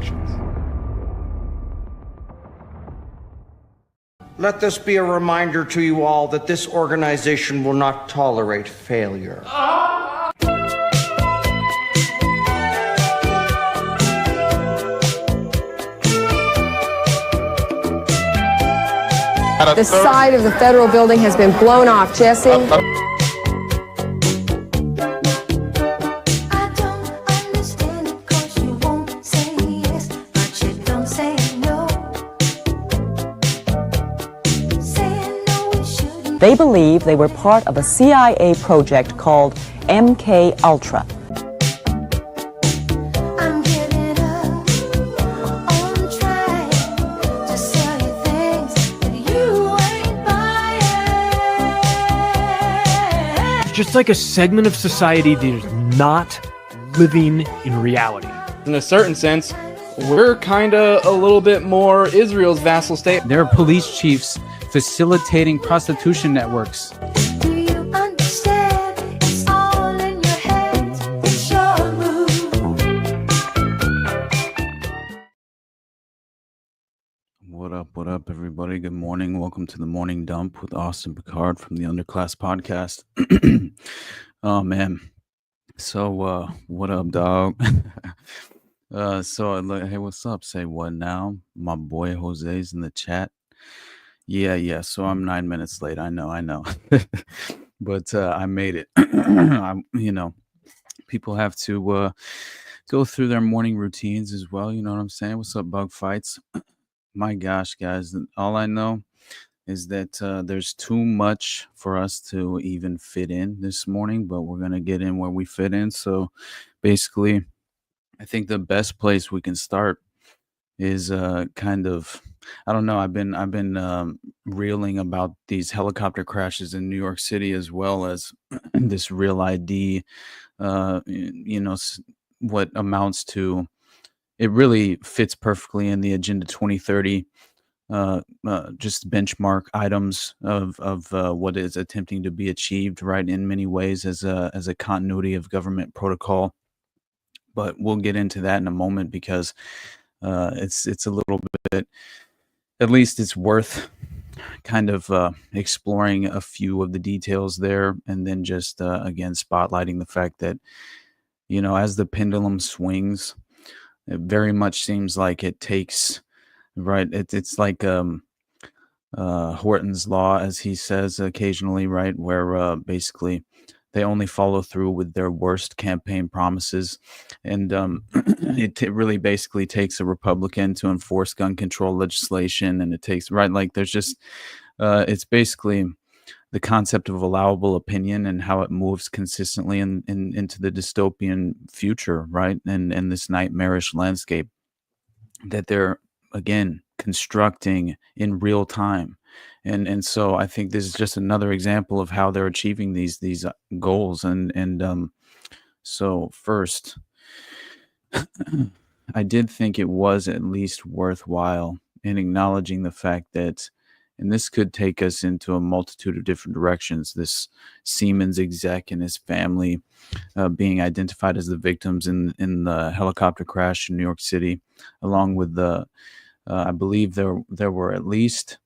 actions. Let this be a reminder to you all that this organization will not tolerate failure. The side of the federal building has been blown off. Jesse? I don't understand it 'cause you won't say yes, but you don't say no. Saying no, we shouldn't. They believe they were part of a CIA project called MK Ultra. I'm giving up on trying to sell you things that you ain't buying. Just like a segment of society that is not living in reality. In a certain sense, we're kind of a little bit more Israel's vassal state. There are police chiefs facilitating prostitution networks. Do you understand? It's all in your head. It's your move. What up, everybody? Good morning. Welcome to the Morning Dump with Austin Picard from the Underclass Podcast. Oh, man. So, what up, dog? Hey, what's up? Say what now? My boy Jose's in the chat. Yeah. So I'm 9 minutes late. I know. But I made it. People have to go through their morning routines as well. You know what I'm saying? What's up, Bug Fights? My gosh, guys. All I know is that there's too much for us to even fit in this morning, but we're going to get in where we fit in. So basically, I think the best place we can start is I don't know. I've been reeling about these helicopter crashes in New York City, as well as this Real ID, what amounts to, it really fits perfectly in the Agenda 2030, just benchmark items of what is attempting to be achieved, right, in many ways as a continuity of government protocol. But we'll get into that in a moment, because it's a little bit, at least it's worth kind of exploring a few of the details there, and then just again spotlighting the fact that, as the pendulum swings, it very much seems like it takes, right, it's like Horton's law, as he says occasionally, right, where basically they only follow through with their worst campaign promises. And it really basically takes a Republican to enforce gun control legislation. And it takes, right, like there's just, it's basically the concept of allowable opinion and how it moves consistently into the dystopian future, right? And this nightmarish landscape that they're, again, constructing in real time. And so I think this is just another example of how they're achieving these goals. And so first, I did think it was at least worthwhile in acknowledging the fact that, and this could take us into a multitude of different directions, this Siemens exec and his family being identified as the victims in the helicopter crash in New York City, along with the, I believe there were at least,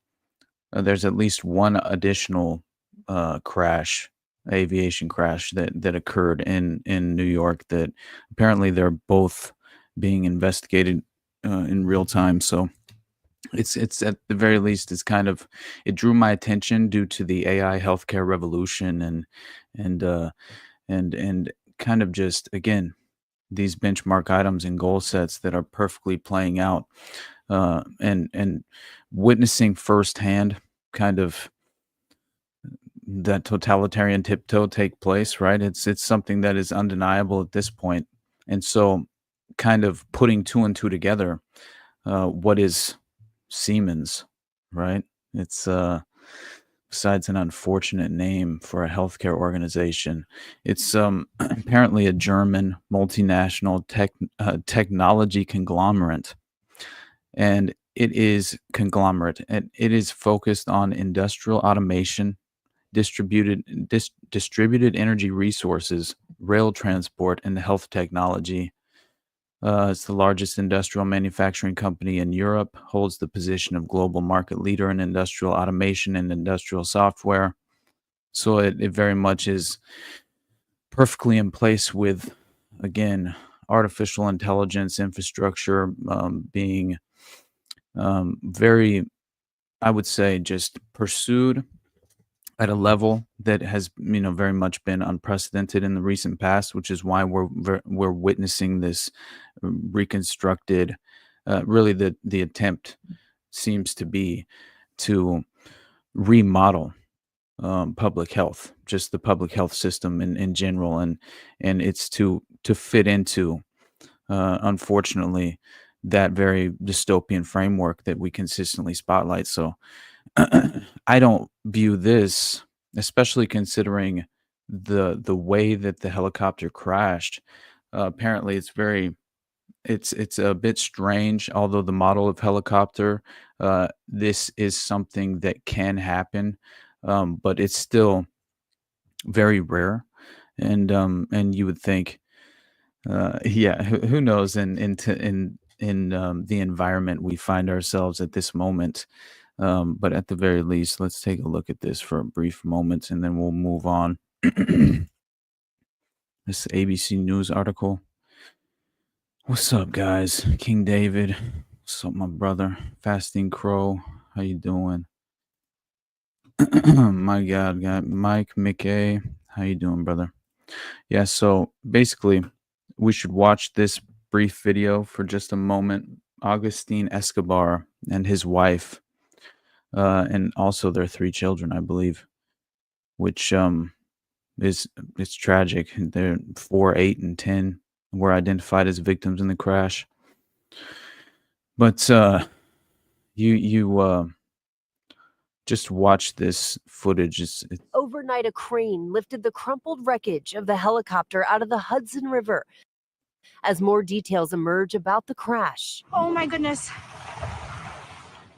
there's at least one additional aviation crash that occurred in New York, that apparently they're both being investigated in real time. So it's at the very least, it's kind of, it drew my attention due to the AI healthcare revolution and kind of just, again, these benchmark items and goal sets that are perfectly playing out, and witnessing firsthand kind of that totalitarian tiptoe take place, right? It's something that is undeniable at this point. And so kind of putting two and two together, what is Siemens, right? It's besides an unfortunate name for a healthcare organization, it's apparently a German multinational technology conglomerate. And it is conglomerate, and it is focused on industrial automation, distributed energy resources, rail transport, and health technology. It's the largest industrial manufacturing company in Europe, holds the position of global market leader in industrial automation and industrial software. So it very much is perfectly in place with, again, artificial intelligence infrastructure being very, I would say, just pursued at a level that has, very much been unprecedented in the recent past, which is why we're witnessing this reconstructed. Really, the attempt seems to be to remodel public health, just the public health system in general, and it's to fit into, unfortunately, that very dystopian framework that we consistently spotlight. So I don't view this, especially considering the way that the helicopter crashed. Apparently, it's a bit strange. Although the model of helicopter, this is something that can happen, but it's still very rare. And you would think, yeah, who knows in the environment we find ourselves at this moment. But at the very least, let's take a look at this for a brief moment, and then we'll move on. This ABC News article. What's up, guys? King David. What's up, my brother? Fasting Crow. How you doing? My God, Mike Mickey. How you doing, brother? Yeah, so basically, we should watch this brief video for just a moment. Augustine Escobar and his wife, and also their 3 children, I believe, which it's tragic. They're 4, 8, and 10 were identified as victims in the crash. But you just watch this footage. It's Overnight, a crane lifted the crumpled wreckage of the helicopter out of the Hudson River as more details emerge about the crash. Oh my goodness.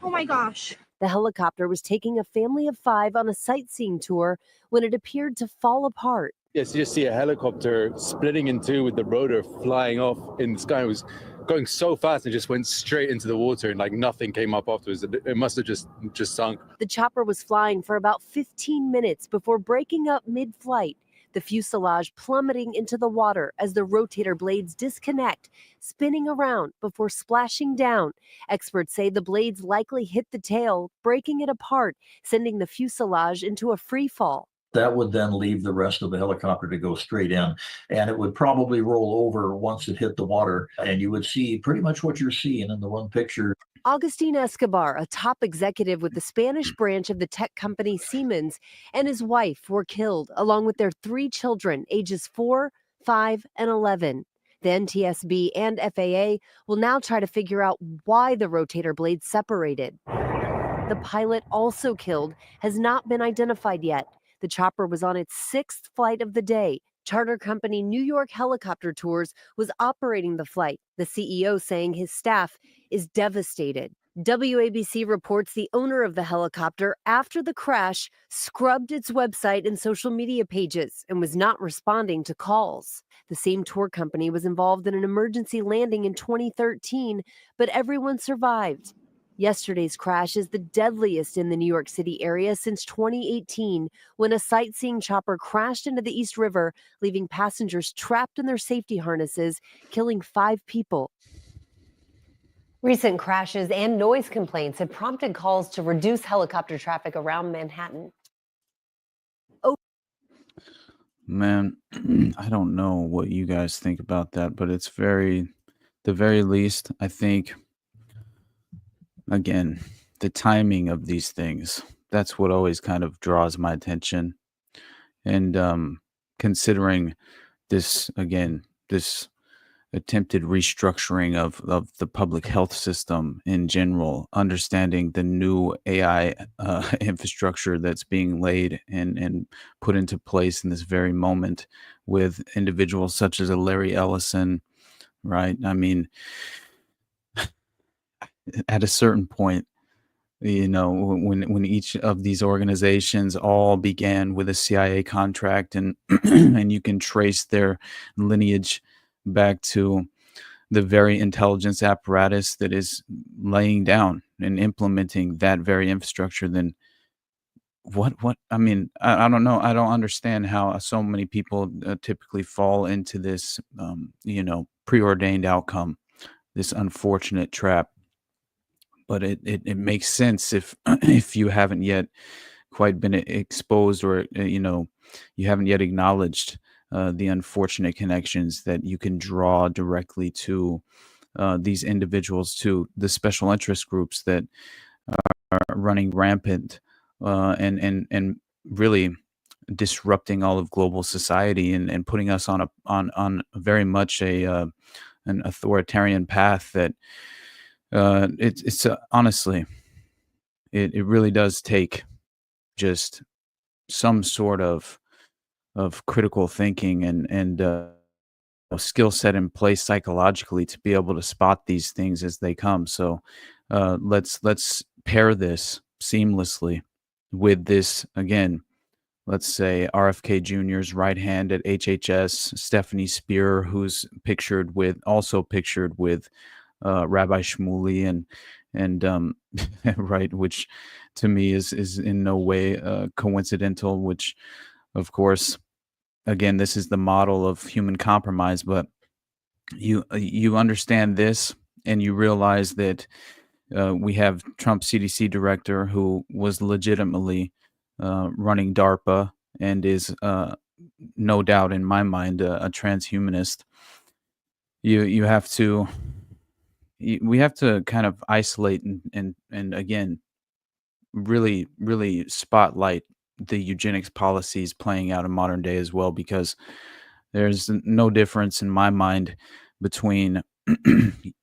Oh my gosh. The helicopter was taking a family of 5 on a sightseeing tour when it appeared to fall apart. Yes, you just see a helicopter splitting in 2 with the rotor flying off in the sky. It was going so fast and just went straight into the water, and like nothing came up afterwards. It must have just sunk. The chopper was flying for about 15 minutes before breaking up mid-flight, the fuselage plummeting into the water as the rotator blades disconnect, spinning around before splashing down. Experts say the blades likely hit the tail, breaking it apart, sending the fuselage into a free fall. That would then leave the rest of the helicopter to go straight in, and it would probably roll over once it hit the water, and you would see pretty much what you're seeing in the one picture. Augustine Escobar, a top executive with the Spanish branch of the tech company Siemens, and his wife were killed, along with their 3 children, ages 4, 5, and 11. The NTSB and FAA will now try to figure out why the rotator blades separated. The pilot, also killed, has not been identified yet. The chopper was on its 6th flight of the day. Charter company New York Helicopter Tours was operating the flight, the CEO saying his staff is devastated. WABC reports the owner of the helicopter, after the crash, scrubbed its website and social media pages and was not responding to calls. The same tour company was involved in an emergency landing in 2013, but everyone survived. Yesterday's crash is the deadliest in the New York City area since 2018, when a sightseeing chopper crashed into the East River, leaving passengers trapped in their safety harnesses, killing 5 people. Recent crashes and noise complaints have prompted calls to reduce helicopter traffic around Manhattan. Man, I don't know what you guys think about that, but it's the very least, I think, again, the timing of these things, that's what always kind of draws my attention. And considering this, again, this attempted restructuring of the public health system in general, understanding the new AI infrastructure that's being laid and put into place in this very moment with individuals such as a Larry Ellison, right? I mean, at a certain point, when each of these organizations all began with a CIA contract, and and you can trace their lineage back to the very intelligence apparatus that is laying down and implementing that very infrastructure, then what I mean, I don't know. I don't understand how so many people typically fall into this, preordained outcome, this unfortunate trap. But it makes sense if if you haven't yet quite been exposed, or you haven't yet acknowledged the unfortunate connections that you can draw directly to these individuals, to the special interest groups that are running rampant, and really disrupting all of global society, and putting us on very much an authoritarian path that it's honestly, it really does take just some sort of critical thinking and a skill set in place psychologically to be able to spot these things as they come. So let's pair this seamlessly with this, again, let's say RFK Jr.'s right hand at HHS, Stephanie Spear, who's also pictured with Rabbi Shmuley, and right, which to me is in no way coincidental. Which, of course, again, this is the model of human compromise. But you understand this, and you realize that we have Trump CDC director who was legitimately running DARPA and is no doubt in my mind a transhumanist. You have to. We have to kind of isolate and again really spotlight the eugenics policies playing out in modern day as well, because there's no difference in my mind between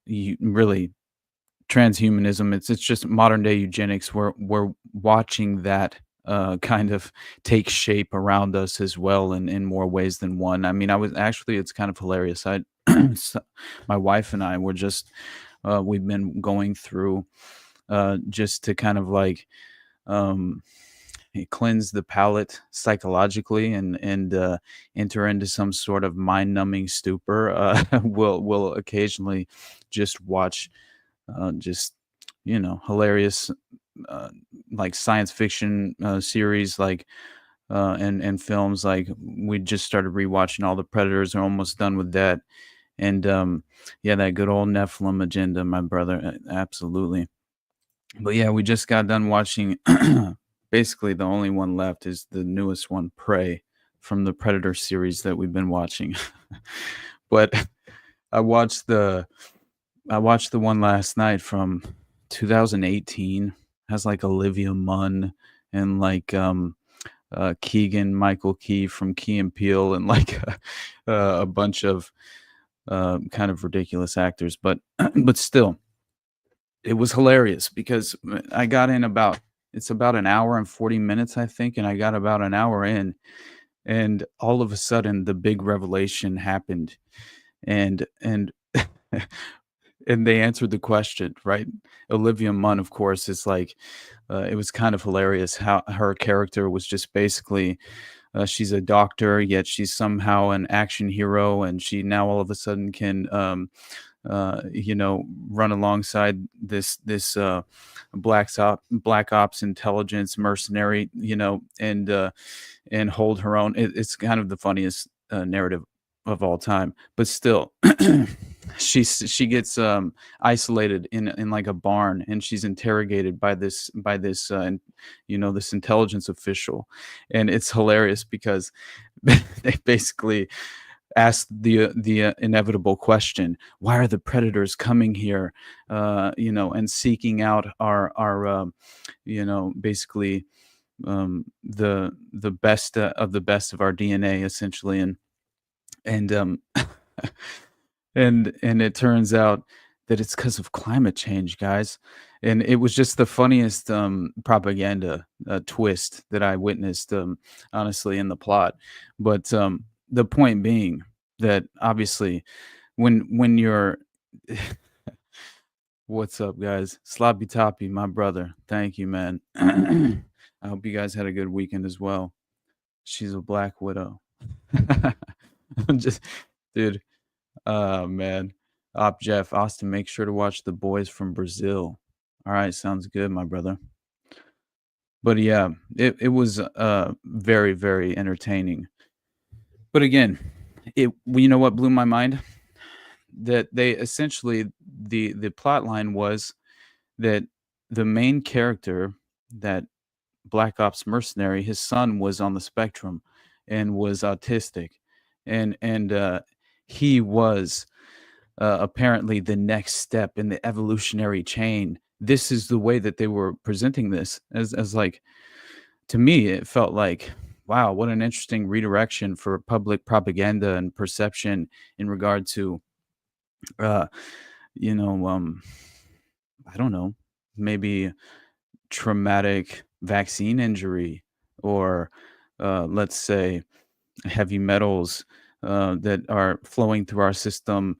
really transhumanism. It's just modern day eugenics. We're watching that kind of take shape around us as well, in more ways than one. I mean, it's kind of hilarious. My wife and I were just we've been going through just to kind of like cleanse the palate psychologically, and enter into some sort of mind-numbing stupor. We'll occasionally just watch hilarious like science fiction series, like and films. Like, we just started rewatching all the Predators. Are almost done with that. And yeah, that good old Nephilim agenda, my brother. Absolutely. But yeah, we just got done watching. Basically, the only one left is the newest one, Prey, from the Predator series that we've been watching. But I watched the one last night from 2018. Has like Olivia Munn and like Keegan Michael Key from Key and Peele, and like a bunch of kind of ridiculous actors, but but still, it was hilarious because I got in it's about an hour and 40 minutes, I think, and I got about an hour in, and all of a sudden the big revelation happened, and and they answered the question, right? Olivia Munn, of course, is like it was kind of hilarious how her character was just basically she's a doctor, yet she's somehow an action hero, and she now all of a sudden can, run alongside this black ops intelligence mercenary, and hold her own. It's kind of the funniest narrative of all time, but still, she gets isolated in like a barn, and she's interrogated by this this intelligence official, and it's hilarious because they basically ask the inevitable question: why are the predators coming here, and seeking out our basically the best of the best of our DNA, essentially, and and it turns out that it's because of climate change, guys. And it was just the funniest propaganda twist that I witnessed, honestly, in the plot. But the point being that obviously, when you're what's up, guys? Sloppy Toppy, my brother. Thank you, man. I hope you guys had a good weekend as well. She's a Black Widow. I'm just, dude. Oh man, Jeff Austin, make sure to watch The Boys from Brazil. All right, sounds good, my brother. But yeah, it was very, very entertaining. But again, you know what blew my mind? That they essentially, the plot line was that the main character, that Black Ops mercenary, his son was on the spectrum and was autistic, and he was apparently the next step in the evolutionary chain. This is the way that they were presenting this as like, to me, it felt like, wow, what an interesting redirection for public propaganda and perception in regard to, uh, you know, I don't know, maybe traumatic vaccine injury, or let's say heavy metals that are flowing through our system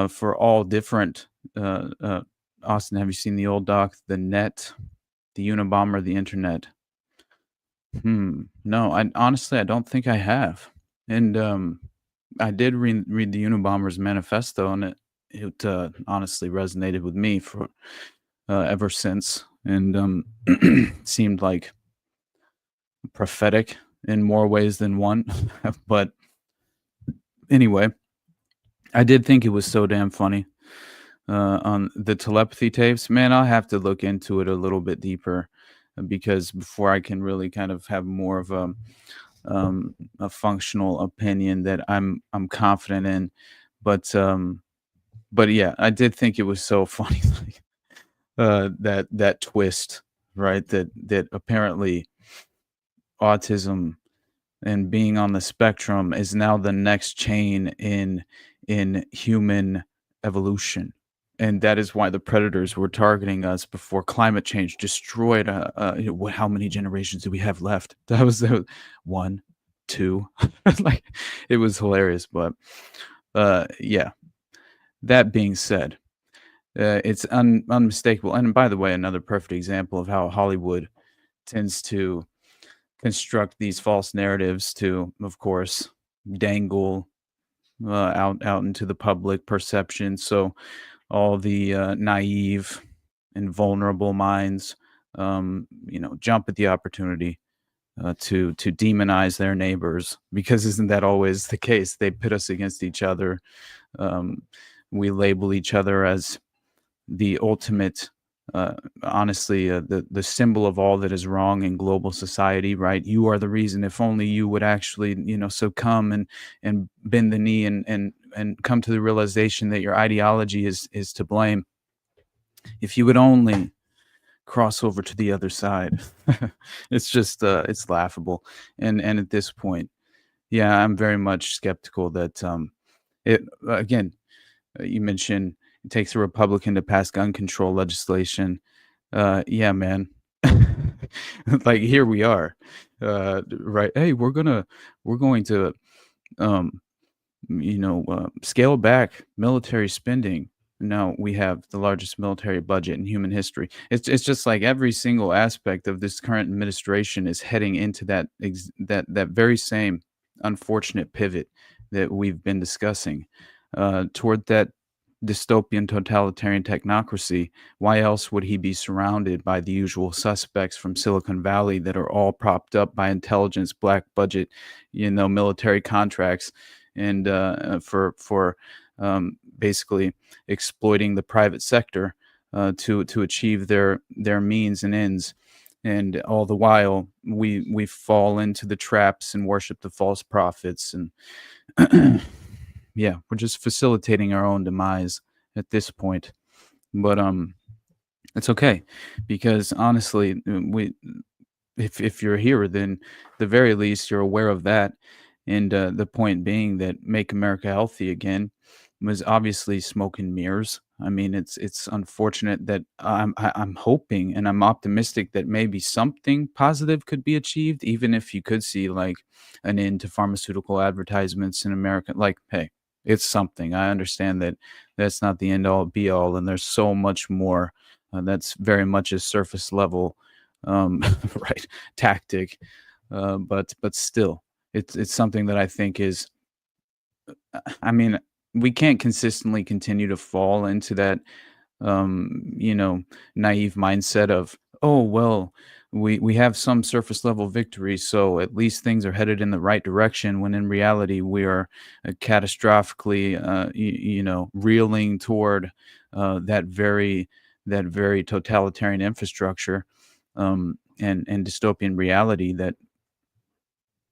for all different. Austin, have you seen the old doc, The Net, the Unabomber, the Internet? No, I honestly, I don't think I have. And I did read the Unabomber's manifesto, and it honestly resonated with me for ever since, and seemed like prophetic in more ways than one. But anyway, I did think it was so damn funny on the telepathy tapes. Man, I'll have to look into it a little bit deeper, because before I can really kind of have more of a functional opinion that I'm confident in. But yeah, I did think it was so funny, like, that twist, right? That apparently autism and being on the spectrum is now the next chain in human evolution. And that is why the predators were targeting us before climate change destroyed. How many generations do we have left? That was one, two. Like, it was hilarious. But yeah. That being said, it's unmistakable. And by the way, another perfect example of how Hollywood tends to construct these false narratives to, of course, dangle out into the public perception. So all the naive and vulnerable minds, jump at the opportunity to demonize their neighbors, because isn't that always the case? They pit us against each other. We label each other as the ultimate, honestly, the symbol of all that is wrong in global society, right? You are the reason. If only you would actually, succumb and bend the knee and come to the realization that your ideology is to blame. If you would only cross over to the other side. It's just it's laughable. And at this point, yeah, I'm very much skeptical that it again, you mentioned it takes a Republican to pass gun control legislation. Yeah, man. Like, here we are. Right. Hey, we're going to scale back military spending. Now we have the largest military budget in human history. It's just like every single aspect of this current administration is heading into that very same unfortunate pivot that we've been discussing toward that dystopian totalitarian technocracy. Why else would he be surrounded by the usual suspects from Silicon Valley that are all propped up by intelligence, black budget, military contracts, and for basically exploiting the private sector to achieve their means and ends. And all the while we fall into the traps and worship the false prophets, and yeah, we're just facilitating our own demise at this point. But it's okay, because honestly, if you're here, then at the very least you're aware of that. And the point being that Make America Healthy Again was obviously smoke and mirrors. I mean, it's unfortunate that I'm hoping and I'm optimistic that maybe something positive could be achieved, even if you could see like an end to pharmaceutical advertisements in America. Like, hey, it's something. I understand that that's not the end all be all, and there's so much more that's very much a surface level, right, tactic. But still, it's something that I think is, I mean, we can't consistently continue to fall into that you know, naive mindset of, oh well, we have some surface level victory, so at least things are headed in the right direction, when in reality we are catastrophically you know, reeling toward that very totalitarian infrastructure and dystopian reality that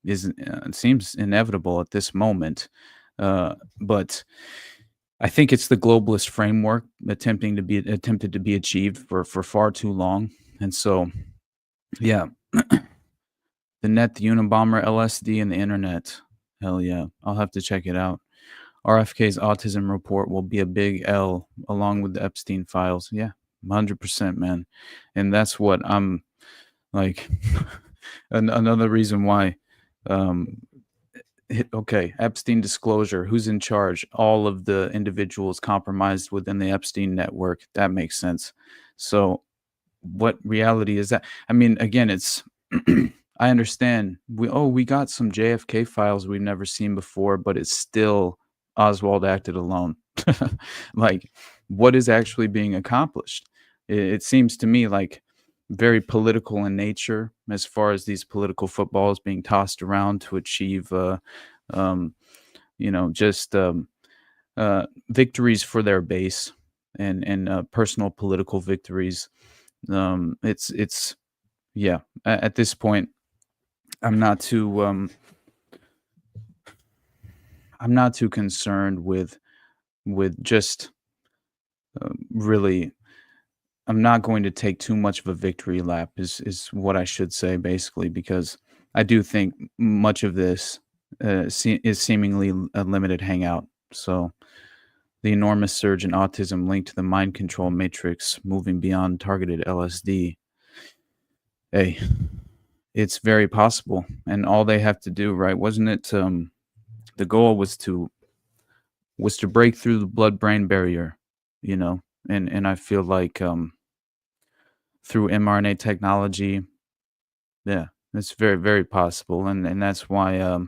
is seems inevitable at this moment. But I think it's the globalist framework attempted to be achieved for far too long. And so, yeah, the net, the Unabomber, LSD, and the internet. Hell yeah, I'll have to check it out. RFK's autism report will be a big L along with the Epstein files. Yeah, 100%, man. And that's what I'm like. Another reason why. Okay, Epstein disclosure. Who's in charge? All of the individuals compromised within the Epstein network. That makes sense. So, what reality is that? I mean, again, it's. I understand. We got some JFK files we've never seen before, but it's still Oswald acted alone. Like, what is actually being accomplished? It seems to me like very political in nature, as far as these political footballs being tossed around to achieve, you know, just victories for their base and personal political victories. It's yeah. At this point, I'm not too concerned with just really. I'm not going to take too much of a victory lap is what I should say, basically, because I do think much of this is seemingly a limited hangout. So the enormous surge in autism linked to the mind control matrix moving beyond targeted LSD. Hey, it's very possible. And all they have to do, right? Wasn't it the goal was to break through the blood-brain barrier, you know? And I feel like through mRNA technology, yeah, it's very, very possible. And that's why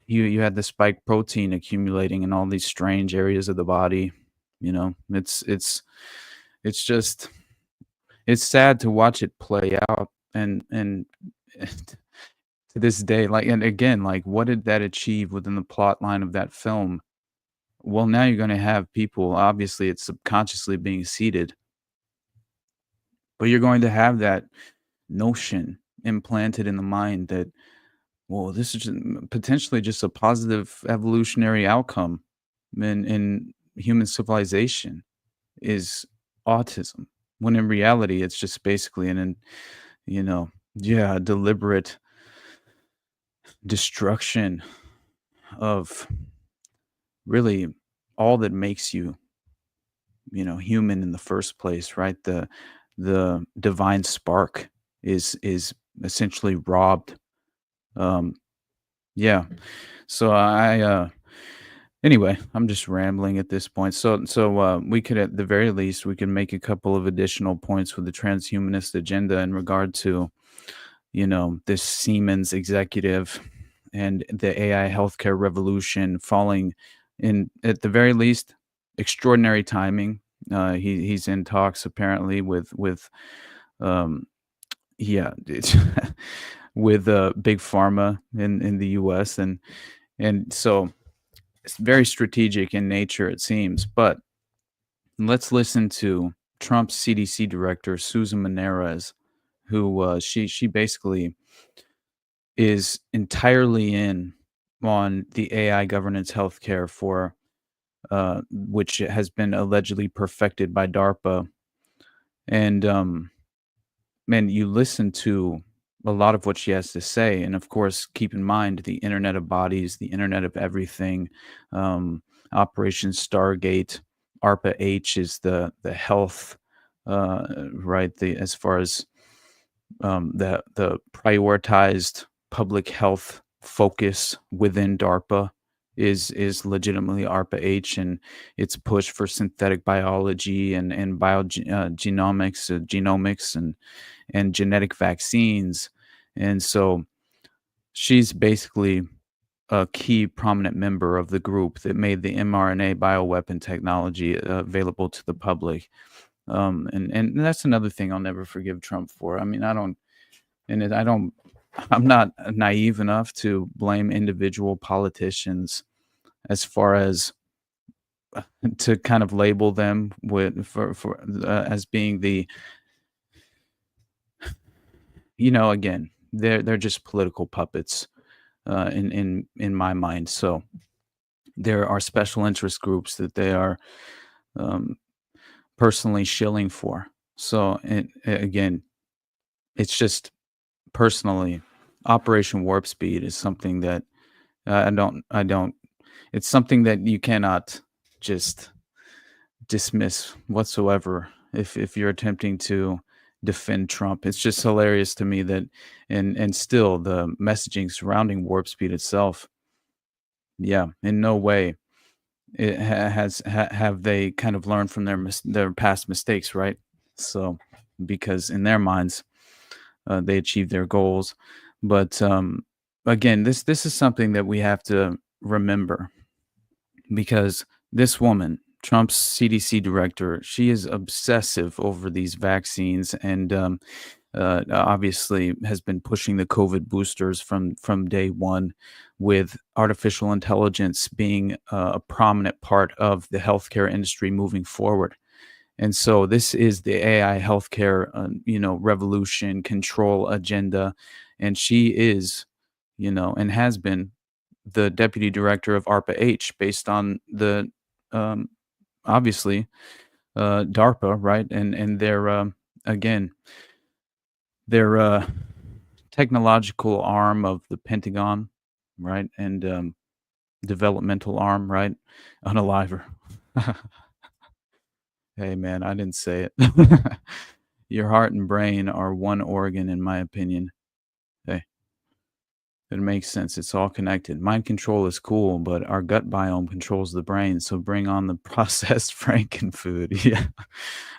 you had the spike protein accumulating in all these strange areas of the body. You know, it's just it's sad to watch it play out and to this day, like, and again, like, what did that achieve within the plot line of that film? Well, now you're going to have people, obviously it's subconsciously being seeded, but you're going to have that notion implanted in the mind that, well, this is potentially just a positive evolutionary outcome in human civilization is autism, when in reality it's just basically you know, yeah, deliberate destruction of really all that makes you, you know, human in the first place, right? The divine spark is essentially robbed. Yeah. So anyway, I'm just rambling at this point. So we could, at the very least, we can make a couple of additional points with the transhumanist agenda in regard to, you know, this Siemens executive and the AI healthcare revolution falling in, at the very least, extraordinary timing. He's in talks apparently with yeah, it's with big pharma in the U.S. and so it's very strategic in nature, it seems. But let's listen to Trump's CDC director, Susan Menarez, who she basically is entirely in on the AI governance healthcare for which has been allegedly perfected by DARPA. And man, you listen to a lot of what she has to say, and of course, keep in mind the Internet of Bodies, the Internet of Everything, Operation Stargate, ARPA-H is the health, right? The as far as the prioritized public health focus within DARPA is legitimately ARPA-H, and its push for synthetic biology and genomics and genetic vaccines. And so she's basically a key prominent member of the group that made the mRNA bioweapon technology available to the public. And that's another thing I'll never forgive Trump for. I mean, I'm not naive enough to blame individual politicians as far as to kind of label them as being the, again, they're just political puppets in my mind. So there are special interest groups that they are personally shilling for. So again, it's just personally, Operation Warp Speed is something that I don't. It's something that you cannot just dismiss whatsoever if you're attempting to defend Trump. It's just hilarious to me that, and still the messaging surrounding Warp Speed itself. Yeah, in no way have they kind of learned from their past mistakes, right? So, because in their minds, they achieved their goals, but again, this is something that we have to remember, because this woman, Trump's CDC director, she is obsessive over these vaccines, and obviously has been pushing the COVID boosters from day one, with artificial intelligence being a prominent part of the healthcare industry moving forward. And so this is the AI healthcare, revolution control agenda, and she is, and has been the deputy director of ARPA-H, based on the obviously DARPA, right, and their again their technological arm of the Pentagon, right, and developmental arm, right, unaliver. Hey man, I didn't say it. Your heart and brain are one organ, in my opinion. Hey, it makes sense. It's all connected. Mind control is cool, but our gut biome controls the brain. So bring on the processed Franken food. Yeah,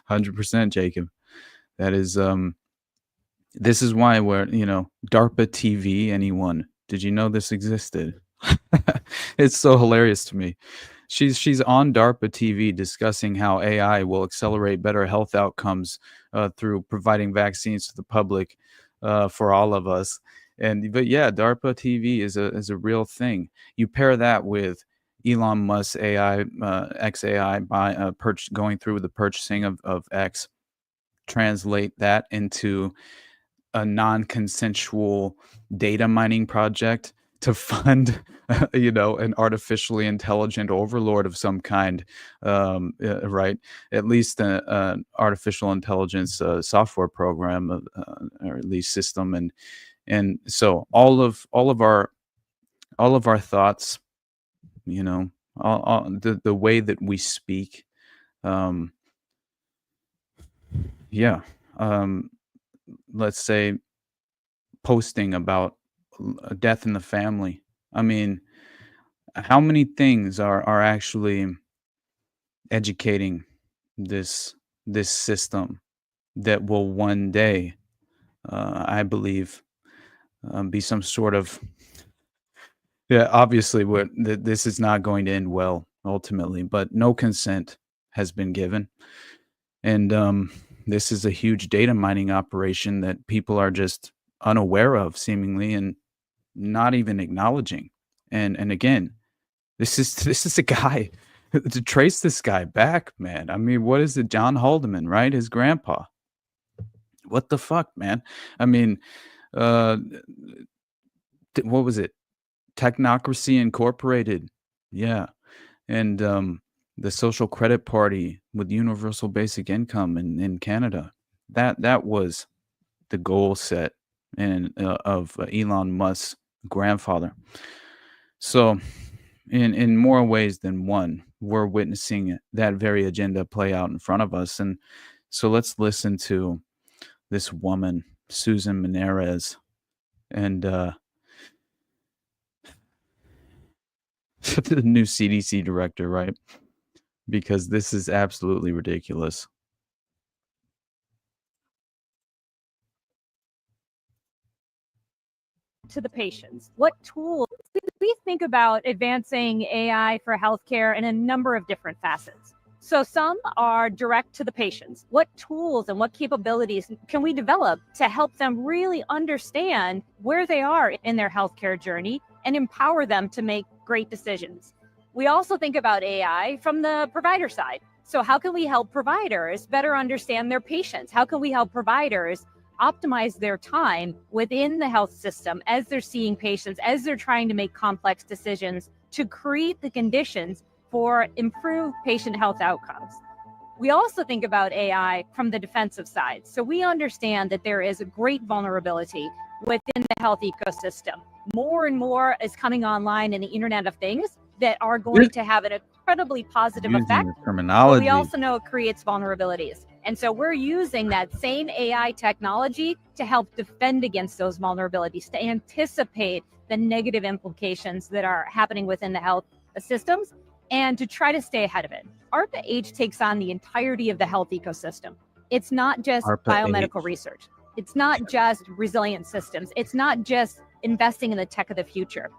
100%, Jacob. That is this is why we're, DARPA TV. Anyone? Did you know this existed? It's so hilarious to me. She's on DARPA TV discussing how AI will accelerate better health outcomes through providing vaccines to the public for all of us. But yeah, DARPA TV is a real thing. You pair that with Elon Musk's AI, XAI going through the purchasing of X, translate that into a non-consensual data mining project to fund, an artificially intelligent overlord of some kind, right? At least an artificial intelligence software program, or at least system, and so all of our thoughts, all the way that we speak, yeah. Let's say posting about a death in the family. I mean, how many things are actually educating this system that will one day, I believe, be some sort of, yeah, obviously this is not going to end well ultimately, but no consent has been given, and this is a huge data mining operation that people are just unaware of, seemingly, and not even acknowledging. And again, this is a guy to trace this guy back, man. I mean, what is it? John Haldeman, right? His grandpa. What the fuck, man? I mean, what was it? Technocracy Incorporated. Yeah. And the Social Credit Party with universal basic income in Canada. That was the goal set of Elon Musk's grandfather. So in more ways than one, we're witnessing that very agenda play out in front of us. And so let's listen to this woman, Susan Menarez, and the new CDC director, right? Because this is absolutely ridiculous. To the patients, what tools We think about advancing AI for healthcare in a number of different facets. So some are direct to the patients. What tools and what capabilities can we develop to help them really understand where they are in their healthcare journey and empower them to make great decisions? We also think about AI from the provider side. So how can we help providers better understand their patients? How can we help providers optimize their time within the health system as they're seeing patients, as they're trying to make complex decisions to create the conditions for improved patient health outcomes? We also think about AI from the defensive side. So we understand that there is a great vulnerability within the health ecosystem. More and more is coming online in the Internet of Things that are going to have an incredibly positive Using effect. the But terminology. we also know it creates vulnerabilities. And so we're using that same AI technology to help defend against those vulnerabilities, to anticipate the negative implications that are happening within the health systems and to try to stay ahead of it. ARPA-H takes on the entirety of the health ecosystem. It's not just ARPA-H. biomedical research. It's not just resilient systems. It's not just investing in the tech of the future.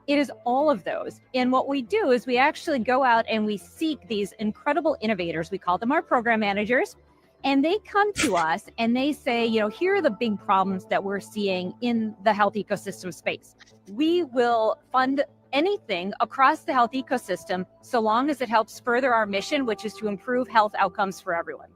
It is all of those. And what we do is we actually go out and we seek these incredible innovators. We call them our program managers. And they come to us and they say, here are the big problems that we're seeing in the health ecosystem space. We will fund anything across the health ecosystem so long as it helps further our mission, which is to improve health outcomes for everyone.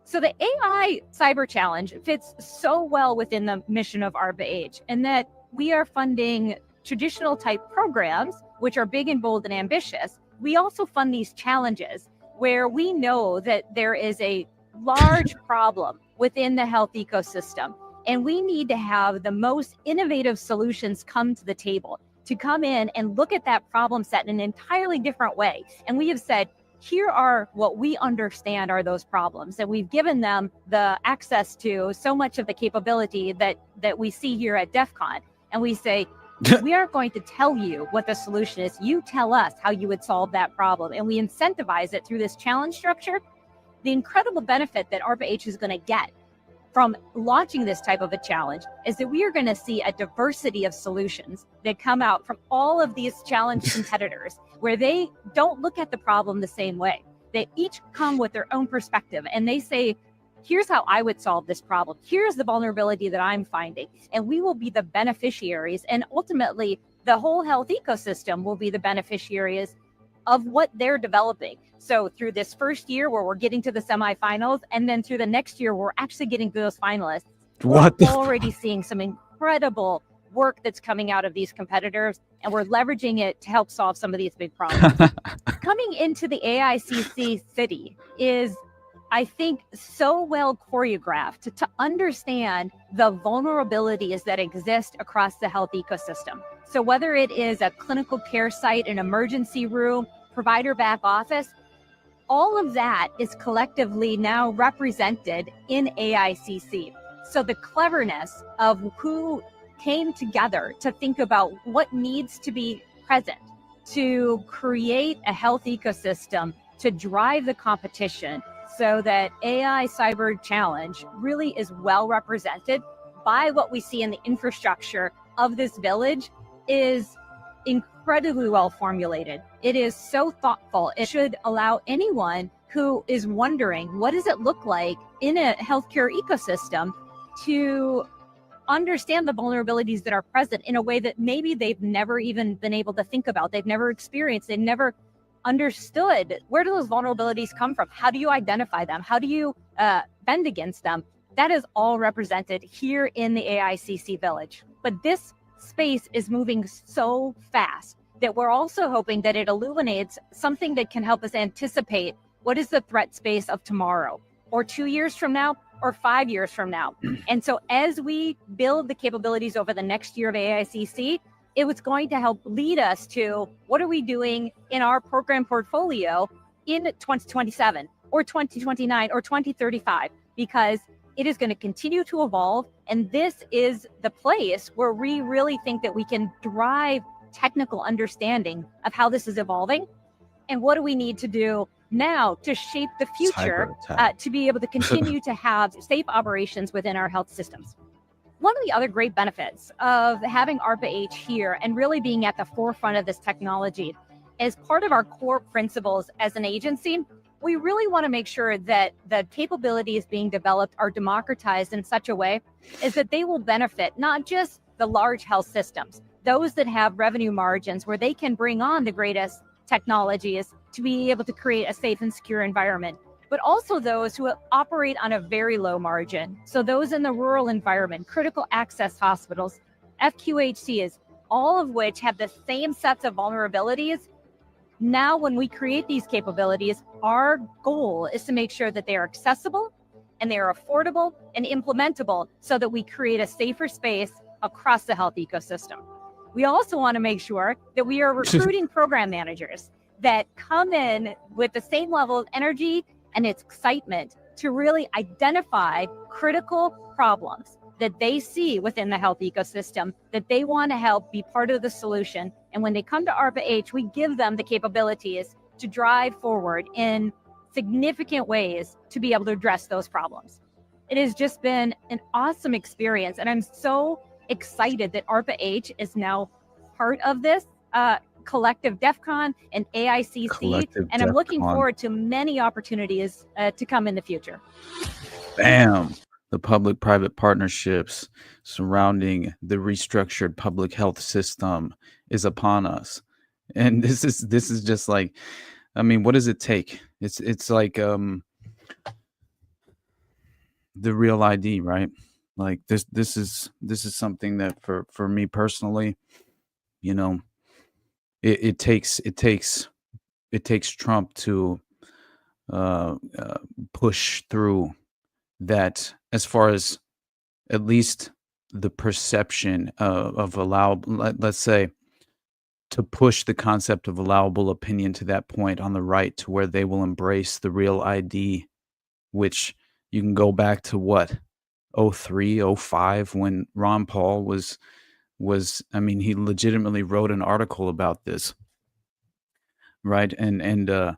So the AI cyber challenge fits so well within the mission of ARPA-H, and that we are funding traditional type programs, which are big and bold and ambitious. We also fund these challenges where we know that there is a large problem within the health ecosystem, and we need to have the most innovative solutions come to the table, to come in and look at that problem set in an entirely different way. And we have said, here are what we understand are those problems. And we've given them the access to so much of the capability that we see here at DEF CON. And we say, we aren't going to tell you what the solution is. You tell us how you would solve that problem. And we incentivize it through this challenge structure. The incredible benefit that ARPA-H is going to get from launching this type of a challenge is that we are going to see a diversity of solutions that come out from all of these challenge competitors, where they don't look at the problem the same way. They each come with their own perspective and they say, here's how I would solve this problem. Here's the vulnerability that I'm finding. And we will be the beneficiaries. And ultimately, the whole health ecosystem will be the beneficiaries of what they're developing. So through this first year where we're getting to the semifinals, and then through the next year, we're actually getting to those finalists. We're already seeing some incredible work that's coming out of these competitors, and we're leveraging it to help solve some of these big problems. Coming into the AICC city is, I think, so well choreographed to understand the vulnerabilities that exist across the health ecosystem. So whether it is a clinical care site, an emergency room, provider back office, all of that is collectively now represented in AICC. So the cleverness of who came together to think about what needs to be present to create a health ecosystem to drive the competition so that AI Cyber Challenge really is well represented by what we see in the infrastructure of this village is incredibly well formulated. It is so thoughtful. It should allow anyone who is wondering, what does it look like in a healthcare ecosystem, to understand the vulnerabilities that are present in a way that maybe they've never even been able to think about. They've never experienced, they've never understood. Where do those vulnerabilities come from? How do you identify them? How do you bend against them? That is all represented here in the AICC village. But this space is moving so fast that we're also hoping that it illuminates something that can help us anticipate what is the threat space of tomorrow, or 2 years from now, or 5 years from now. And so as we build the capabilities over the next year of AICC, it was going to help lead us to what are we doing in our program portfolio in 2027 or 2029 or 2035, because it is going to continue to evolve. And this is the place where we really think that we can drive technical understanding of how this is evolving. And what do we need to do now to shape the future to be able to continue to have safe operations within our health systems? One of the other great benefits of having ARPA-H here and really being at the forefront of this technology as part of our core principles as an agency, we really want to make sure that the capabilities being developed are democratized in such a way is that they will benefit not just the large health systems, those that have revenue margins where they can bring on the greatest technologies to be able to create a safe and secure environment, but also those who operate on a very low margin. So those in the rural environment, critical access hospitals, FQHCs, all of which have the same sets of vulnerabilities. Now, when we create these capabilities, our goal is to make sure that they are accessible and they are affordable and implementable so that we create a safer space across the health ecosystem. We also want to make sure that we are recruiting program managers that come in with the same level of energy and its excitement to really identify critical problems that they see within the health ecosystem that they want to help be part of the solution. And when they come to ARPA-H, we give them the capabilities to drive forward in significant ways to be able to address those problems. It has just been an awesome experience, and I'm so excited that ARPA-H is now part of this collective DEF CON and AICC, Collective and I'm looking DEF CON. forward to many opportunities to come in the future. Bam! The public-private partnerships surrounding the restructured public health system is upon us, and this is just like, I mean, what does it take? It's like the real ID, right? Like this is something that for me personally, you know, it takes Trump to push through that, as far as at least the perception of allowable, let's say, to push the concept of allowable opinion to that point on the right, to where they will embrace the real ID, which you can go back to what, 03, 05, when Ron Paul was, I mean, he legitimately wrote an article about this, right? And the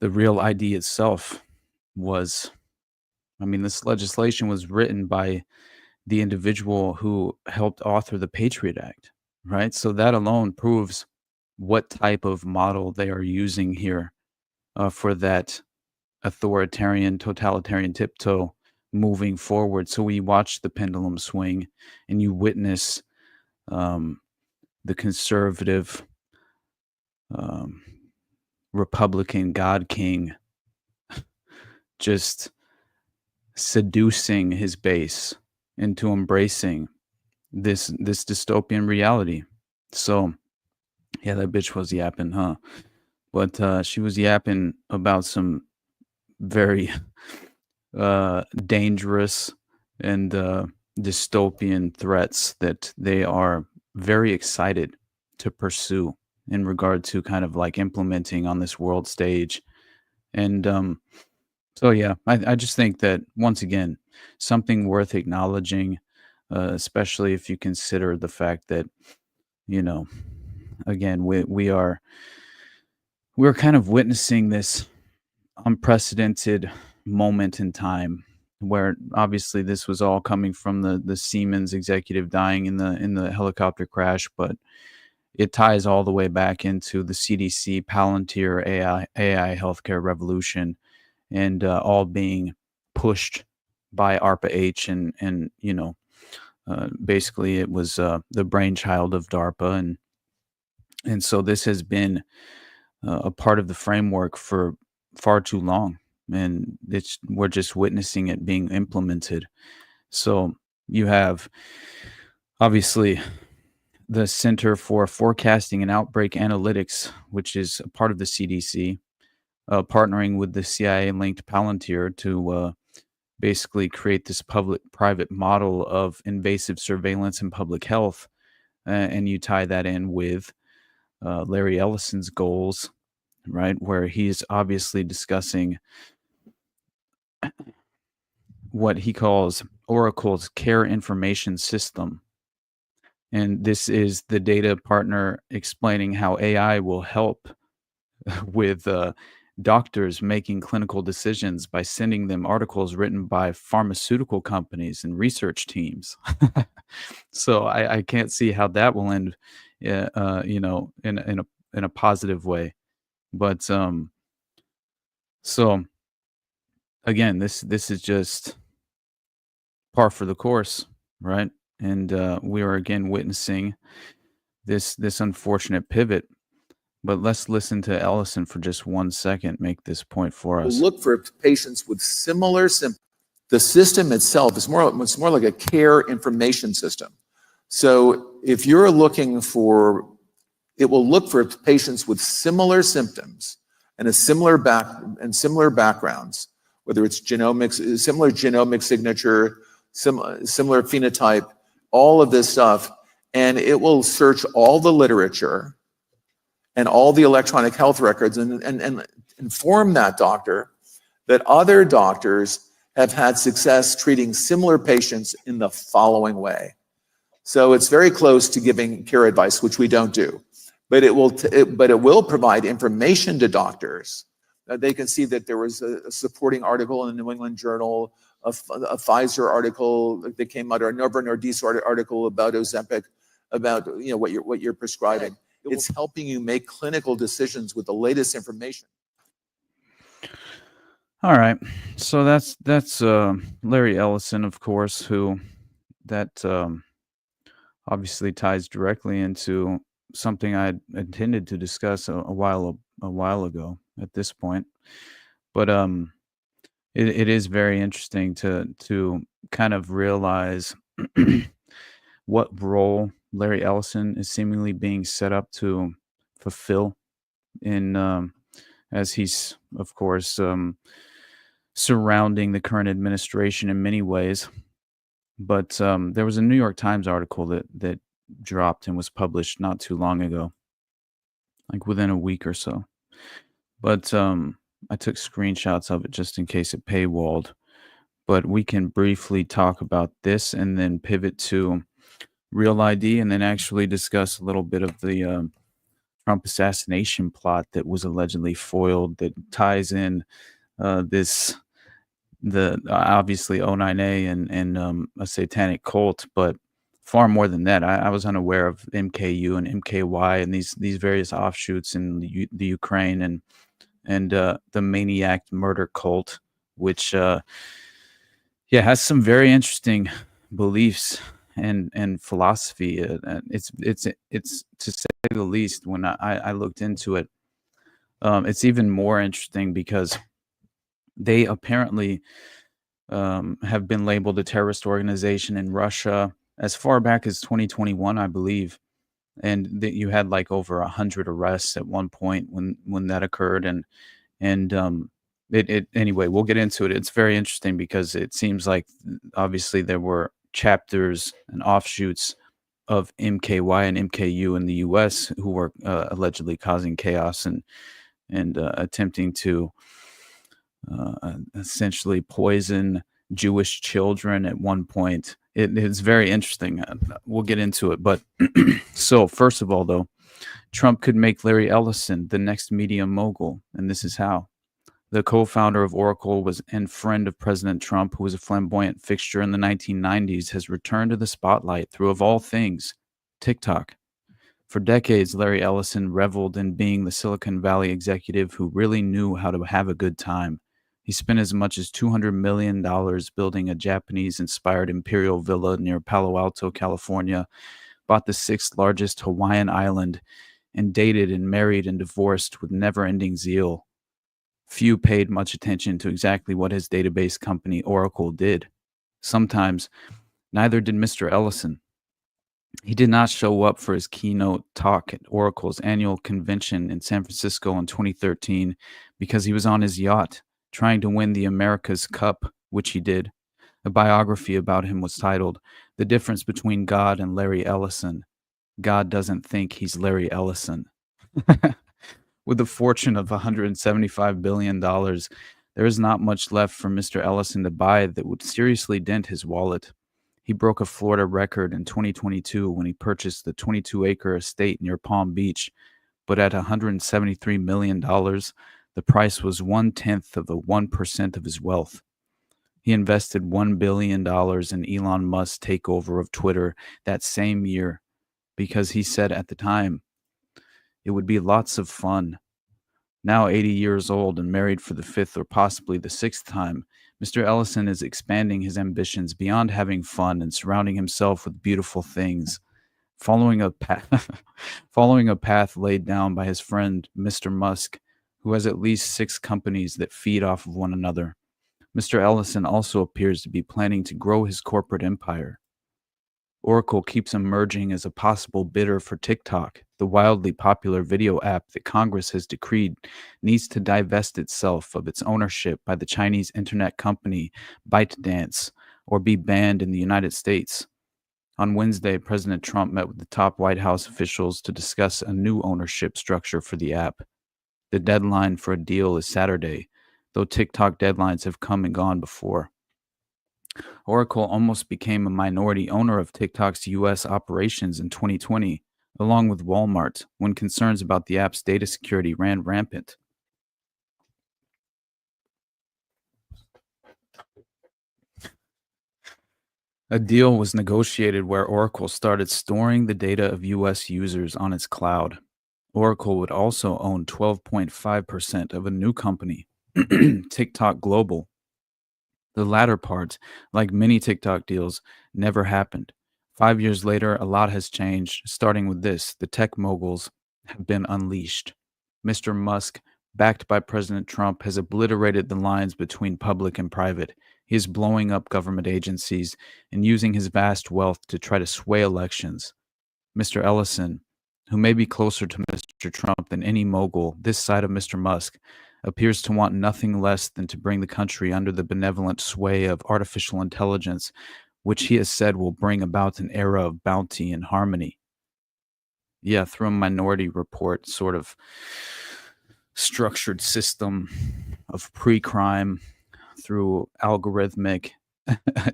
real ID itself was, I mean, this legislation was written by the individual who helped author the Patriot Act, right? So that alone proves what type of model they are using here for that authoritarian, totalitarian tiptoe moving forward. So we watch the pendulum swing, and you witness the conservative Republican God King just seducing his base into embracing this dystopian reality. So yeah, that bitch was yapping, huh? But she was yapping about some very dangerous and dystopian threats that they are very excited to pursue in regard to kind of like implementing on this world stage. And so yeah, I just think that, once again, something worth acknowledging, especially if you consider the fact that, you know, again, we're kind of witnessing this unprecedented moment in time, where obviously this was all coming from the Siemens executive dying in the helicopter crash, but it ties all the way back into the CDC Palantir AI healthcare revolution, and all being pushed by ARPA-H, and you know, basically it was the brainchild of DARPA, and so this has been a part of the framework for far too long, and we're just witnessing it being implemented. So you have obviously the Center for Forecasting and Outbreak Analytics, which is a part of the CDC, partnering with the CIA-linked Palantir to basically create this public-private model of invasive surveillance in public health. And you tie that in with Larry Ellison's goals, right, where he's obviously discussing what he calls Oracle's Care Information System. And this is the data partner explaining how AI will help with doctors making clinical decisions by sending them articles written by pharmaceutical companies and research teams. So I can't see how that will end, in a positive way. But so again, this is just par for the course, right? And we are again witnessing this unfortunate pivot. But let's listen to Ellison for just 1 second make this point for us. Look for patients with similar symptoms. The system itself is it's more like a care information system. So if you're looking for, it will look for patients with similar symptoms and similar backgrounds, whether it's genomics, similar genomic signature, similar phenotype, all of this stuff, and it will search all the literature and all the electronic health records and inform that doctor that other doctors have had success treating similar patients in the following way. So it's very close to giving care advice, which we don't do, but it will provide information to doctors. They can see that there was a supporting article in the New England Journal, a Pfizer article that came out, or a Novo Nordisk article about Ozempic, about what you're prescribing. It's helping you make clinical decisions with the latest information. All right, so that's Larry Ellison, of course, who that obviously ties directly into something I intended to discuss a while ago at this point. But it is very interesting to kind of realize what role Larry Ellison is seemingly being set up to fulfill in as he's, of course, surrounding the current administration in many ways. But there was a New York Times article that dropped and was published not too long ago, like within a week or so. But I took screenshots of it just in case it paywalled. But we can briefly talk about this and then pivot to Real ID, and then actually discuss a little bit of the Trump assassination plot that was allegedly foiled, that ties in obviously O9A and a satanic cult, but far more than that. I was unaware of MKU and MKY and these various offshoots in the Ukraine and the Maniac murder cult, which has some very interesting beliefs and philosophy. It's to say the least. When I looked into it, it's even more interesting because they apparently have been labeled a terrorist organization in Russia as far back as 2021, I believe, and that you had like over 100 arrests at one point when that occurred, and anyway, we'll get into it. It's very interesting because it seems like obviously there were chapters and offshoots of MKY and MKU in the U.S. who were allegedly causing chaos and attempting to essentially poison Jewish children at one point. It's very interesting. We'll get into it. But so first of all, though, Trump could make Larry Ellison the next media mogul. And this is how. The co-founder of Oracle and friend of President Trump, who was a flamboyant fixture in the 1990s, has returned to the spotlight through, of all things, TikTok. For decades, Larry Ellison reveled in being the Silicon Valley executive who really knew how to have a good time. He spent as much as $200 million building a Japanese-inspired imperial villa near Palo Alto, California, bought the 6th largest Hawaiian island, and dated and married and divorced with never-ending zeal. Few paid much attention to exactly what his database company Oracle did. Sometimes, neither did Mr. Ellison. He did not show up for his keynote talk at Oracle's annual convention in San Francisco in 2013 because he was on his yacht, trying to win the America's Cup, which he did. A biography about him was titled, "The Difference Between God and Larry Ellison. God Doesn't Think He's Larry Ellison." With a fortune of $175 billion, there is not much left for Mr. Ellison to buy that would seriously dent his wallet. He broke a Florida record in 2022 when he purchased the 22-acre estate near Palm Beach, but at $173 million, the price was 1/10 of 1% of his wealth. He invested $1 billion in Elon Musk's takeover of Twitter that same year because he said at the time, it would be lots of fun. Now 80 years old and married for the fifth or possibly the sixth time, Mr. Ellison is expanding his ambitions beyond having fun and surrounding himself with beautiful things. Following a path laid down by his friend Mr. Musk, who has at least 6 companies that feed off of one another. Mr. Ellison also appears to be planning to grow his corporate empire. Oracle keeps emerging as a possible bidder for TikTok, the wildly popular video app that Congress has decreed needs to divest itself of its ownership by the Chinese internet company ByteDance or be banned in the United States. On Wednesday, President Trump met with the top White House officials to discuss a new ownership structure for the app. The deadline for a deal is Saturday, though TikTok deadlines have come and gone before. Oracle almost became a minority owner of TikTok's U.S. operations in 2020, along with Walmart, when concerns about the app's data security ran rampant. A deal was negotiated where Oracle started storing the data of U.S. users on its cloud. Oracle would also own 12.5% of a new company, TikTok Global. The latter part, like many TikTok deals, never happened. 5 years later, a lot has changed, starting with this: the tech moguls have been unleashed. Mr. Musk, backed by President Trump, has obliterated the lines between public and private. He is blowing up government agencies and using his vast wealth to try to sway elections. Mr. Ellison, who may be closer to Mr. Trump than any mogul this side of Mr. Musk, appears to want nothing less than to bring the country under the benevolent sway of artificial intelligence, which he has said will bring about an era of bounty and harmony. Yeah, through a Minority Report sort of structured system of pre-crime through algorithmic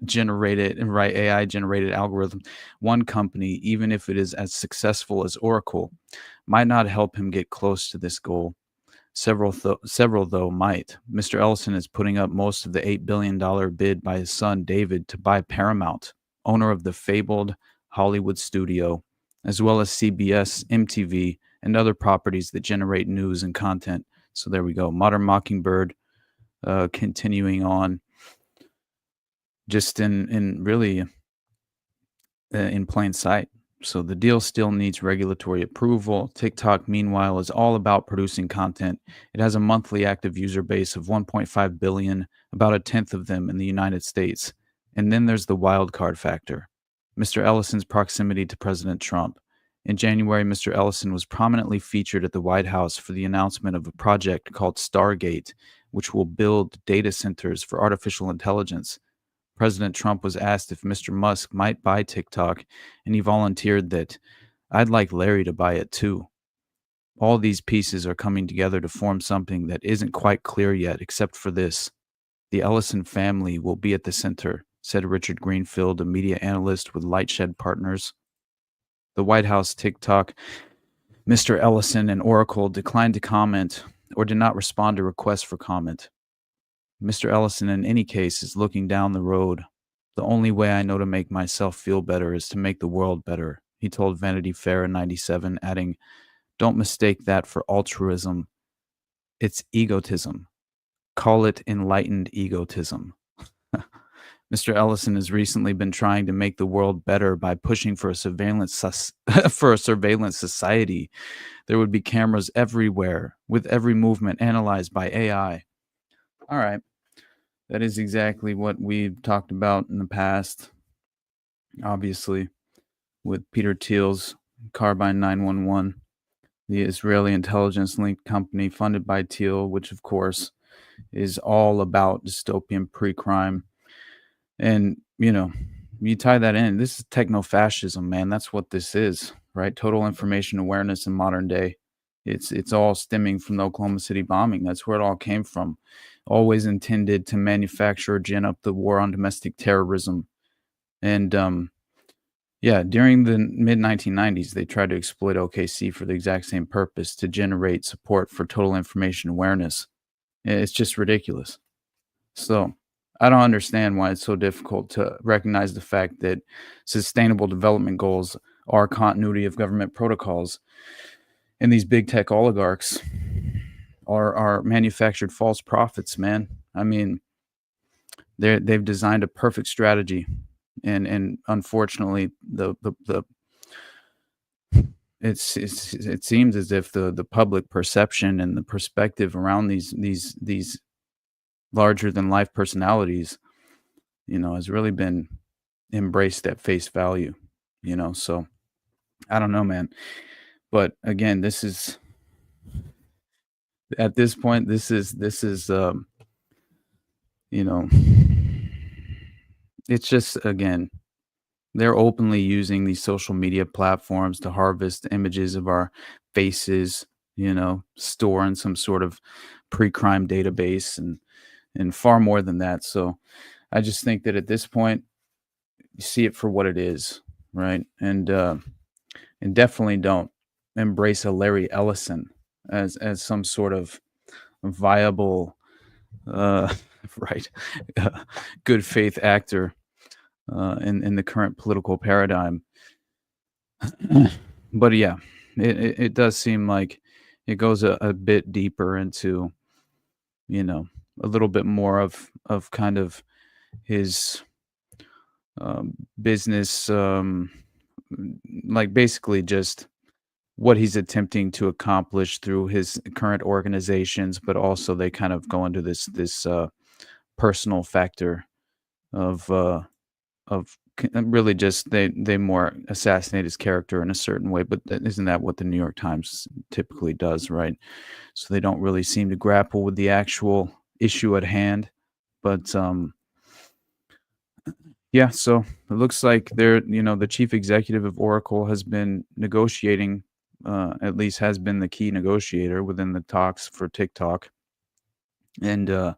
generated and AI generated algorithm, one company, even if it is as successful as Oracle, might not help him get close to this goal. Several, though, might. Mr. Ellison is putting up most of the $8 billion bid by his son, David, to buy Paramount, owner of the fabled Hollywood studio, as well as CBS, MTV, and other properties that generate news and content. So there we go. Modern Mockingbird, continuing on, just in really in plain sight. So the deal still needs regulatory approval. TikTok, meanwhile, is all about producing content. It has a monthly active user base of 1.5 billion, about a tenth of them in the United States. And then there's the wild card factor: Mr. Ellison's proximity to President Trump. In January, Mr. Ellison was prominently featured at the White House for the announcement of a project called Stargate, which will build data centers for artificial intelligence. President Trump was asked if Mr. Musk might buy TikTok, and he volunteered that, "I'd like Larry to buy it too." All these pieces are coming together to form something that isn't quite clear yet, except for this: the Ellison family will be at the center, said Richard Greenfield, a media analyst with Lightshed Partners. The White House, TikTok, Mr. Ellison, and Oracle declined to comment or did not respond to requests for comment. Mr. Ellison, in any case, is looking down the road. "The only way I know to make myself feel better is to make the world better," he told Vanity Fair in '97, adding, "Don't mistake that for altruism. It's egotism. Call it enlightened egotism." Mr. Ellison has recently been trying to make the world better by pushing for a surveillance society. There would be cameras everywhere, with every movement analyzed by AI. All right. That is exactly what we've talked about in the past, obviously, with Peter Thiel's Carbine 911, the Israeli intelligence-linked company funded by Thiel, which, of course, is all about dystopian pre-crime. And, you tie that in. This is techno-fascism, man. That's what this is, right? Total information awareness in modern day. It's all stemming from the Oklahoma City bombing. That's where it all came from. Always intended to manufacture or gin up the war on domestic terrorism. And during the mid-1990s, they tried to exploit OKC for the exact same purpose, to generate support for total information awareness. It's just ridiculous. So I don't understand why it's so difficult to recognize the fact that sustainable development goals are continuity of government protocols, and these big tech oligarchs are manufactured false prophets, man. I mean, they've designed a perfect strategy, and unfortunately, it seems as if the public perception and the perspective around these larger than life personalities, has really been embraced at face value, so I don't know, man. But again, this is at this point, this is you know, it's just, again, they're openly using these social media platforms to harvest images of our faces, store in some sort of pre-crime database, and far more than that. So I just think that at this point, you see it for what it is, right? And definitely don't embrace a Larry Ellison as some sort of viable, right, good faith actor in the current political paradigm. But yeah, it does seem like it goes a bit deeper into, a little bit more of kind of his business, like basically just what he's attempting to accomplish through his current organizations, but also they kind of go into this personal factor of really just they more assassinate his character in a certain way. But isn't that what the New York Times typically does, right? So they don't really seem to grapple with the actual issue at hand. But yeah, so it looks like the chief executive of Oracle has been negotiating, at least has been the key negotiator within the talks for TikTok. And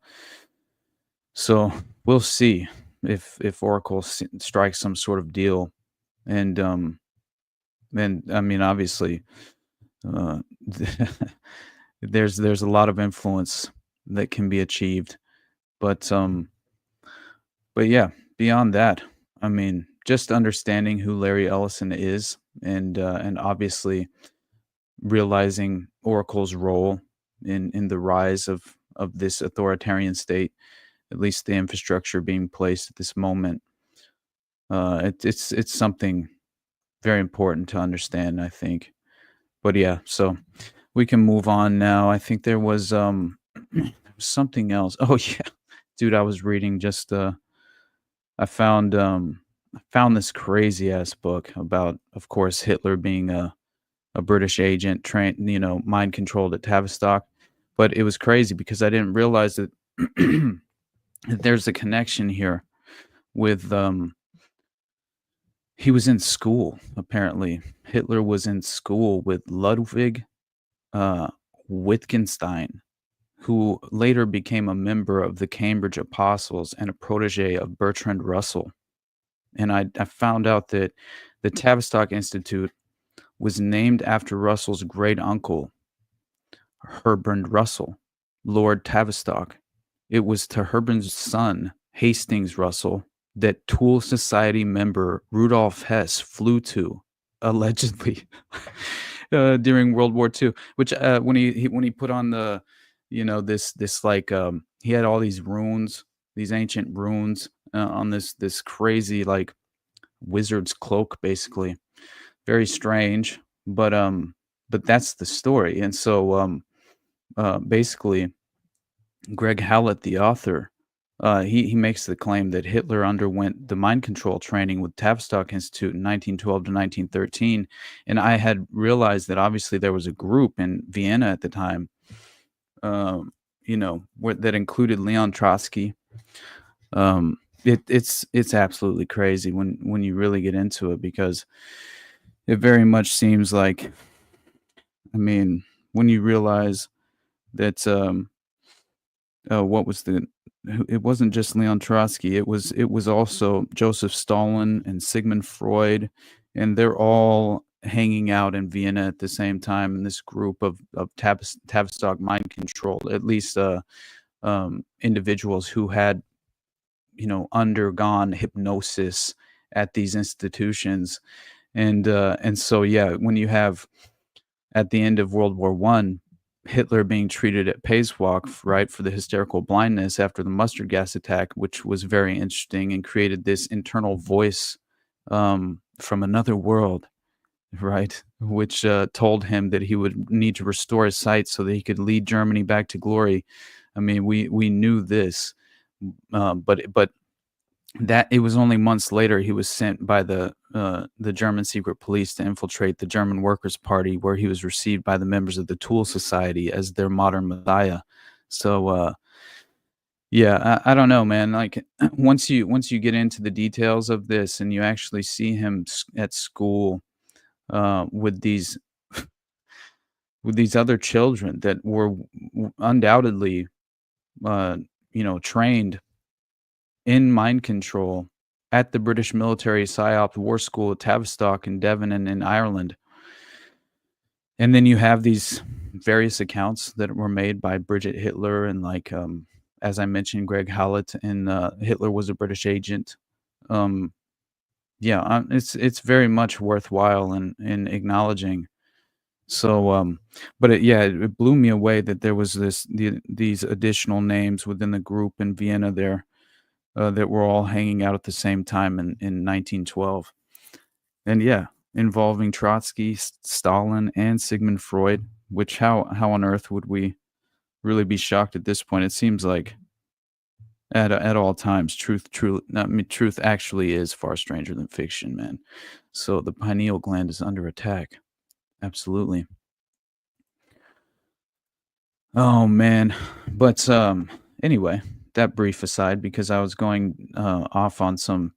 so we'll see if Oracle strikes some sort of deal. And I mean, obviously, there's a lot of influence that can be achieved. But yeah, beyond that, I mean, just understanding who Larry Ellison is, and obviously realizing Oracle's role in the rise of this authoritarian state, at least the infrastructure being placed at this moment. It's something very important to understand, I think. But yeah, so we can move on now. I think there was something else. Oh yeah, dude, I was reading just I found this crazy ass book about, of course, Hitler being a British agent trained, mind controlled at Tavistock. But it was crazy because I didn't realize that that there's a connection here with he was in school, apparently. Hitler was in school with Ludwig Wittgenstein, who later became a member of the Cambridge Apostles and a protege of Bertrand Russell. And I found out that the Tavistock Institute was named after Russell's great uncle, Herbrand Russell, Lord Tavistock. It was to Herbrand's son, Hastings Russell, that Tool Society member Rudolf Hess flew to, allegedly, during World War II. Which when he put on the, this like he had all these runes, these ancient runes on this crazy like wizard's cloak, basically. Very strange, but that's the story. And so basically, Greg Hallett, the author, he makes the claim that Hitler underwent the mind control training with Tavistock Institute in 1912 to 1913. And I had realized that obviously there was a group in Vienna at the time, that included Leon Trotsky. It's absolutely crazy when you really get into it, because it very much seems like, I mean, when you realize that it wasn't just Leon Trotsky, it was also Joseph Stalin and Sigmund Freud, and they're all hanging out in Vienna at the same time in this group of Tavistock mind control, at least individuals who had undergone hypnosis at these institutions. And so, yeah, when you have at the end of World War One, Hitler being treated at Pasewalk, right, for the hysterical blindness after the mustard gas attack, which was very interesting and created this internal voice from another world, right, which told him that he would need to restore his sight so that he could lead Germany back to glory. I mean, we knew this, but that it was only months later he was sent by the German secret police to infiltrate the German Workers' Party, where he was received by the members of the Tool Society as their modern messiah. So yeah, I don't know, man. Like once you get into the details of this and you actually see him at school with these other children that were undoubtedly trained in mind control at the British military PSYOP war school at Tavistock in Devon and in Ireland. And then you have these various accounts that were made by Bridget Hitler and, like, as I mentioned, Greg Hallett, and Hitler was a British agent. It's very much worthwhile in acknowledging. So, but it blew me away that there was these additional names within the group in Vienna there. That were all hanging out at the same time in 1912. And yeah, involving Trotsky, Stalin, and Sigmund Freud, which how on earth would we really be shocked at this point? It seems like at all times, truth actually is far stranger than fiction, man. So the pineal gland is under attack. Absolutely. Oh, man. But anyway, that brief aside, because I was going off on some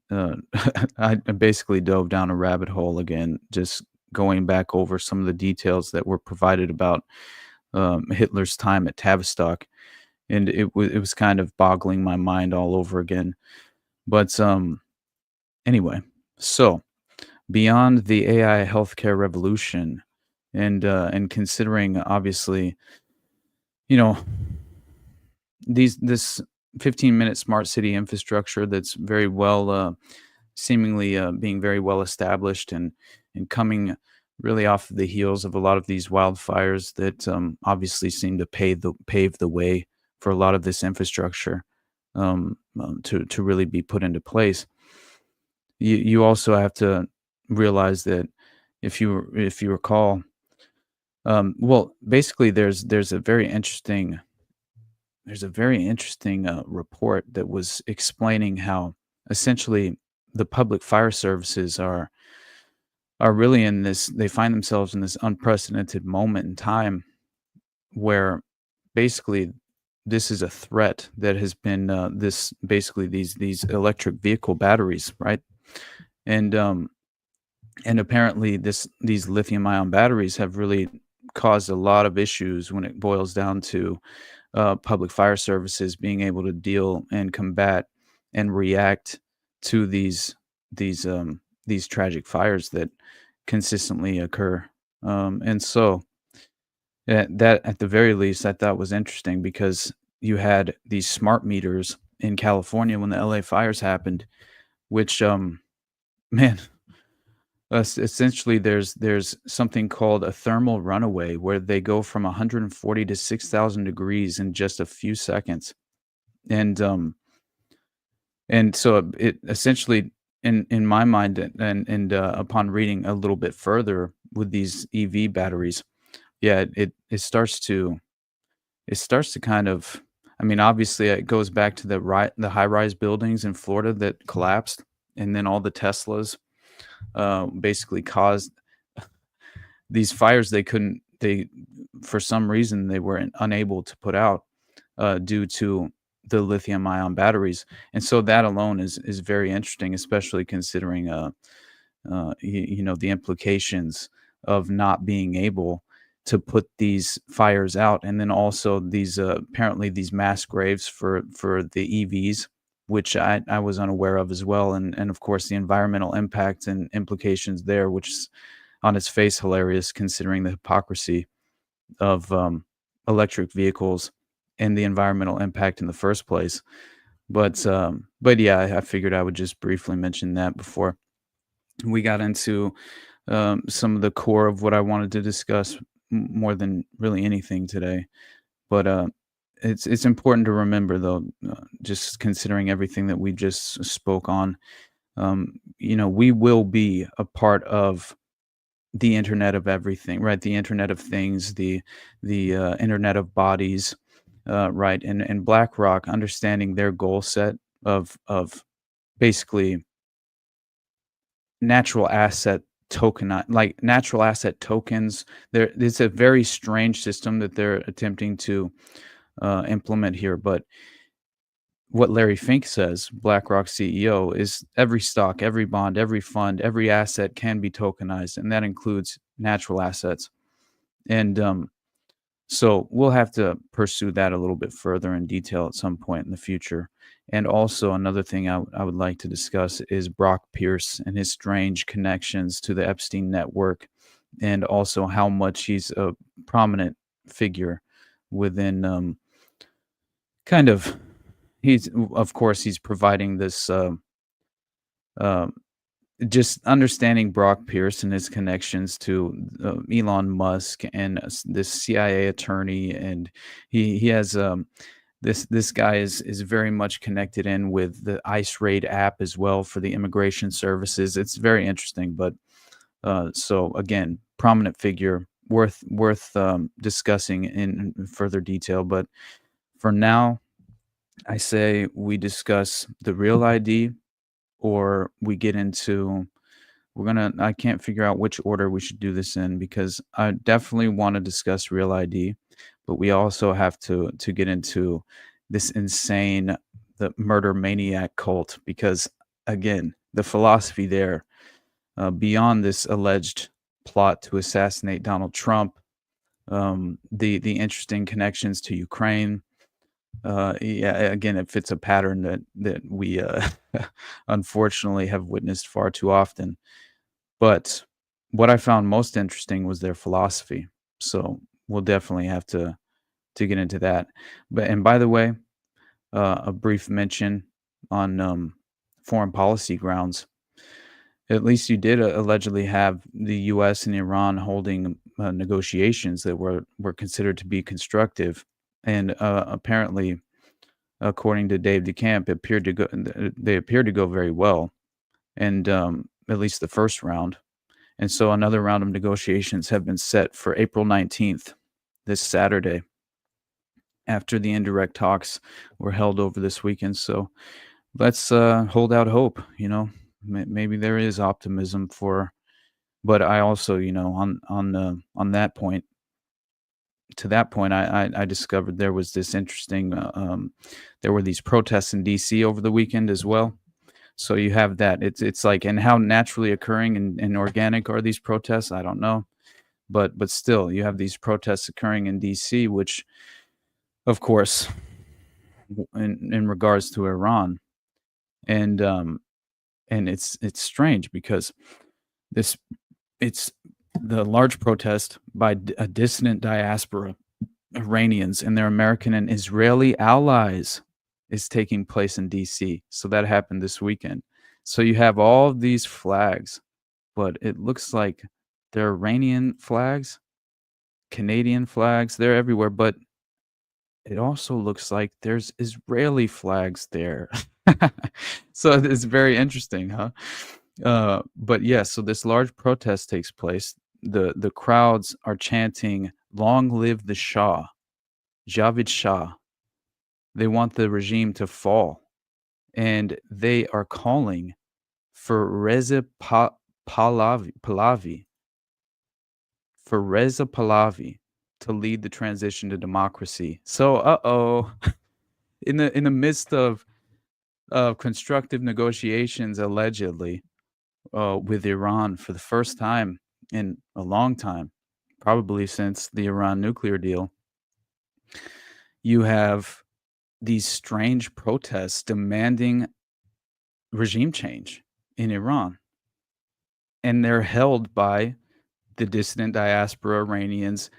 I basically dove down a rabbit hole again, just going back over some of the details that were provided about Hitler's time at Tavistock, and it was kind of boggling my mind all over again. But anyway, so beyond the AI healthcare revolution, and considering, obviously, this 15-minute smart city infrastructure that's very well, seemingly being very well established, and coming really off the heels of a lot of these wildfires that obviously seem to pave the way for a lot of this infrastructure to really be put into place. You also have to realize that if you recall, well, basically there's a very interesting report that was explaining how essentially the public fire services are really in this. They find themselves in this unprecedented moment in time where basically this is a threat that has been these electric vehicle batteries, right? And apparently these lithium ion batteries have really caused a lot of issues when it boils down to public fire services being able to deal and combat and react to these tragic fires that consistently occur. And so that at the very least, I thought was interesting, because you had these smart meters in California when the LA fires happened, which, man, essentially there's something called a thermal runaway, where they go from 140 to 6,000 degrees in just a few seconds. And so it essentially, in my mind, and upon reading a little bit further with these EV batteries, it starts to kind of, I mean, obviously it goes back to the high-rise buildings in Florida that collapsed, and then all the Teslas basically caused these fires for some reason they were unable to put out due to the lithium ion batteries. And so that alone is very interesting, especially considering the implications of not being able to put these fires out. And then also these apparently these mass graves for the EVs, which I was unaware of as well. And of course the environmental impact and implications there, which is on its face hilarious, considering the hypocrisy of electric vehicles and the environmental impact in the first place. But yeah, I figured I would just briefly mention that before we got into some of the core of what I wanted to discuss more than really anything today. But it's important to remember though, just considering everything that we just spoke on, we will be a part of the Internet of everything, right? The Internet of things, the Internet of bodies, right? And BlackRock understanding their goal set of basically natural asset like natural asset tokens. It's a very strange system that they're attempting to implement here. But what Larry Fink says, BlackRock CEO, is every stock, every bond, every fund, every asset can be tokenized, and that includes natural assets. And so we'll have to pursue that a little bit further in detail at some point in the future. And also another thing I would like to discuss is Brock Pierce and his strange connections to the Epstein network, and also how much he's a prominent figure within kind of of course he's providing this just understanding Brock Pierce and his connections to Elon Musk and this CIA attorney, and he has this guy is very much connected in with the ICE Raid app as well for the immigration services. It's very interesting, but so again, prominent figure, worth discussing in further detail. But for now, I say we discuss the real ID, or we get into I can't figure out which order we should do this in, because I definitely want to discuss real ID, but we also have to get into this insane the murder maniac cult, because again, the philosophy there, beyond this alleged plot to assassinate Donald Trump, the interesting connections to Ukraine. Yeah, again, it fits a pattern that we unfortunately have witnessed far too often. But what I found most interesting was their philosophy. So we'll definitely have to get into that. And by the way, a brief mention on foreign policy grounds. At least you did allegedly have the U.S. and Iran holding negotiations that were considered to be constructive, and apparently, according to Dave DeCamp, they appeared to go very well, and at least the first round. And so another round of negotiations have been set for April 19th, this Saturday, after the indirect talks were held over this weekend. So let's hold out hope. Maybe there is optimism but I also, on that point, I discovered there was this interesting, there were these protests in DC over the weekend as well. So you have that. It's like, and how naturally occurring and organic are these protests? I don't know, but still, you have these protests occurring in DC, which, of course, in regards to Iran, and it's strange because it's the large protest by a dissident diaspora, Iranians and their American and Israeli allies, is taking place in DC. So that happened this weekend. So you have all of these flags, but it looks like they're Iranian flags, Canadian flags, they're everywhere, but it also looks like there's Israeli flags there. So it's very interesting, huh? But yeah, so this large protest takes place. The crowds are chanting, "Long live the Shah, Javid Shah." They want the regime to fall, and they are calling for Pahlavi to lead the transition to democracy. So, in the midst of constructive negotiations, allegedly, with Iran for the first time in a long time, probably since the Iran nuclear deal, you have these strange protests demanding regime change in Iran. And they're held by the dissident diaspora Iranians,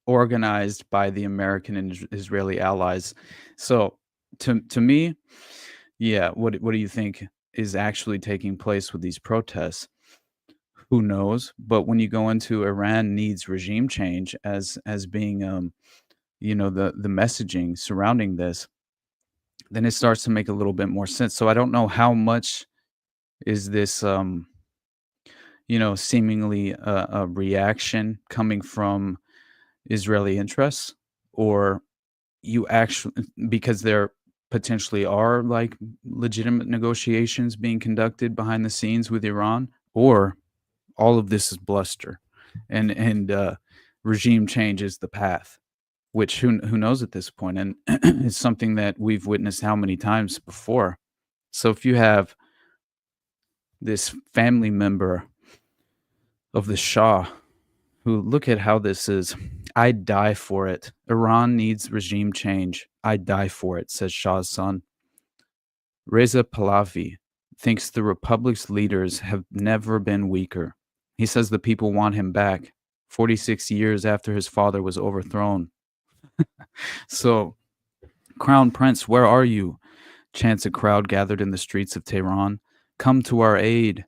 organized by the American and Israeli allies. So to me, yeah. What do you think is actually taking place with these protests? Who knows? But when you go into Iran needs regime change as being the messaging surrounding this, then it starts to make a little bit more sense. So I don't know how much is this seemingly a reaction coming from Israeli interests, or you actually, because there potentially are like legitimate negotiations being conducted behind the scenes with Iran, or all of this is bluster and regime change is the path, which who knows at this point. And it's something that we've witnessed how many times before. So if you have this family member of the Shah who, look at how this is, I'd die for it. Iran needs regime change. I'd die for it, says Shah's son. Reza Pahlavi thinks the republic's leaders have never been weaker. He says the people want him back 46 years after his father was overthrown. So, Crown Prince, where are you? Chants a crowd gathered in the streets of Tehran. Come to our aid.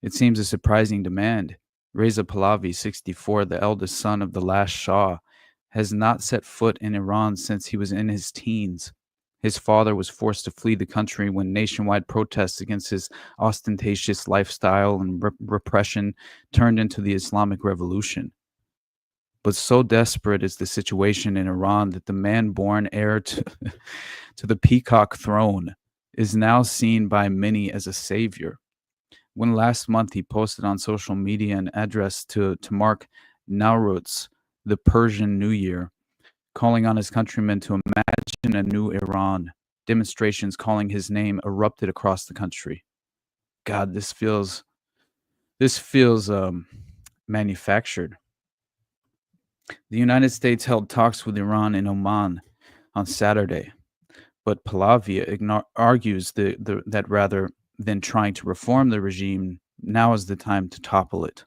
It seems a surprising demand. Reza Pahlavi, 64, the eldest son of the last Shah, has not set foot in Iran since he was in his teens. His father was forced to flee the country when nationwide protests against his ostentatious lifestyle and repression turned into the Islamic Revolution. But so desperate is the situation in Iran that the man born heir to, to the peacock throne is now seen by many as a savior. When last month he posted on social media an address to mark Nowruz, the Persian New Year, calling on his countrymen to imagine a new Iran. Demonstrations calling his name erupted across the country. God, this feels manufactured. The United States held talks with Iran in Oman on Saturday, but Pahlavi argues that rather than trying to reform the regime, now is the time to topple it.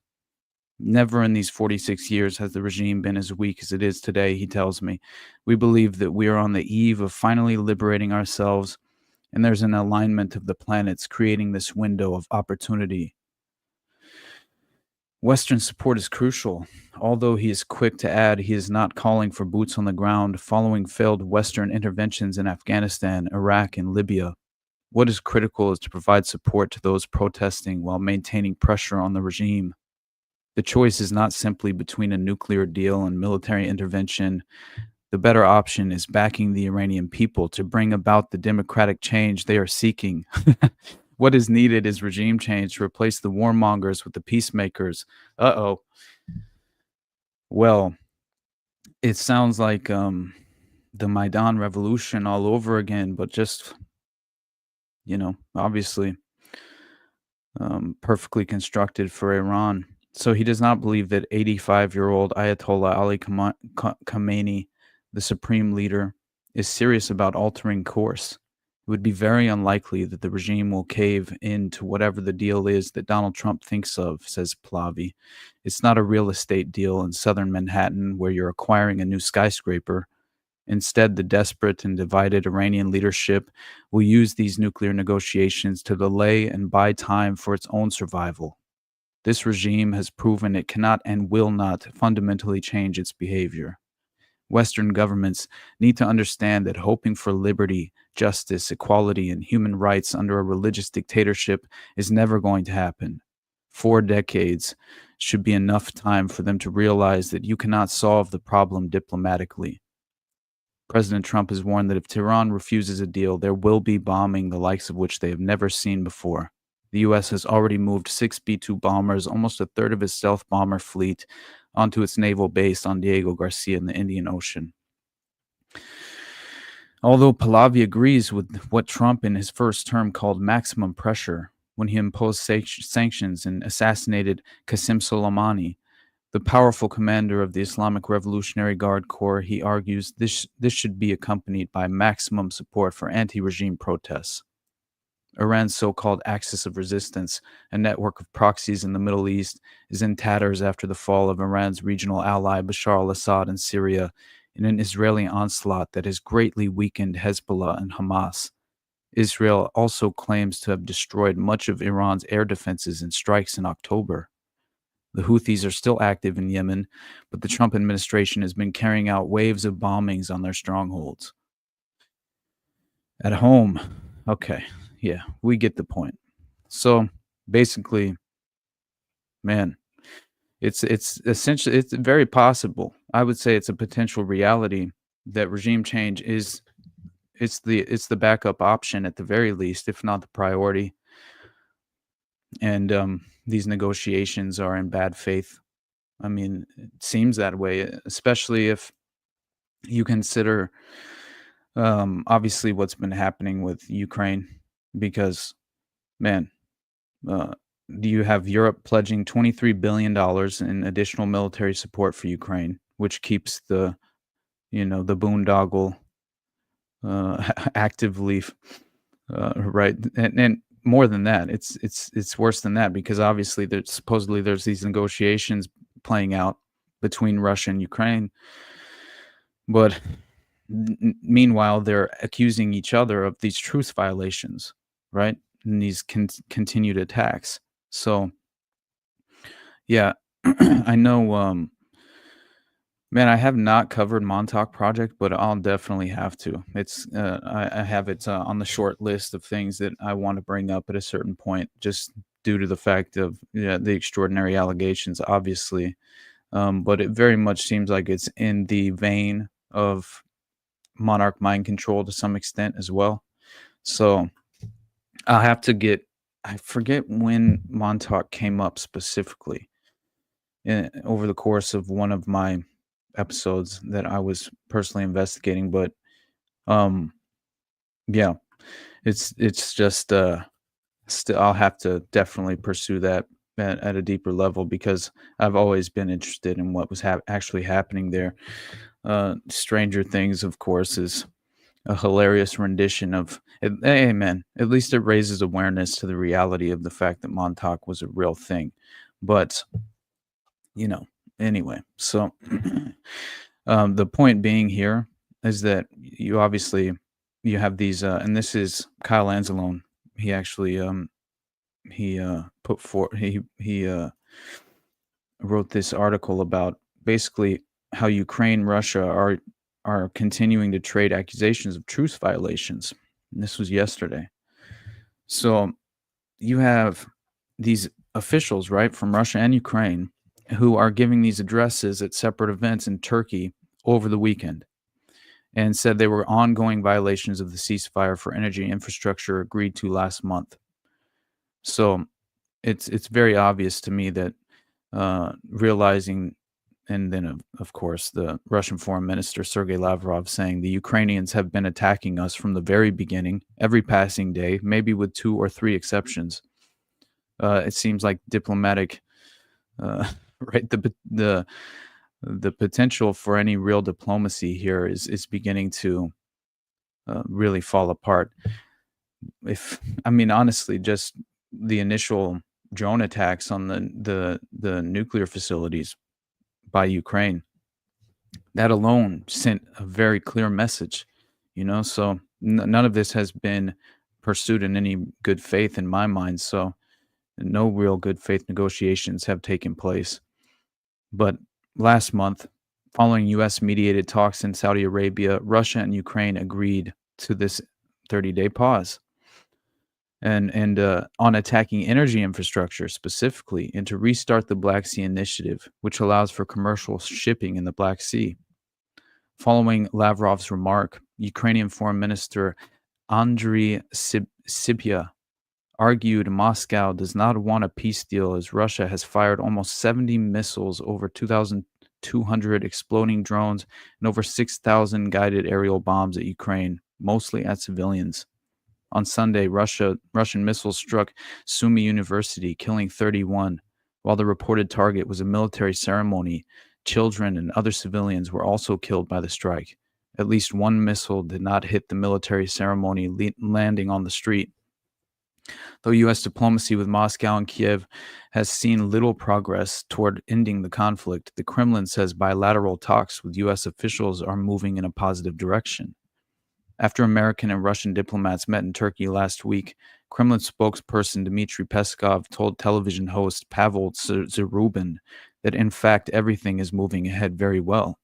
Never in these 46 years has the regime been as weak as it is today, he tells me. We believe that we are on the eve of finally liberating ourselves, and there's an alignment of the planets creating this window of opportunity. Western support is crucial, although he is quick to add he is not calling for boots on the ground following failed Western interventions in Afghanistan, Iraq, and Libya. What is critical is to provide support to those protesting while maintaining pressure on the regime. The choice is not simply between a nuclear deal and military intervention. The better option is backing the Iranian people to bring about the democratic change they are seeking. What is needed is regime change to replace the warmongers with the peacemakers. Uh-oh. Well, it sounds like the Maidan revolution all over again, but just, obviously perfectly constructed for Iran. So he does not believe that 85-year-old Ayatollah Ali Khamenei, the supreme leader, is serious about altering course. It would be very unlikely that the regime will cave in to whatever the deal is that Donald Trump thinks of, says Pahlavi. It's not a real estate deal in southern Manhattan where you're acquiring a new skyscraper. Instead, the desperate and divided Iranian leadership will use these nuclear negotiations to delay and buy time for its own survival. This regime has proven it cannot and will not fundamentally change its behavior. Western governments need to understand that hoping for liberty, justice, equality, and human rights under a religious dictatorship is never going to happen. 4 decades should be enough time for them to realize that you cannot solve the problem diplomatically. President Trump has warned that if Tehran refuses a deal, there will be bombing the likes of which they have never seen before. The U.S. has already moved 6 B-2 bombers, almost a third of its stealth bomber fleet, onto its naval base on Diego Garcia in the Indian Ocean. Although Pahlavi agrees with what Trump in his first term called maximum pressure when he imposed sanctions and assassinated Qasem Soleimani, the powerful commander of the Islamic Revolutionary Guard Corps, he argues this should be accompanied by maximum support for anti-regime protests. Iran's so-called axis of resistance, a network of proxies in the Middle East, is in tatters after the fall of Iran's regional ally Bashar al-Assad in Syria in an Israeli onslaught that has greatly weakened Hezbollah and Hamas. Israel also claims to have destroyed much of Iran's air defenses in strikes in October. The Houthis are still active in Yemen, but the Trump administration has been carrying out waves of bombings on their strongholds. At home, okay, yeah, we get the point. So basically, man, it's essentially, it's very possible. I would say it's a potential reality that regime change is it's the backup option at the very least, if not the priority. And these negotiations are in bad faith. I mean, it seems that way, especially if you consider obviously what's been happening with Ukraine, because man, you have Europe pledging $23 billion in additional military support for Ukraine, which keeps the boondoggle actively right, and more than that, it's worse than that, because obviously there's these negotiations playing out between Russia and Ukraine, but meanwhile they're accusing each other of these truce violations, right, and these continued attacks. So yeah, I know. Man, I have not covered Montauk Project, but I'll definitely have to. It's I have it on the short list of things that I want to bring up at a certain point, just due to the fact of the extraordinary allegations, obviously. But it very much seems like it's in the vein of monarch mind control to some extent as well. So I'll have to get. I forget when Montauk came up specifically over the course of one of my episodes that I was personally investigating, but yeah, it's just still I'll have to definitely pursue that at a deeper level, because I've always been interested in what was actually happening there. Stranger Things, of course, is a hilarious rendition of it. Hey man, at least it raises awareness to the reality of the fact that Montauk was a real thing. But anyway, so the point being here is that you have these, and this is Kyle Anzalone. He actually wrote this article about basically how Ukraine, Russia are continuing to trade accusations of truce violations. And this was yesterday. So you have these officials, right, from Russia and Ukraine, who are giving these addresses at separate events in Turkey over the weekend, and said they were ongoing violations of the ceasefire for energy infrastructure agreed to last month. So it's very obvious to me that realizing, and then of course the Russian Foreign Minister Sergei Lavrov saying the Ukrainians have been attacking us from the very beginning, every passing day, maybe with 2 or 3 exceptions. It seems like diplomatic right, the potential for any real diplomacy here is beginning to really fall apart. Honestly, just the initial drone attacks on the nuclear facilities by Ukraine, that alone sent a very clear message, so none of this has been pursued in any good faith in my mind. So no real good faith negotiations have taken place. But last month, following U.S. mediated talks in Saudi Arabia, Russia and Ukraine agreed to this 30-day pause and on attacking energy infrastructure specifically, and to restart the Black Sea Initiative, which allows for commercial shipping in the Black Sea. Following Lavrov's remark, Ukrainian Foreign Minister Andriy Sybiha argued Moscow does not want a peace deal, as Russia has fired almost 70 missiles, over 2,200 exploding drones, and over 6,000 guided aerial bombs at Ukraine, mostly at civilians. On Sunday, Russian missiles struck Sumy University, killing 31. While the reported target was a military ceremony, children and other civilians were also killed by the strike. At least one missile did not hit the military ceremony, landing on the street. Though U.S. diplomacy with Moscow and Kiev has seen little progress toward ending the conflict, the Kremlin says bilateral talks with U.S. officials are moving in a positive direction. After American and Russian diplomats met in Turkey last week, Kremlin spokesperson Dmitry Peskov told television host Pavel Zarubin that in fact everything is moving ahead very well.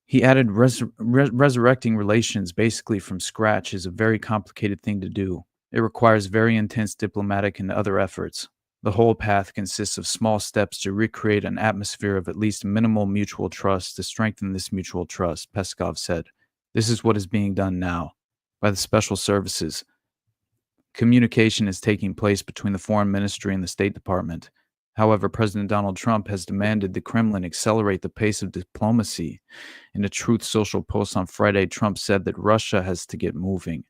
He added, resurrecting relations basically from scratch is a very complicated thing to do. It requires very intense diplomatic and other efforts. The whole path consists of small steps to recreate an atmosphere of at least minimal mutual trust to strengthen this mutual trust, Peskov said. This is what is being done now by the special services. Communication is taking place between the Foreign Ministry and the State Department. However, President Donald Trump has demanded the Kremlin accelerate the pace of diplomacy. In a Truth Social post on Friday, Trump said that Russia has to get moving.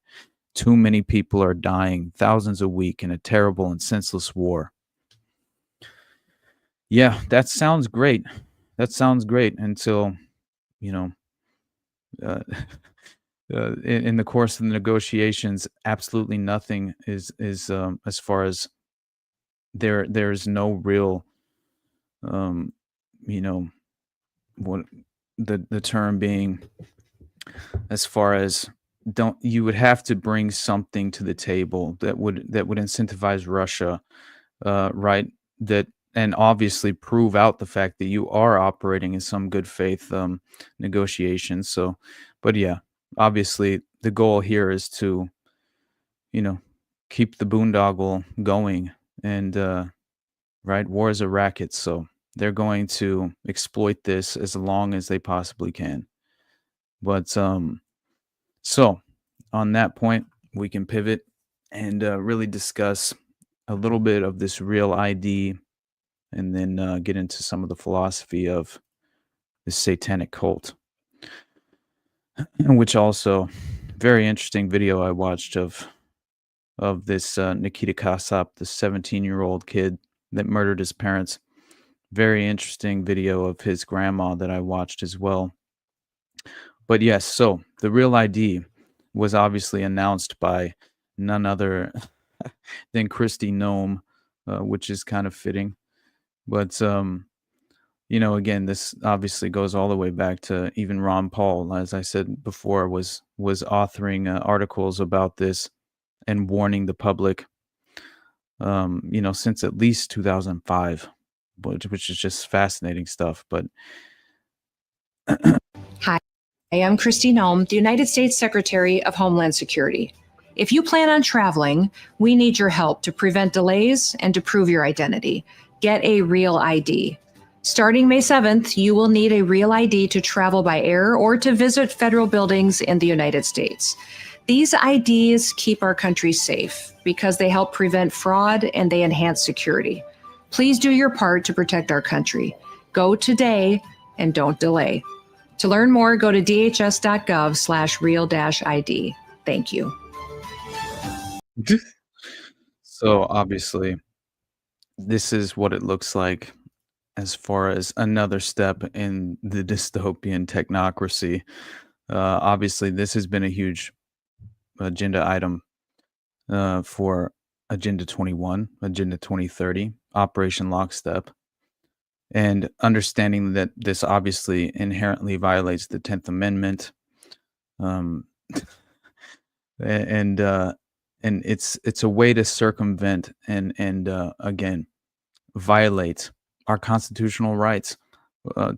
Too many people are dying, thousands a week, in a terrible and senseless war. Yeah, that sounds great. That sounds great until, you know, in the course of the negotiations, absolutely nothing is as far as there's no real, you know, what the term being, as far as you would have to bring something to the table that would incentivize Russia, right? That and obviously prove out the fact that you are operating in some good faith negotiations. So, but yeah, obviously the goal here is to, you know, keep the boondoggle going, and right, war is a racket, so they're going to exploit this as long as they possibly can. But so on that point, we can pivot and really discuss a little bit of this real ID, and then get into some of the philosophy of the satanic cult, which also very interesting video I watched of this Nikita Kasap, the 17-year-old kid that murdered his parents. Very interesting video of his grandma that I watched as well. But yes, so the real ID was obviously announced by none other than Kristi Noem, which is kind of fitting. But you know, again, this obviously goes all the way back to even Ron Paul, as I said before, was authoring articles about this and warning the public, you know, since at least 2005, which is just fascinating stuff. But Hi, I'm Kristi Noem, the United States Secretary of Homeland Security. If you plan on traveling, we need your help to prevent delays and to prove your identity. Get a real ID. Starting May 7th, you will need a real ID to travel by air or to visit federal buildings in the United States. These IDs keep our country safe because they help prevent fraud and they enhance security. Please do your part to protect our country. Go today and don't delay. To learn more, go to dhs.gov/real-ID. Thank you. So obviously, this is what it looks like as far as another step in the dystopian technocracy. Obviously, this has been a huge agenda item for Agenda 21, Agenda 2030, Operation Lockstep, and understanding that this obviously inherently violates the 10th Amendment, and it's a way to circumvent and again violate our constitutional rights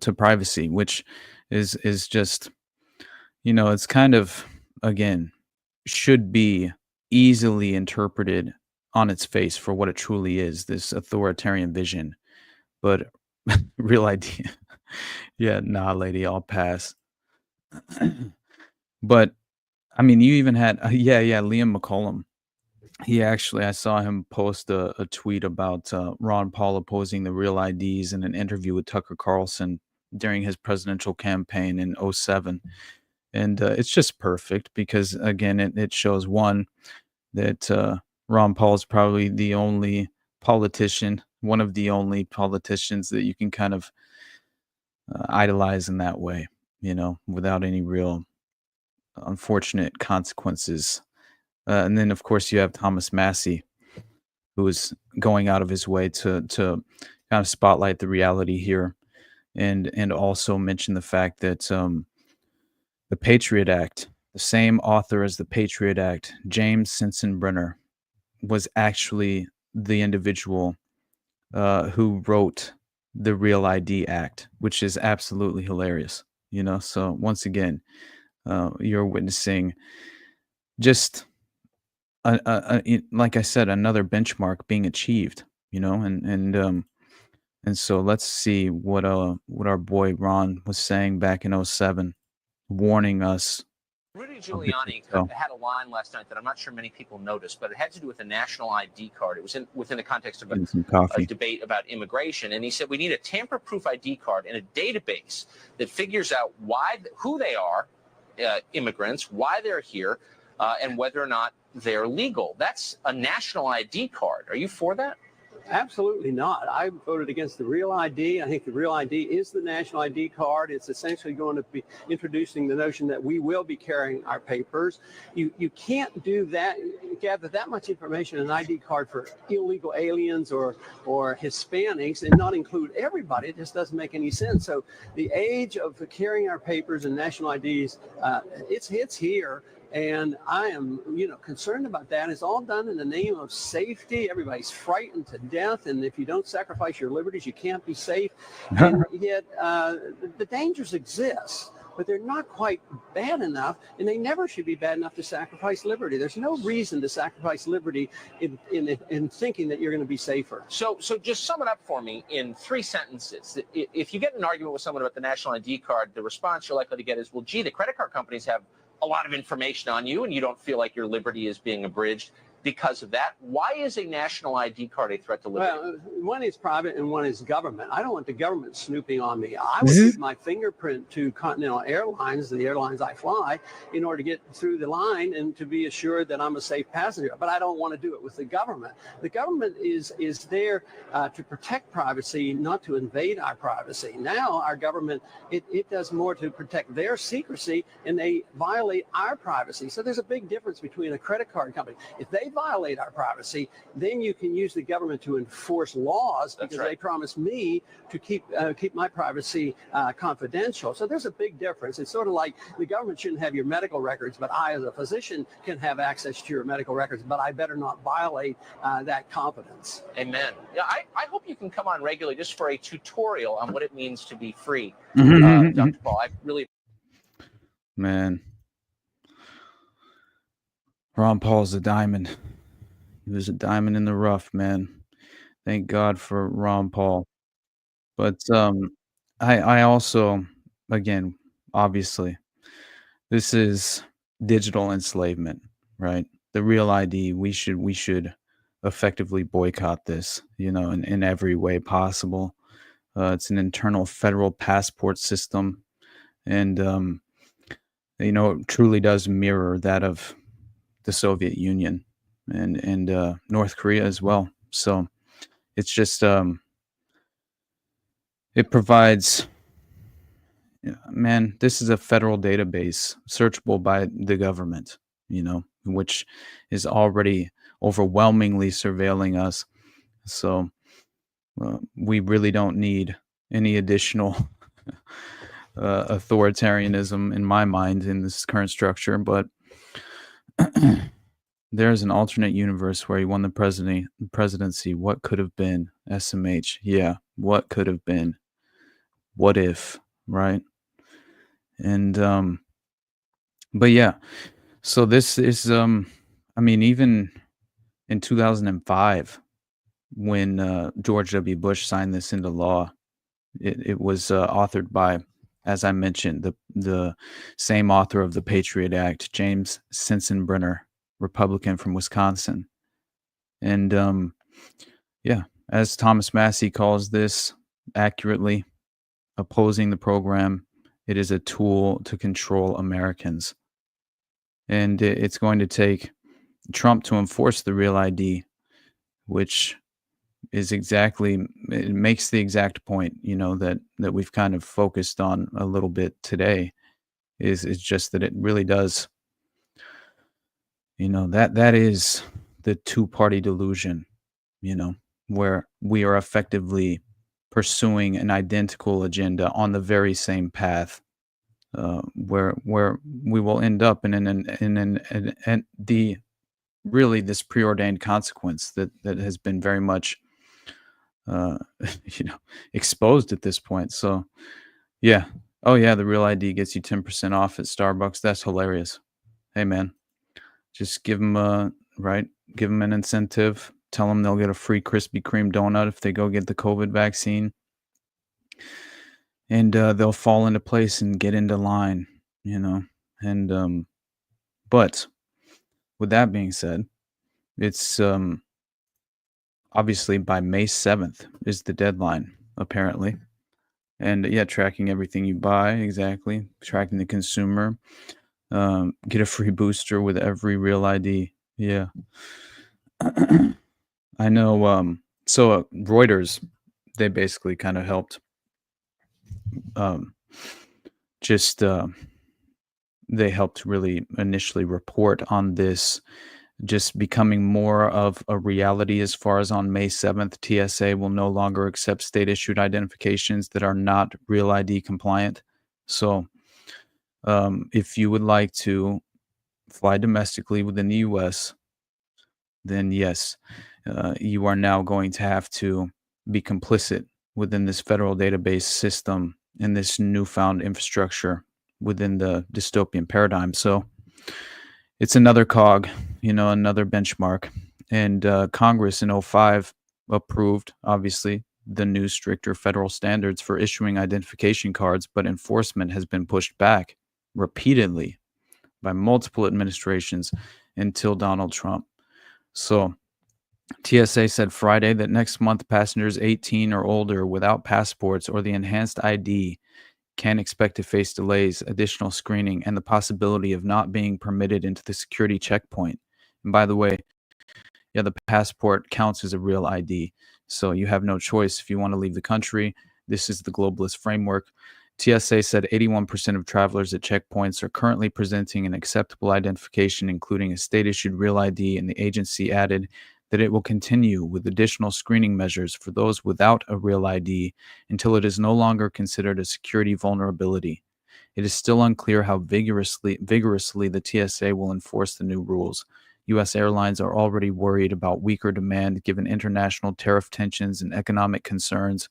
to privacy, which is just, you know, it's kind of, again, should be easily interpreted on its face for what it truly is, this authoritarian vision. But real idea. Yeah, nah, lady, I'll pass. But I mean, you even had Liam McCollum. He actually, I saw him post a tweet about Ron Paul opposing the real IDs in an interview with Tucker Carlson during his presidential campaign in 2007. And it's just perfect because, again, it shows, one, that Ron Paul is probably the only politician, one of the only politicians that you can kind of idolize in that way, you know, without any real unfortunate consequences And then, of course, you have Thomas Massey, who is going out of his way to kind of spotlight the reality here, and also mention the fact that the Patriot Act, the same author as the Patriot Act, James Sensenbrenner, was actually the individual who wrote the Real ID Act, which is absolutely hilarious. So once again, you're witnessing just like I said, another benchmark being achieved. And so let's see what our boy Ron was saying back in 07, warning us. Rudy Giuliani had a line last night that I'm not sure many people noticed, but it had to do with a national ID card. It was within the context of a debate about immigration. And he said we need a tamper-proof ID card and a database that figures out who they are, immigrants, why they're here, and whether or not they're legal. That's a national ID card. Are you for that? Absolutely not. I voted against the Real ID. I think the Real ID is the national ID card. It's essentially going to be introducing the notion that we will be carrying our papers. You can't do that, gather that much information in an ID card for illegal aliens or Hispanics and not include everybody. It just doesn't make any sense. So the age of carrying our papers and national IDs, it's here. And I am, concerned about that. It's all done in the name of safety. Everybody's frightened to death. And if you don't sacrifice your liberties, you can't be safe. And yet the dangers exist, but they're not quite bad enough. And they never should be bad enough to sacrifice liberty. There's no reason to sacrifice liberty in thinking that you're going to be safer. So just sum it up for me in 3 sentences. If you get in an argument with someone about the national ID card, the response you're likely to get is, well, gee, the credit card companies have a lot of information on you and you don't feel like your liberty is being abridged because of that. Why is a national ID card a threat to liberty? Well, one is private and one is government. I don't want the government snooping on me. I would give my fingerprint to Continental Airlines, the airlines I fly, in order to get through the line and to be assured that I'm a safe passenger. But I don't want to do it with the government. The government is there to protect privacy, not to invade our privacy. Now our government, it does more to protect their secrecy, and they violate our privacy. So there's a big difference between a credit card company. If they violate our privacy, then you can use the government to enforce laws because they promise me to keep my privacy confidential. So there's a big difference. It's sort of like the government shouldn't have your medical records, but I, as a physician, can have access to your medical records, but I better not violate that confidence. Amen. Yeah, I hope you can come on regularly just for a tutorial on what it means to be free. Dr. Paul, I really... Man. Ron Paul's a diamond. He was a diamond in the rough, man. Thank God for Ron Paul. But I also, again, obviously, this is digital enslavement, right? The Real ID, we should effectively boycott this, in every way possible. It's an internal federal passport system, and it truly does mirror that of the Soviet Union and North Korea as well. So it's just it provides, man, this is a federal database searchable by the government, which is already overwhelmingly surveilling us. So we really don't need any additional authoritarianism in my mind in this current structure, but there's an alternate universe where he won the presidency. What could have been? SMH. Yeah. What could have been? What if? Right. And, but yeah, so this is, even in 2005, when George W. Bush signed this into law, it was authored by, as I mentioned, the same author of the Patriot Act, James Sensenbrenner, Republican from Wisconsin. And as Thomas Massey calls this accurately, opposing the program, it is a tool to control Americans. And it's going to take Trump to enforce the Real ID, which is it makes the exact point, that we've kind of focused on a little bit today, is just that it really does That is the two-party delusion, where we are effectively pursuing an identical agenda on the very same path, where we will end up in the really this preordained consequence that has been very much uh, exposed at this point. So yeah, oh yeah, the Real ID gets you 10% off at Starbucks. That's hilarious. Hey man, just give them give them an incentive. Tell them they'll get a free Krispy Kreme donut if they go get the COVID vaccine, and they'll fall into place and get into line. And but with that being said, it's obviously by May 7th is the deadline, apparently. And yeah, tracking everything you buy, exactly. Tracking the consumer. Get a free booster with every Real ID. Yeah. I know. So Reuters, they basically kind of helped just they helped really initially report on this just becoming more of a reality as far as on May 7th, TSA will no longer accept state-issued identifications that are not Real ID compliant. So if you would like to fly domestically within the U.S., then yes, you are now going to have to be complicit within this federal database system and this newfound infrastructure within the dystopian paradigm. So it's another cog, another benchmark. And Congress in 2005 approved, obviously, the new stricter federal standards for issuing identification cards, but enforcement has been pushed back repeatedly by multiple administrations until Donald Trump. So TSA said Friday that next month passengers 18 or older without passports or the enhanced ID can expect to face delays, additional screening, and the possibility of not being permitted into the security checkpoint. And by the way, yeah, the passport counts as a Real ID. So you have no choice if you want to leave the country. This is the globalist framework. TSA said 81% of travelers at checkpoints are currently presenting an acceptable identification, including a state-issued Real ID, and the agency added that it will continue with additional screening measures for those without a Real ID until it is no longer considered a security vulnerability. It is still unclear how vigorously the TSA will enforce the new rules. U.S. airlines are already worried about weaker demand given international tariff tensions and economic concerns.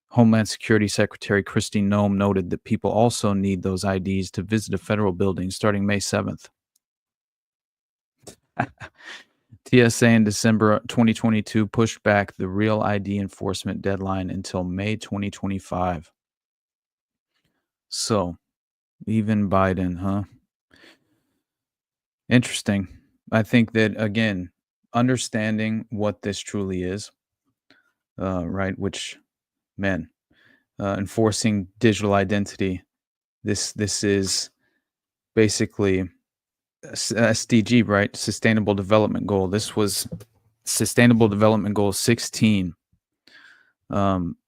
Homeland Security Secretary Kristi Noem noted that people also need those IDs to visit a federal building starting May 7th. TSA in December 2022 pushed back the Real ID enforcement deadline until May 2025. So, even Biden, huh? Interesting. I think that, again, understanding what this truly is, right, which, man, enforcing digital identity, this is basically SDG, right? Sustainable Development Goal. This was Sustainable Development Goal 16,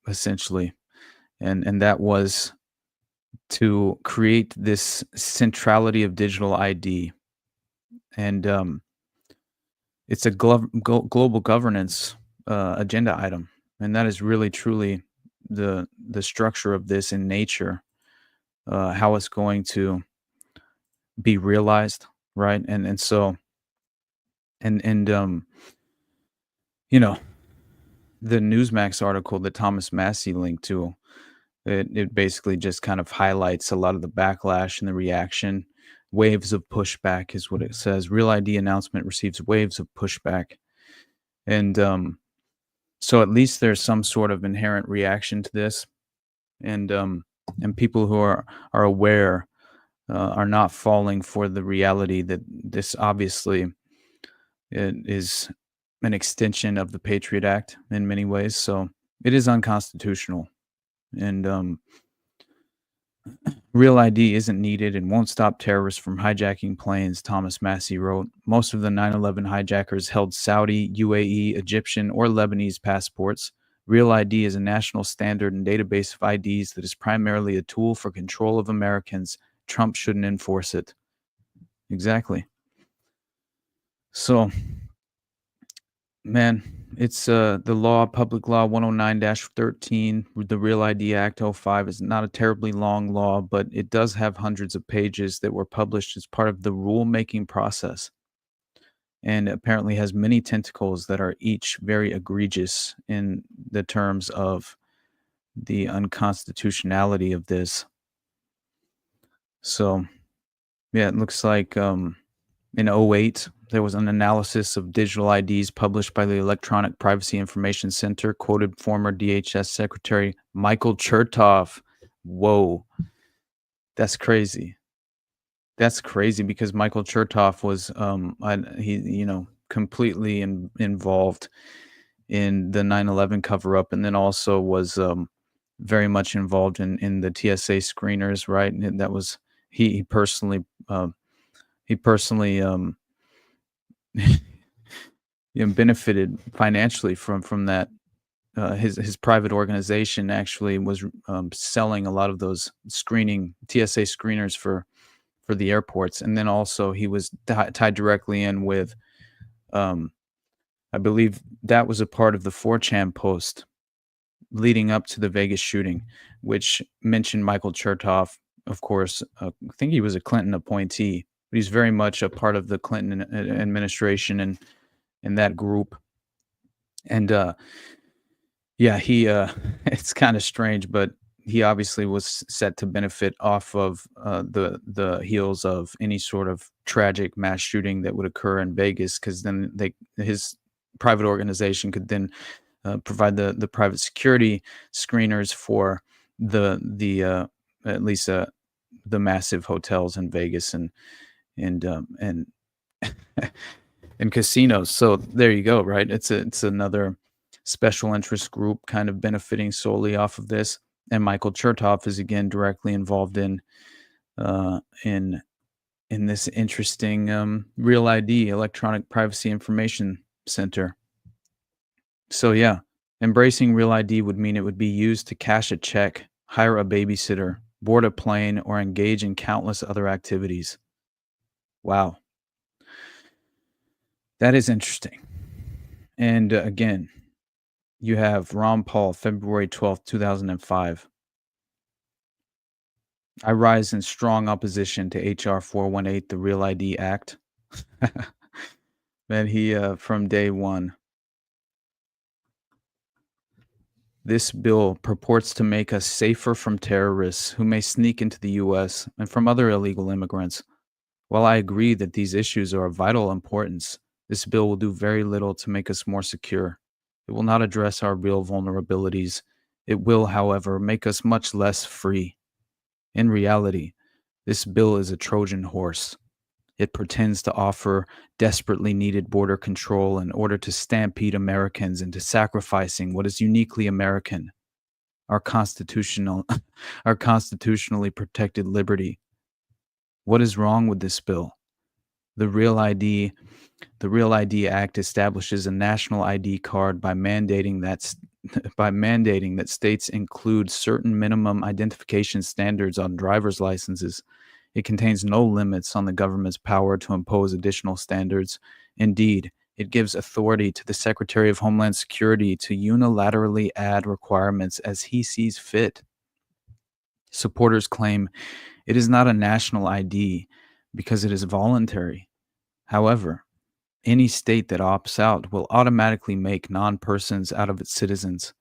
essentially, and that was to create this centrality of digital ID, and it's a global governance agenda item, and that is really truly the structure of this in nature, how it's going to be realized. Right. And so, the Newsmax article that Thomas Massey linked to, it basically just kind of highlights a lot of the backlash and the reaction. Waves of pushback is what it says. Real ID announcement receives waves of pushback. And so at least there's some sort of inherent reaction to this. And people who are aware are not falling for the reality that this obviously is an extension of the Patriot Act in many ways. So it is unconstitutional. And Real ID isn't needed and won't stop terrorists from hijacking planes, Thomas Massey wrote. Most of the 9/11 hijackers held Saudi, UAE, Egyptian, or Lebanese passports. Real ID is a national standard and database of IDs that is primarily a tool for control of Americans. Trump shouldn't enforce it. Exactly. So, man, it's the law, Public Law 109-13, the Real ID Act '05 is not a terribly long law, but it does have hundreds of pages that were published as part of the rulemaking process, and apparently has many tentacles that are each very egregious in the terms of the unconstitutionality of this. So, yeah, it looks like in '08, there was an analysis of digital IDs published by the Electronic Privacy Information Center, quoted former DHS Secretary Michael Chertoff. Whoa, that's crazy. That's crazy because Michael Chertoff was, completely involved in the 9/11 cover-up, and then also was very much involved in the TSA screeners, right? And that was he personally benefited financially from that. His private organization actually was selling a lot of those TSA screeners for the airports, and then also he was tied directly in with, I believe that was a part of the 4chan post leading up to the Vegas shooting, which mentioned Michael Chertoff. Of course, I think he was a Clinton appointee, but he's very much a part of the Clinton administration and that group. And yeah, he it's kind of strange, but he obviously was set to benefit off of the heels of any sort of tragic mass shooting that would occur in Vegas, because then his private organization could then provide the private security screeners for the at least the massive hotels in Vegas and and casinos. So there you go, right? It's another special interest group kind of benefiting solely off of this. And Michael Chertoff is again directly involved in this interesting Real ID, Electronic Privacy Information Center. So yeah, embracing Real ID would mean it would be used to cash a check, hire a babysitter, board a plane, or engage in countless other activities. Wow. That is interesting. And again, you have Ron Paul, February 12th, 2005. I rise in strong opposition to H.R. 418, the Real ID Act. Man, he, from day one. This bill purports to make us safer from terrorists who may sneak into the U.S. and from other illegal immigrants. While I agree that these issues are of vital importance, this bill will do very little to make us more secure. It will not address our real vulnerabilities. It will, however, make us much less free. In reality, this bill is a Trojan horse. It pretends to offer desperately needed border control in order to stampede Americans into sacrificing what is uniquely American, our constitutionally protected liberty. What is wrong with this bill? The Real ID Act establishes a national ID card by mandating that states include certain minimum identification standards on driver's licenses. It contains no limits on the government's power to impose additional standards. Indeed, it gives authority to the Secretary of Homeland Security to unilaterally add requirements as he sees fit. Supporters claim it is not a national ID because it is voluntary. However, any state that opts out will automatically make non-persons out of its citizens.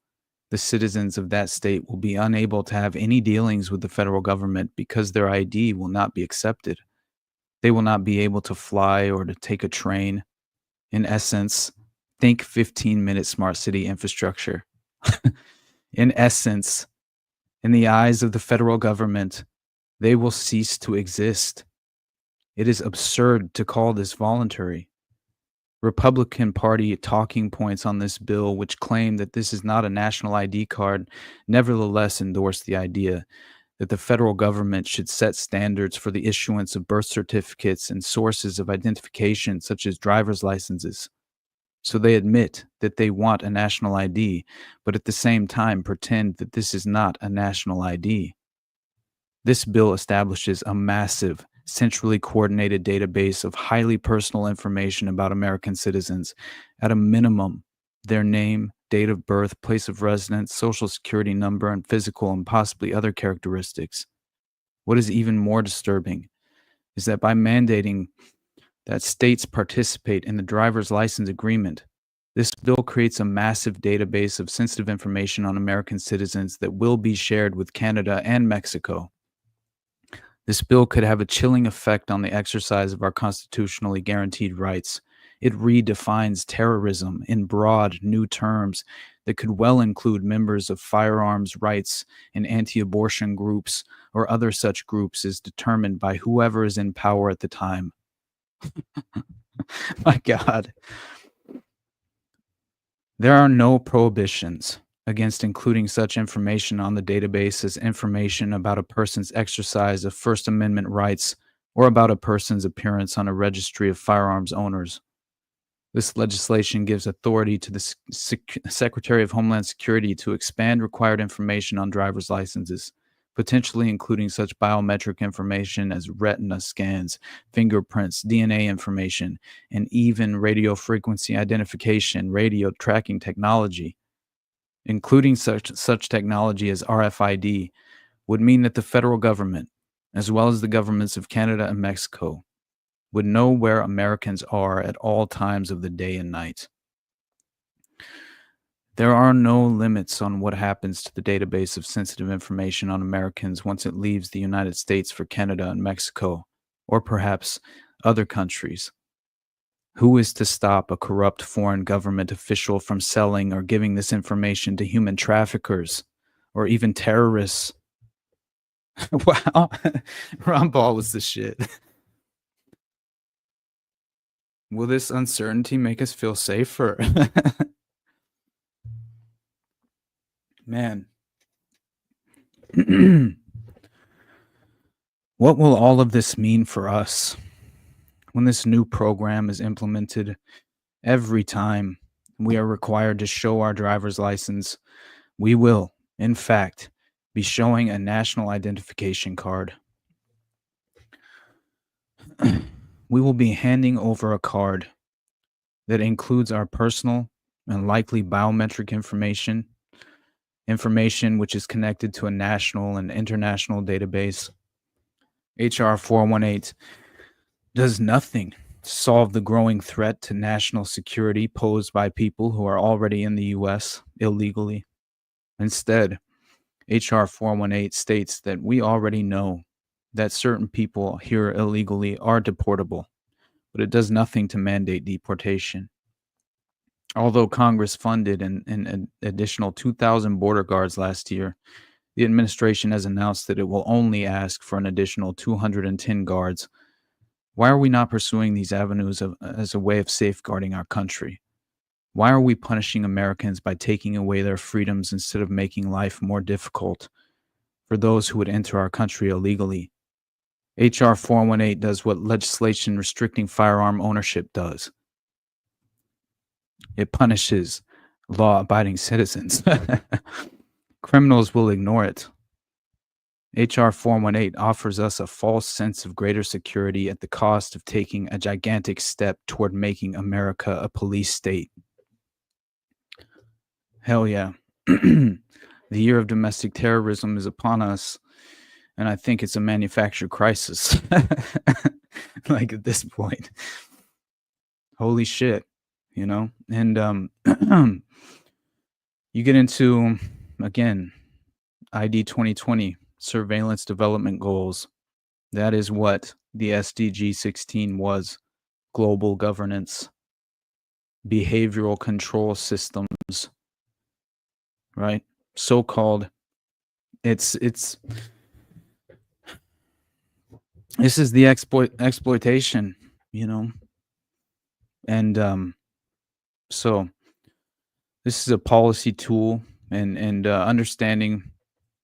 The citizens of that state will be unable to have any dealings with the federal government because their ID will not be accepted. They will not be able to fly or to take a train. In essence, think 15-minute smart city infrastructure. In essence, in the eyes of the federal government, they will cease to exist. It is absurd to call this voluntary. Republican Party talking points on this bill, which claim that this is not a national ID card, nevertheless endorse the idea that the federal government should set standards for the issuance of birth certificates and sources of identification, such as driver's licenses. So they admit that they want a national ID, but at the same time pretend that this is not a national ID. This bill establishes a massive centrally coordinated database of highly personal information about American citizens. At a minimum, their name, date of birth, place of residence, social security number, and physical and possibly other characteristics. What is even more disturbing is that by mandating that states participate in the driver's license agreement, this bill creates a massive database of sensitive information on American citizens that will be shared with Canada and Mexico. This bill could have a chilling effect on the exercise of our constitutionally guaranteed rights. It redefines terrorism in broad, new terms that could well include members of firearms rights and anti-abortion groups or other such groups as determined by whoever is in power at the time. My God. There are no prohibitions against including such information on the database as information about a person's exercise of First Amendment rights or about a person's appearance on a registry of firearms owners. This legislation gives authority to the Secretary of Homeland Security to expand required information on driver's licenses, potentially including such biometric information as retina scans, fingerprints, DNA information, and even radio frequency identification, radio tracking technology. Including such technology as RFID would mean that the federal government, as well as the governments of Canada and Mexico, would know where Americans are at all times of the day and night. There are no limits on what happens to the database of sensitive information on Americans once it leaves the United States for Canada and Mexico, or perhaps other countries. Who is to stop a corrupt foreign government official from selling or giving this information to human traffickers or even terrorists? Wow, Ron Paul was the shit. Will this uncertainty make us feel safer? Man. What will all of this mean for us? When this new program is implemented, every time we are required to show our driver's license, we will, in fact, be showing a national identification card. We will be handing over a card that includes our personal and likely biometric information which is connected to a national and international database. H.R. 418 does nothing to solve the growing threat to national security posed by people who are already in the U.S. illegally. Instead, H.R. 418 states that we already know that certain people here illegally are deportable, but it does nothing to mandate deportation. Although Congress funded an additional 2,000 border guards last year, the administration has announced that it will only ask for an additional 210 guards. Why are we not pursuing these avenues as a way of safeguarding our country? Why are we punishing Americans by taking away their freedoms instead of making life more difficult for those who would enter our country illegally? H.R. 418 does what legislation restricting firearm ownership does. It punishes law-abiding citizens. Criminals will ignore it. H.R. 418 offers us a false sense of greater security at the cost of taking a gigantic step toward making America a police state. Hell yeah. The year of domestic terrorism is upon us, and I think it's a manufactured crisis. Like at this point. Holy shit, you know? And you get into, again, ID 2020. Surveillance development goals. That is what the SDG 16 was. Global governance, behavioral control systems, right? So-called, this is the exploitation, you know? And so this is a policy tool and understanding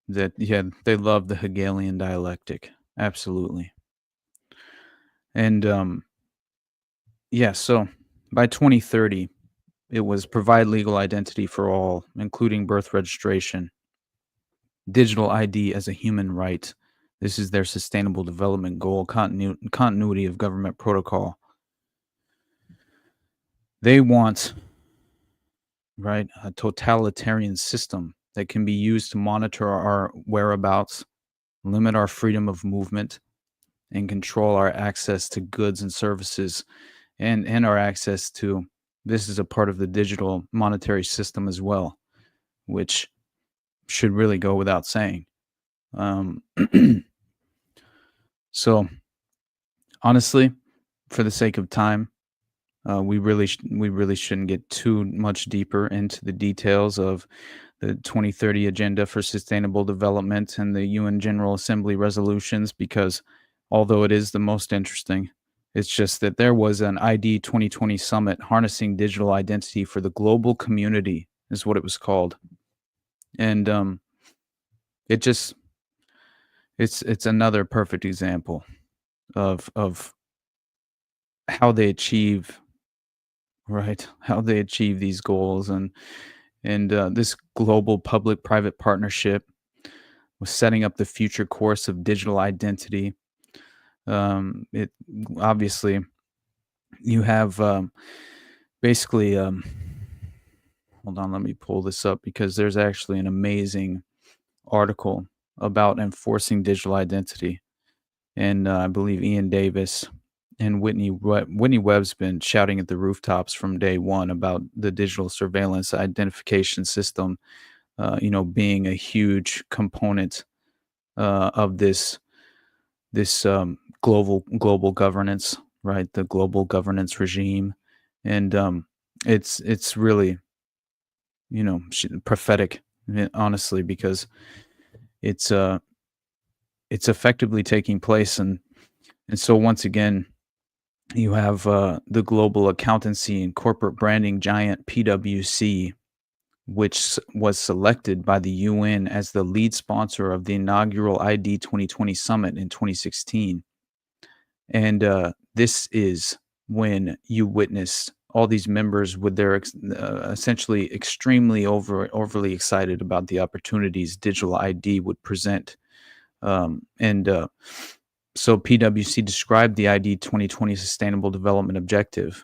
that, yeah, they love the Hegelian dialectic. Absolutely. And yeah, so by 2030, it was provide legal identity for all, including birth registration, digital ID as a human right. This is their sustainable development goal, continuity of government protocol. They want, right, a totalitarian system that can be used to monitor our whereabouts, limit our freedom of movement, and control our access to goods and services, and our access to, this is a part of the digital monetary system as well, which should really go without saying. So honestly, for the sake of time, we really shouldn't get too much deeper into the details of the 2030 Agenda for Sustainable Development and the UN General Assembly resolutions, because although it is the most interesting, it's just that there was an ID 2020 summit, Harnessing Digital Identity for the Global Community is what it was called. And it's another perfect example of how they achieve, right, how they achieve these goals. And this global public-private partnership was setting up the future course of digital identity. It obviously, you have basically, hold on, let me pull this up, because there's actually an amazing article about enforcing digital identity. And I believe Ian Davis and Whitney Webb's been shouting at the rooftops from day one about the digital surveillance identification system, being a huge component of this global governance, right? The global governance regime. And it's really, prophetic, honestly, because it's effectively taking place. And so once again, you have the global accountancy and corporate branding giant PwC, which was selected by the UN as the lead sponsor of the inaugural ID 2020 summit in 2016. And this is when you witnessed all these members with their essentially extremely overly excited about the opportunities digital ID would present. So PwC described the ID 2020 Sustainable Development Objective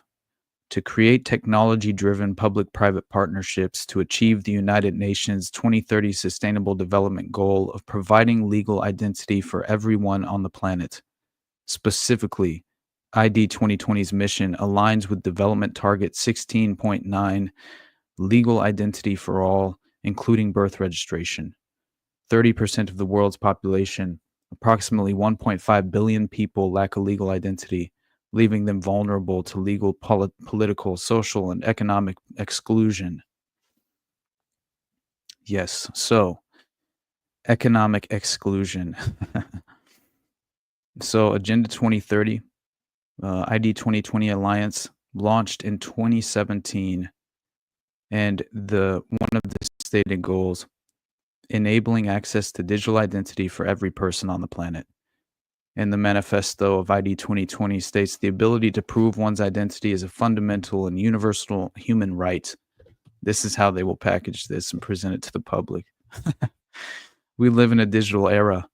to create technology-driven public-private partnerships to achieve the United Nations 2030 Sustainable Development Goal of providing legal identity for everyone on the planet. Specifically, ID 2020's mission aligns with Development Target 16.9, legal identity for all, including birth registration. 30% of the world's population, approximately 1.5 billion people, lack a legal identity, leaving them vulnerable to legal, political, social, and economic exclusion. Yes, so economic exclusion. So Agenda 2030, ID 2020 Alliance launched in 2017, and one of the stated goals, enabling access to digital identity for every person on the planet. And the manifesto of ID 2020 states the ability to prove one's identity is a fundamental and universal human right. This is how they will package this and present it to the public. We live in a digital era.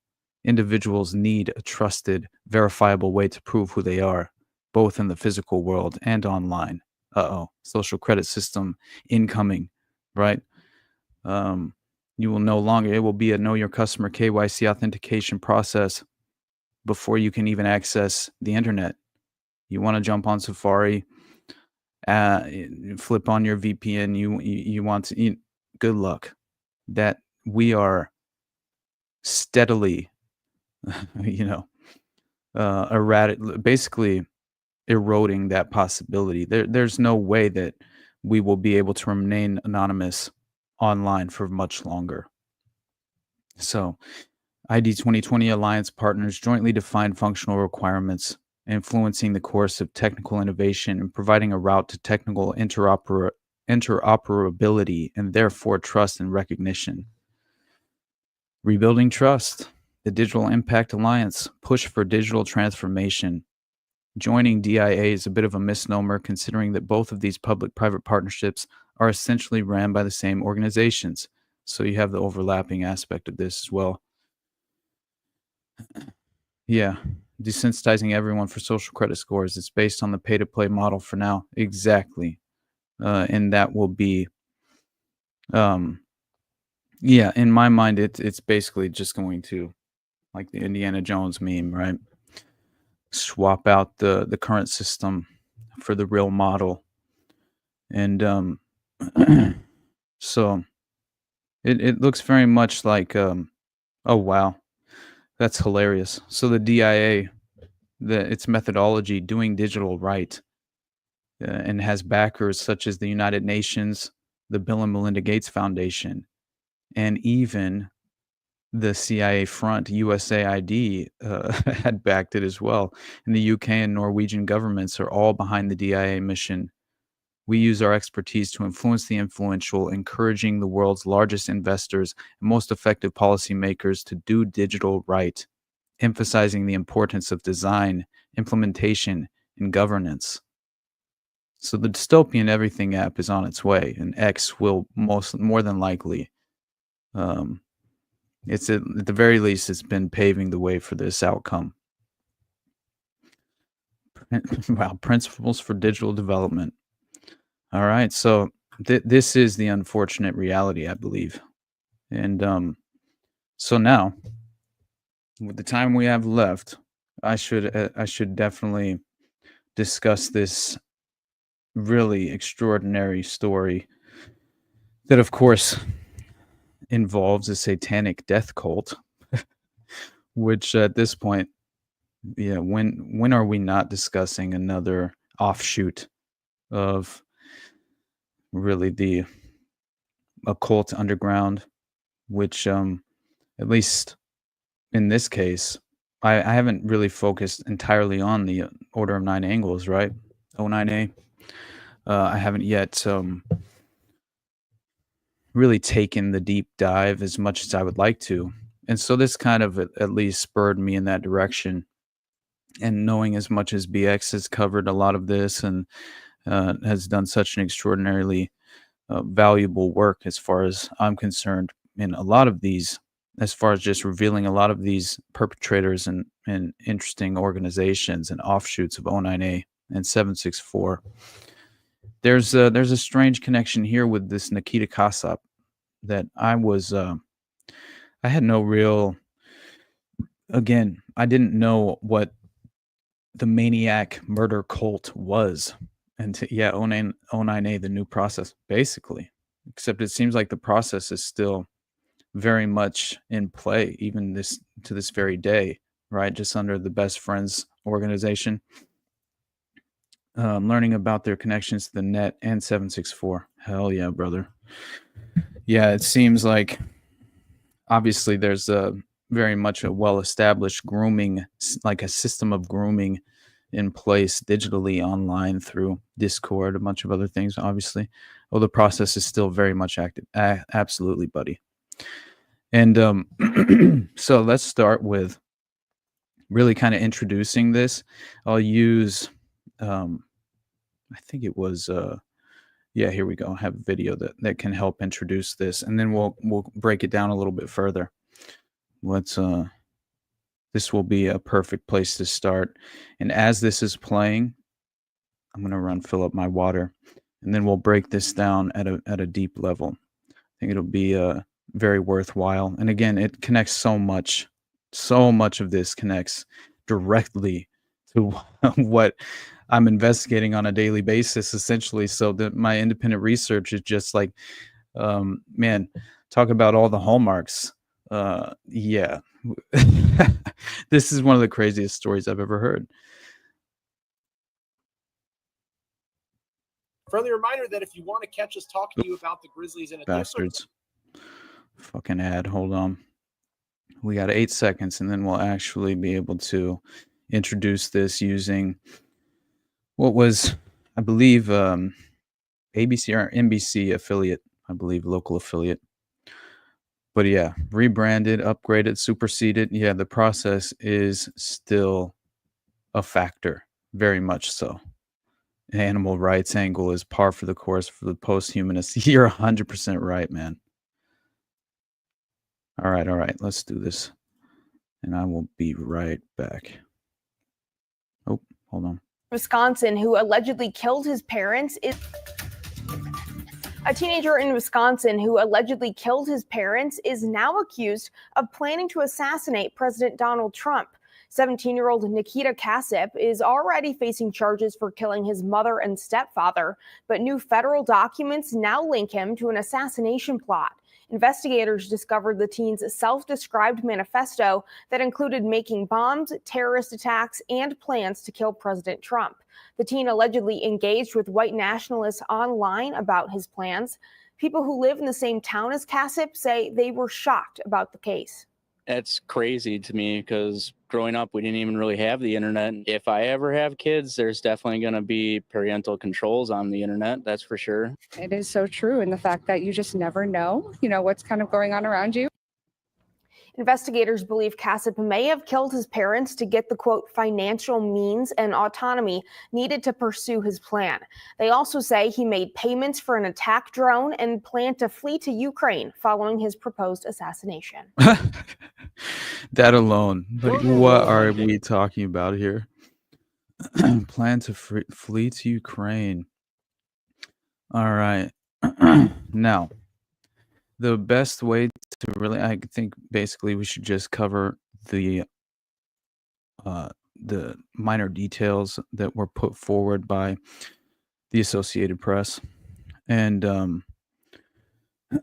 Individuals need a trusted, verifiable way to prove who they are, both in the physical world and online. Social credit system incoming, right? You will no longer, it will be a know your customer KYC authentication process before you can even access the internet. You want to jump on Safari, flip on your VPN, you want to, good luck. That we are steadily, basically eroding that possibility. There's no way that we will be able to remain anonymous online for much longer. So ID 2020 Alliance partners jointly define functional requirements, influencing the course of technical innovation and providing a route to technical interoperability and therefore trust and recognition. Rebuilding trust. The Digital Impact Alliance push for digital transformation. Joining DIA is a bit of a misnomer, considering that both of these public-private partnerships are essentially ran by the same organizations. So you have the overlapping aspect of this as well. Yeah, desensitizing everyone for social credit scores. It's based on the pay-to-play model for now. Exactly. And that will be, yeah, in my mind, it's basically just going to, like the Indiana Jones meme, right? Swap out the current system for the real model. And so it looks very much like, oh, wow, that's hilarious. So the DIA, its methodology, doing digital right, and has backers such as the United Nations, the Bill and Melinda Gates Foundation, and even the CIA front, USAID, had backed it as well. And the UK and Norwegian governments are all behind the DIA mission. We use our expertise to influence the influential, encouraging the world's largest investors and most effective policymakers to do digital right, emphasizing the importance of design, implementation, and governance. So the dystopian everything app is on its way, and X will more than likely. It's at the very least, it's been paving the way for this outcome. Wow, principles for digital development. All right, so this is the unfortunate reality, I believe, and so now, with the time we have left, I should definitely discuss this really extraordinary story that, of course, involves a satanic death cult, which at this point, yeah, when are we not discussing another offshoot of really the occult underground, which at least in this case, I haven't really focused entirely on the Order of Nine Angles, right? O9A. I haven't yet really taken the deep dive as much as I would like to. And so this kind of at least spurred me in that direction. And knowing as much as BX has covered a lot of this and has done such an extraordinarily valuable work as far as I'm concerned in a lot of these, as far as just revealing a lot of these perpetrators and interesting organizations and offshoots of O9A and 764. There's a strange connection here with this Nikita Kasap that I had no real, again, I didn't know what the Maniac murder cult was. And yeah, O9A, the new process, basically. Except it seems like the process is still very much in play, even to this very day, right? Just under the Best Friends organization. Learning about their connections to the net and 764. Hell yeah, brother. Yeah, it seems like obviously there's very much a well-established grooming, like a system of grooming in place digitally online through Discord, a bunch of other things, obviously. Oh, the process is still very much active. Absolutely, buddy. And so let's start with really kind of introducing this. I'll use, I think it was, yeah, here we go. I have a video that can help introduce this, and then we'll break it down a little bit further. This will be a perfect place to start. And as this is playing, I'm going to fill up my water, and then we'll break this down at a deep level. I think it'll be very worthwhile. And again, it connects so much of this connects directly to what I'm investigating on a daily basis, essentially. So that my independent research is just like, man, talk about all the hallmarks. Yeah. This is one of the craziest stories I've ever heard. Friendly reminder that if you want to catch us talking to you about the Grizzlies in a Bastards. Fucking ad. Hold on. We got 8 seconds, and then we'll actually be able to introduce this using what was, I believe, ABC or NBC affiliate, I believe, local affiliate. But yeah, rebranded, upgraded, superseded. Yeah, the process is still a factor, very much so. Animal rights angle is par for the course for the post-humanists. You're 100% right, man. All right, let's do this. and I will be right back. Oh, hold on. Wisconsin who allegedly killed his parents is a teenager in Wisconsin who allegedly killed his parents is now accused of planning to assassinate President Donald Trump. 17-year-old Nikita Kasip is already facing charges for killing his mother and stepfather, but new federal documents now link him to an assassination plot. Investigators discovered the teen's self-described manifesto that included making bombs, terrorist attacks, and plans to kill President Trump. The teen allegedly engaged with white nationalists online about his plans. People who live in the same town as Kasip say they were shocked about the case. That's crazy to me because growing up, we didn't even really have the internet. If I ever have kids, there's definitely going to be parental controls on the internet. That's for sure. It is so true. And the fact that you just never know, what's kind of going on around you. Investigators believe Kasip may have killed his parents to get the, quote, financial means and autonomy needed to pursue his plan. They also say he made payments for an attack drone and planned to flee to Ukraine following his proposed assassination. That alone. Like, what are we talking about here? Plan to flee to Ukraine. All right. Now, the best way to really, I think basically we should just cover the minor details that were put forward by the Associated Press. And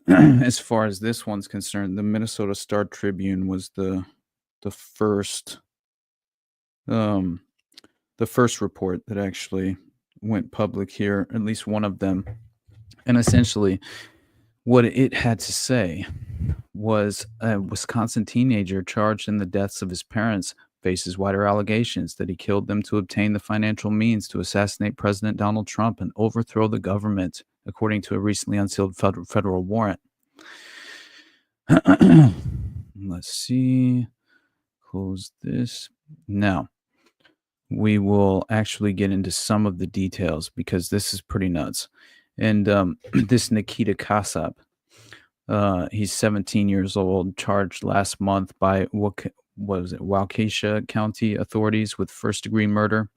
as far as this one's concerned, the Minnesota Star Tribune was the first report that actually went public here, at least one of them. And essentially what it had to say was a Wisconsin teenager charged in the deaths of his parents faces wider allegations that he killed them to obtain the financial means to assassinate President Donald Trump and overthrow the government, according to a recently unsealed federal warrant. Let's see. Close this. Now, we will actually get into some of the details because this is pretty nuts. And this Nikita Kasip, he's 17 years old, charged last month by Waukesha County authorities with first-degree murder,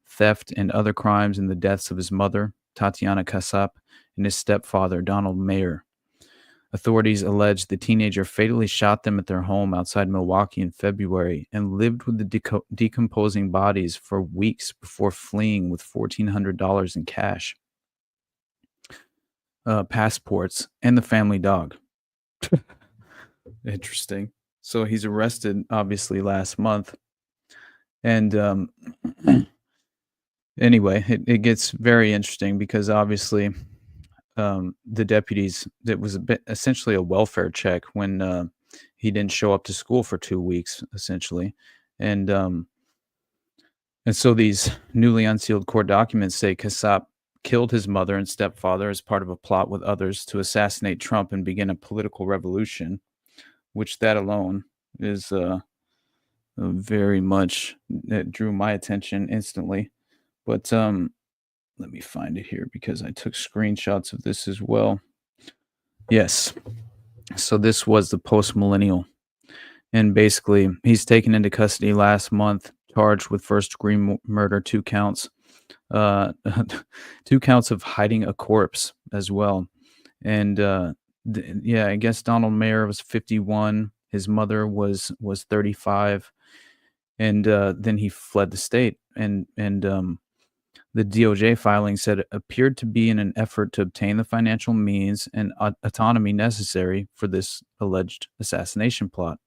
theft, and other crimes in the deaths of his mother, Tatiana Kasip, and his stepfather, Donald Mayer. Authorities allege the teenager fatally shot them at their home outside Milwaukee in February and lived with the decomposing bodies for weeks before fleeing with $1,400 in cash, passports, and the family dog. Interesting. So he's arrested, obviously, last month. And anyway, it gets very interesting because obviously the deputies, it was essentially a welfare check when he didn't show up to school for 2 weeks, essentially. And so these newly unsealed court documents say Kasip killed his mother and stepfather as part of a plot with others to assassinate Trump and begin a political revolution, which that alone is very much, that drew my attention instantly. But let me find it here because I took screenshots of this as well. Yes. So this was the post-millennial. And basically, he's taken into custody last month, charged with first-degree murder, 2 counts. 2 counts of hiding a corpse as well. And yeah, I guess Donald Mayer was 51. His mother was 35. And then he fled the state. And the DOJ filing said it appeared to be in an effort to obtain the financial means and autonomy necessary for this alleged assassination plot.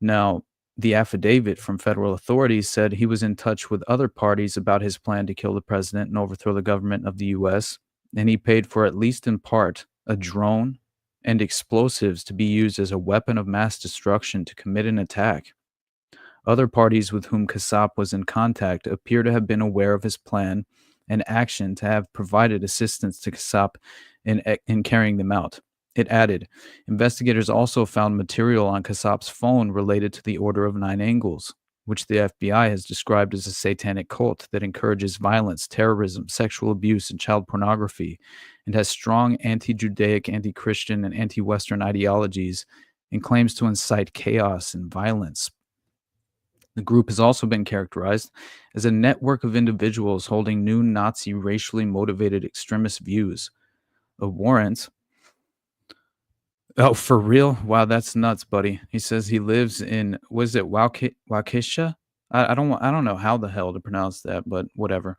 Now, the affidavit from federal authorities said he was in touch with other parties about his plan to kill the president and overthrow the government of the U.S., and he paid for, at least in part, a drone and explosives to be used as a weapon of mass destruction to commit an attack. Other parties with whom Kasip was in contact appear to have been aware of his plan and action to have provided assistance to Kasip in carrying them out. It added, investigators also found material on Kasip's phone related to the Order of Nine Angles, which the FBI has described as a satanic cult that encourages violence, terrorism, sexual abuse, and child pornography, and has strong anti-Judaic, anti-Christian, and anti-Western ideologies, and claims to incite chaos and violence, The group has also been characterized as a network of individuals holding new Nazi racially motivated extremist views. A warrant. Oh, for real? Wow, that's nuts, buddy. He says he lives in, was it Waukesha? I don't know how the hell to pronounce that, but whatever.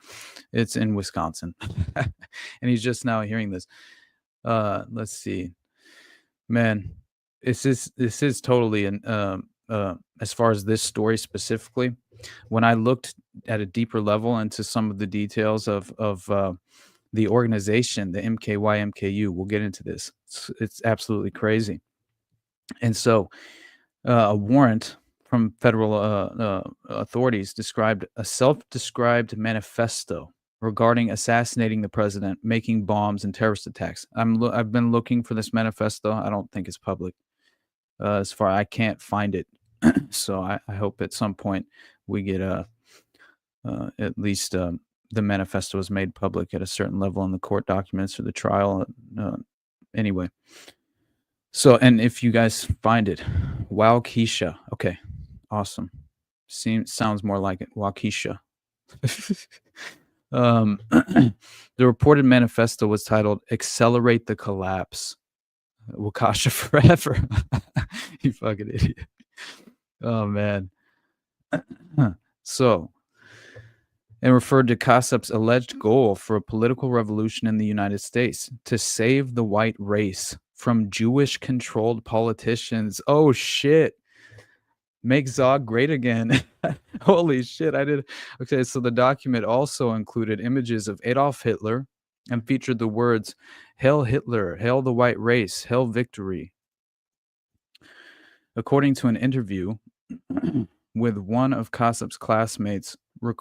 It's in Wisconsin. And he's just now hearing this. Let's see. Man, this is totally an as far as this story specifically, when I looked at a deeper level into some of the details of the organization, the MKU, we'll get into this. It's absolutely crazy. And so a warrant from federal authorities described a self-described manifesto regarding assassinating the president, making bombs, and terrorist attacks. I've been looking for this manifesto. I don't think it's public. As far I can't find it. So I hope at some point we get at least the manifesto is made public at a certain level in the court documents or the trial. Anyway. So, and if you guys find it, Waukesha. Okay, awesome. Sounds more like it. Waukesha. The reported manifesto was titled "Accelerate the Collapse." Wakasha forever. You fucking idiot. Oh man. So, and referred to Kassab's alleged goal for a political revolution in the United States to save the white race from Jewish-controlled politicians. Oh shit. Make Zog great again. Holy shit, I did. Okay, so the document also included images of Adolf Hitler and featured the words, "Hail Hitler, hail the white race, hail victory." According to an interview with one of Kassab's classmates, one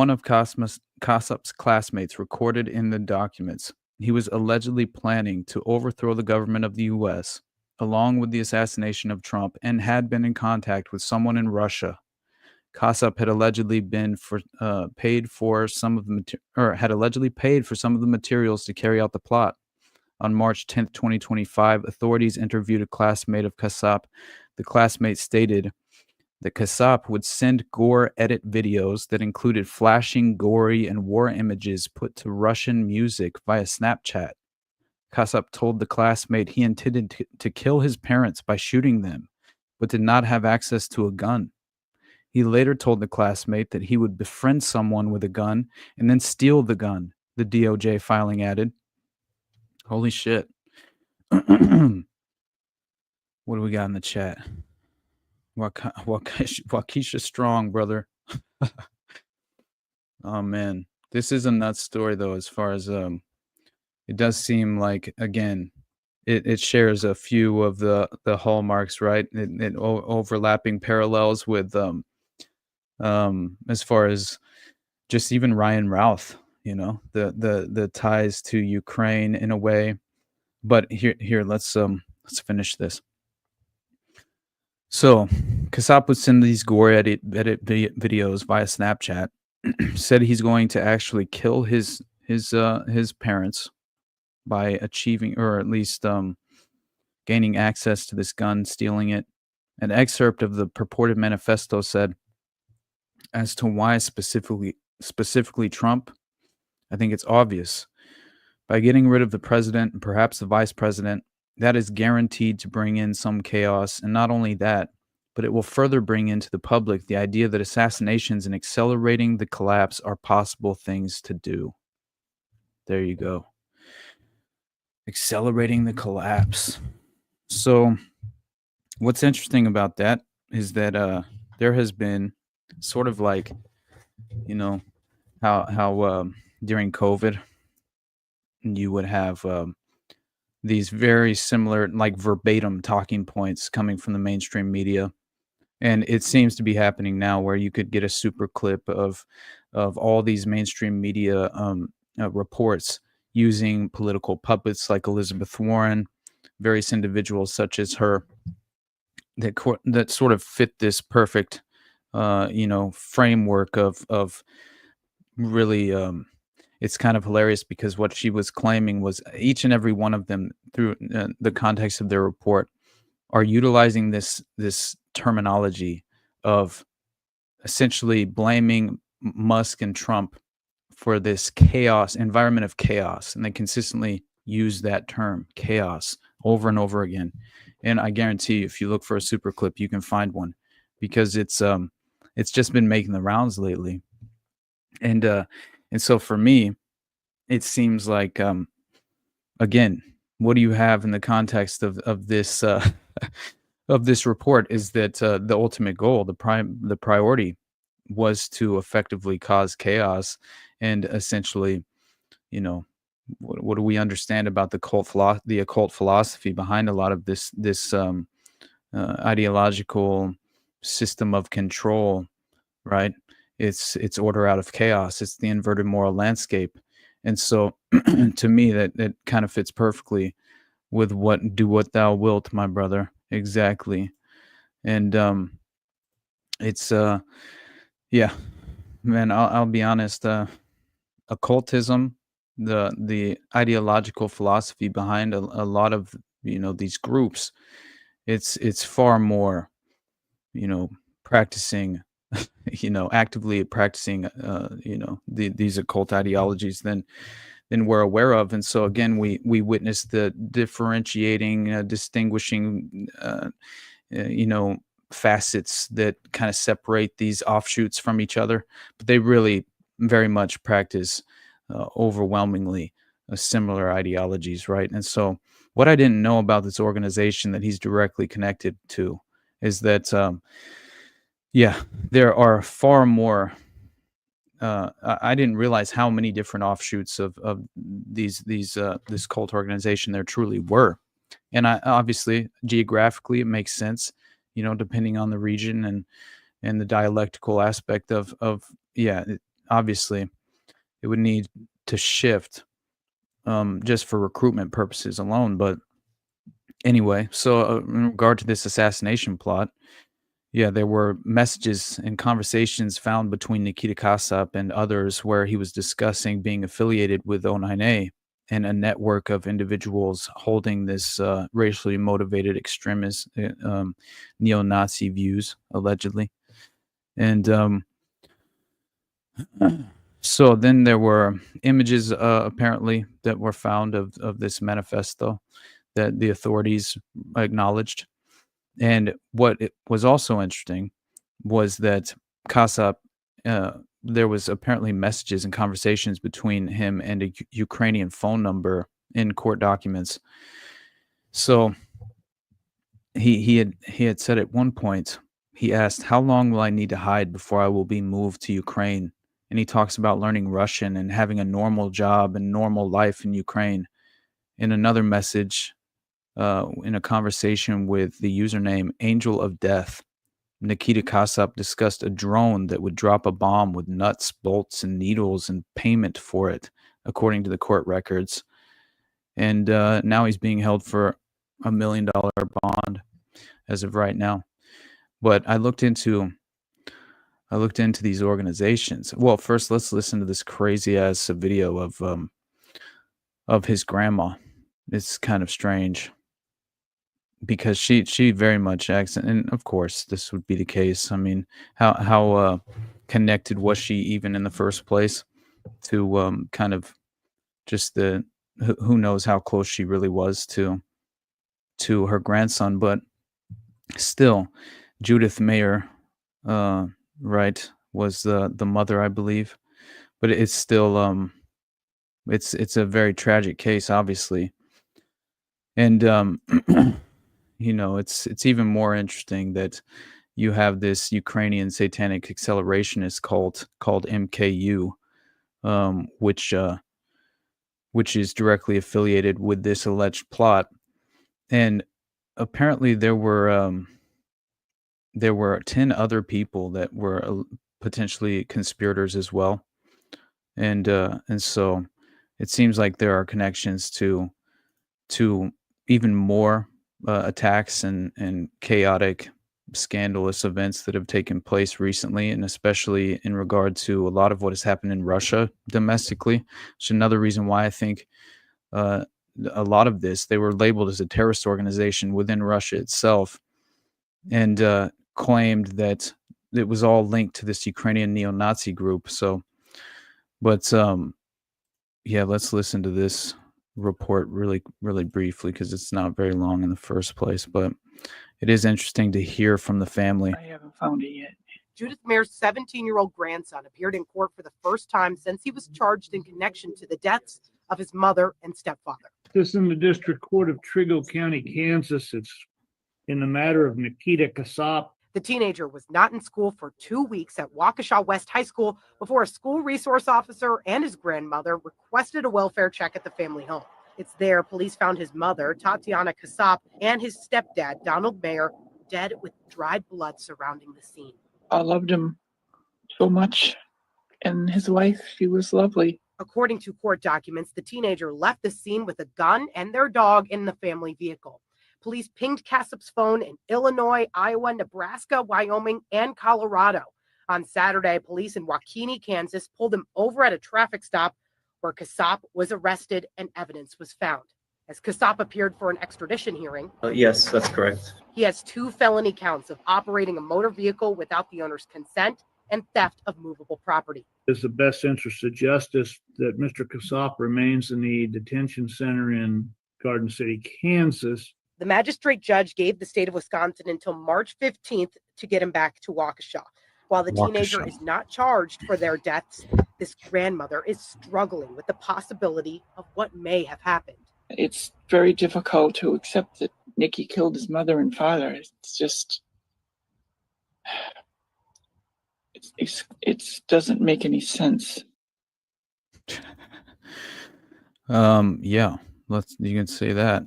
of Kassab's classmates recorded in the documents, he was allegedly planning to overthrow the government of the U.S. along with the assassination of Trump and had been in contact with someone in Russia. Kassab had allegedly paid for some of the materials to carry out the plot. On March 10th, 2025, authorities interviewed a classmate of Kassab. The classmate stated that Kassab would send gore edit videos that included flashing, gory, and war images put to Russian music via Snapchat. Kassab told the classmate he intended to kill his parents by shooting them, but did not have access to a gun. He later told the classmate that he would befriend someone with a gun and then steal the gun, the DOJ filing added. Holy shit. What do we got in the chat? Waukesha strong, brother. Oh, man. This is a nuts story, though, as far as it does seem like, again, it shares a few of the hallmarks, right? It overlapping parallels with as far as just even Ryan Routh, you know, the ties to Ukraine in a way. But here let's finish this. So Kassab would send these gore edit videos via Snapchat. Said he's going to actually kill his parents by achieving, or at least gaining access to this gun, stealing it. An excerpt of the purported manifesto said, as to why specifically Trump, I think it's obvious. By getting rid of the president and perhaps the vice president, that is guaranteed to bring in some chaos. And not only that, but it will further bring into the public the idea that assassinations and accelerating the collapse are possible things to do. There you go. Accelerating the collapse. So what's interesting about that is that there has been sort of like, you know, how during COVID you would have these very similar, like verbatim talking points coming from the mainstream media. And it seems to be happening now where you could get a super clip of all these mainstream media reports using political puppets like Elizabeth Warren, various individuals such as her that sort of fit this perfect framework of really it's kind of hilarious because what she was claiming was each and every one of them through the context of their report are utilizing this terminology of essentially blaming Musk and Trump for this environment of chaos, and they consistently use that term, chaos, over and over again. And I guarantee you, if you look for a super clip, you can find one, because it's just been making the rounds lately. And so for me, it seems like, again, what do you have in the context of this of this report is that the ultimate goal, the priority, was to effectively cause chaos, and essentially, what do we understand about the occult philosophy behind a lot of this ideological system of control, right? It's order out of chaos. It's the inverted moral landscape. And so to me, that kind of fits perfectly with do what thou wilt, my brother. Exactly. And it's yeah, man, I'll be honest, occultism, the ideological philosophy behind a lot of these groups, it's far more practicing actively practicing these occult ideologies than we're aware of. And so again, we witness the differentiating, distinguishing facets that kind of separate these offshoots from each other, but they really very much practice overwhelmingly similar ideologies, right? And so what I didn't know about this organization that he's directly connected to is that there are far more. I didn't realize how many different offshoots of this cult organization there truly were. And obviously geographically it makes sense, depending on the region and the dialectical aspect of obviously it would need to shift just for recruitment purposes alone. But anyway, so in regard to this assassination plot, there were messages and conversations found between Nikita Kasap and others where he was discussing being affiliated with O9A and a network of individuals holding this racially motivated extremist neo-Nazi views, allegedly. And so then there were images apparently that were found of this manifesto that the authorities acknowledged. And what was also interesting was that Kasap, there was apparently messages and conversations between him and a Ukrainian phone number in court documents. So he had said at one point, he asked, "How long will I need to hide before I will be moved to Ukraine?" And he talks about learning Russian and having a normal job and normal life in Ukraine. In another message, in a conversation with the username Angel of Death, Nikita Kasap discussed a drone that would drop a bomb with nuts, bolts, and needles and payment for it, according to the court records. And now he's being held for $1 million bond as of right now. But I looked into these organizations. Well, first let's listen to this crazy ass video of his grandma. It's kind of strange, because she very much acts, and of course this would be the case. I mean, how connected was she even in the first place to kind of just who knows how close she really was to her grandson. But still, Judith Mayer, right, was the mother, I believe. But it's still it's a very tragic case, obviously. And it's even more interesting that you have this Ukrainian satanic accelerationist cult called MKU, which is directly affiliated with this alleged plot. And apparently there were 10 other people that were potentially conspirators as well. And so it seems like there are connections to even more attacks and chaotic, scandalous events that have taken place recently, and especially in regard to a lot of what has happened in Russia domestically. Which is another reason why I think a lot of this. They were labeled as a terrorist organization within Russia itself, and claimed that it was all linked to this Ukrainian neo-Nazi group. So, but yeah, let's listen to this report really, really briefly because it's not very long in the first place, but it is interesting to hear from the family. I haven't found it yet. Judith Mayer's 17-year-old grandson appeared in court for the first time since he was charged in connection to the deaths of his mother and stepfather. This is in the District Court of Trigo County, Kansas. It's in the matter of Nikita Kasap. The teenager was not in school for 2 weeks at Waukesha West High School before a school resource officer and his grandmother requested a welfare check at the family home. It's there police found his mother, Tatiana Kasap, and his stepdad, Donald Mayer, dead with dried blood surrounding the scene. I loved him so much. And his wife, she was lovely. According to court documents, the teenager left the scene with a gun and their dog in the family vehicle. Police pinged Kassap's phone in Illinois, Iowa, Nebraska, Wyoming, and Colorado. On Saturday, police in Waukene, Kansas, pulled him over at a traffic stop where Kassap was arrested and evidence was found. As Kassap appeared for an extradition hearing, Yes, that's correct. he has 2 felony counts of operating a motor vehicle without the owner's consent and theft of movable property. It's the best interest of justice that Mr. Kasap remains in the detention center in Garden City, Kansas. The magistrate judge gave the state of Wisconsin until March 15th to get him back to Waukesha. While the teenager is not charged for their deaths, this grandmother is struggling with the possibility of what may have happened. It's very difficult to accept that Nicky killed his mother and father. It's just, it doesn't make any sense. Yeah, you can say that.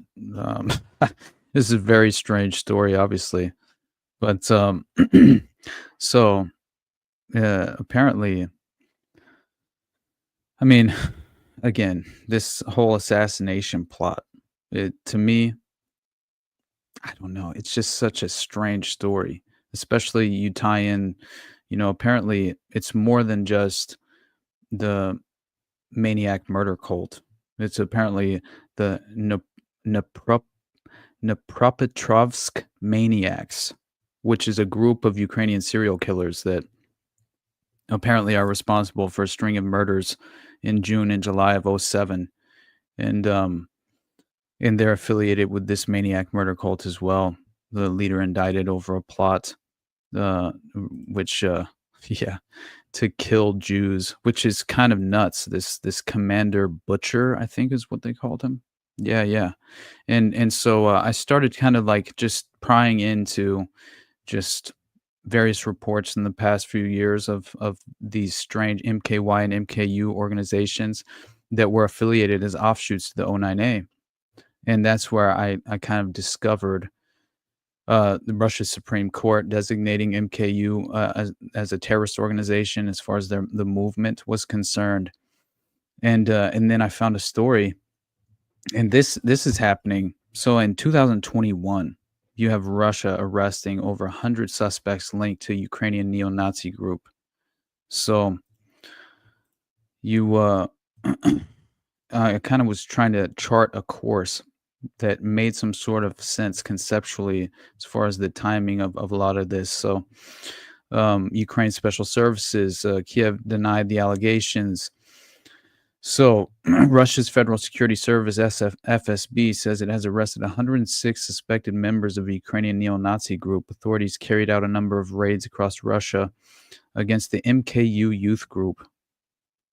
This is a very strange story, obviously, but so apparently, I mean, again, this whole assassination plot, to me, I don't know. It's just such a strange story, especially you tie in, apparently it's more than just the Maniac murder cult. It's apparently the Dnipropetrovsk Maniacs, which is a group of Ukrainian serial killers that apparently are responsible for a string of murders in June and July of 2007. And they're affiliated with this Maniac murder cult as well. The leader indicted over a plot, to kill Jews, which is kind of nuts. This Commander Butcher, I think is what they called him. Yeah. And so I started kind of like just prying into just various reports in the past few years of these strange MKY and MKU organizations that were affiliated as offshoots to the O9A. And that's where I kind of discovered the Russia's Supreme Court designating MKU as a terrorist organization as far as the movement was concerned. And then I found a story, and this is happening. So in 2021, you have Russia arresting over 100 suspects linked to Ukrainian neo-Nazi group. So I kind of was trying to chart a course that made some sort of sense conceptually as far as the timing of a lot of this. So Ukraine Special Services, Kiev denied the allegations. So Russia's Federal Security Service, FSB, says it has arrested 106 suspected members of a Ukrainian neo-Nazi group. Authorities carried out a number of raids across Russia against the MKU youth group.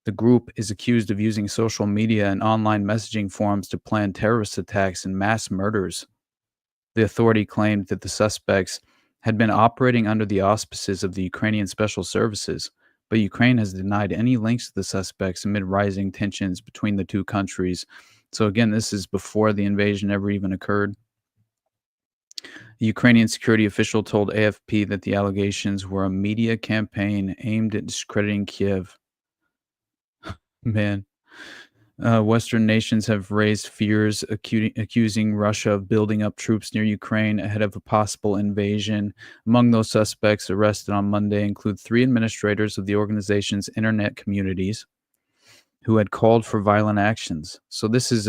The group is accused of using social media and online messaging forums to plan terrorist attacks and mass murders. The authority claimed that the suspects had been operating under the auspices of the Ukrainian Special Services, but Ukraine has denied any links to the suspects amid rising tensions between the two countries. So again, this is before the invasion ever even occurred. The Ukrainian security official told AFP that the allegations were a media campaign aimed at discrediting Kiev. Man, Western nations have raised fears, accusing Russia of building up troops near Ukraine ahead of a possible invasion. Among those suspects arrested on Monday include 3 administrators of the organization's internet communities who had called for violent actions. So this is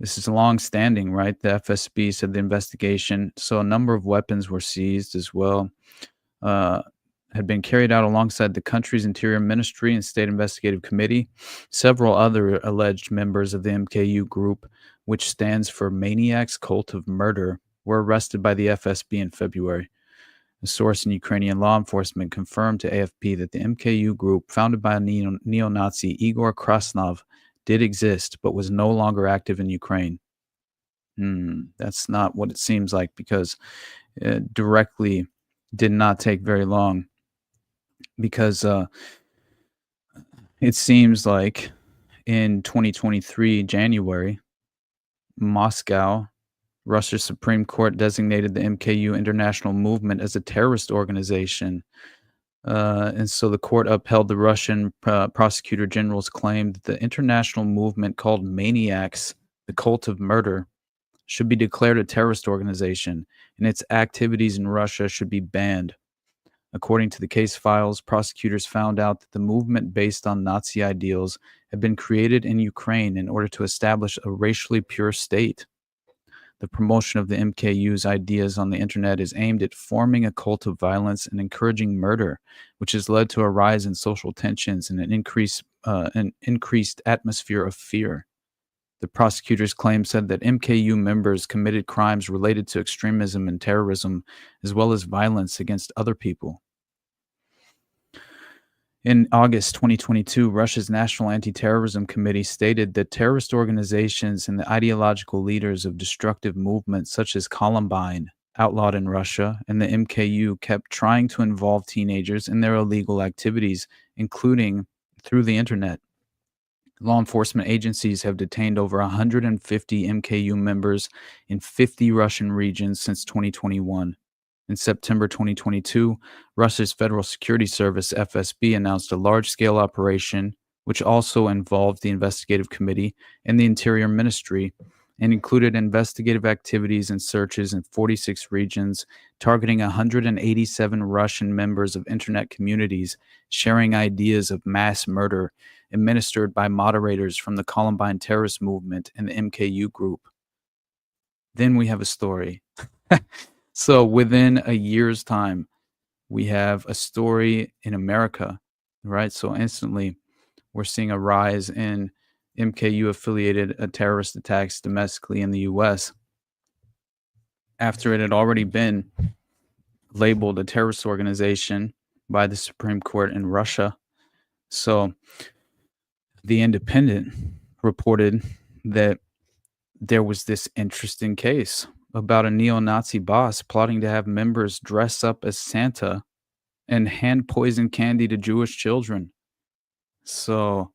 This is long-standing, right? The FSB said the investigation. So a number of weapons were seized as well. Had been carried out alongside the country's Interior Ministry and State Investigative Committee. Several other alleged members of the MKU group, which stands for Maniac's Cult of Murder, were arrested by the FSB in February. A source in Ukrainian law enforcement confirmed to AFP that the MKU group, founded by neo-Nazi Igor Krasnov, did exist, but was no longer active in Ukraine. That's not what it seems like, because it directly did not take very long. Because it seems like in 2023, January, Moscow, Russia's Supreme Court designated the MKU international movement as a terrorist organization. And so the court upheld the Russian prosecutor general's claim that the international movement called Maniacs, the Cult of Murder, should be declared a terrorist organization, and its activities in Russia should be banned. According to the case files, prosecutors found out that the movement based on Nazi ideals had been created in Ukraine in order to establish a racially pure state. The promotion of the MKU's ideas on the internet is aimed at forming a cult of violence and encouraging murder, which has led to a rise in social tensions and an increased atmosphere of fear. The prosecutor's claim said that MKU members committed crimes related to extremism and terrorism, as well as violence against other people. In August 2022, Russia's National Anti-Terrorism Committee stated that terrorist organizations and the ideological leaders of destructive movements such as Columbine, outlawed in Russia, and the MKU kept trying to involve teenagers in their illegal activities, including through the internet. Law enforcement agencies have detained over 150 MKU members in 50 Russian regions since 2021. In September 2022, Russia's Federal Security Service, FSB, announced a large-scale operation, which also involved the Investigative Committee and the Interior Ministry, and included investigative activities and searches in 46 regions, targeting 187 Russian members of internet communities sharing ideas of mass murder administered by moderators from the Columbine terrorist movement and the MKU group. Then we have a story. So within a year's time, we have a story in America, right? So instantly, we're seeing a rise in MKU-affiliated terrorist attacks domestically in the U.S. after it had already been labeled a terrorist organization by the Supreme Court in Russia. So The Independent reported that there was this interesting case about a neo-Nazi boss plotting to have members dress up as Santa and hand poison candy to Jewish children. So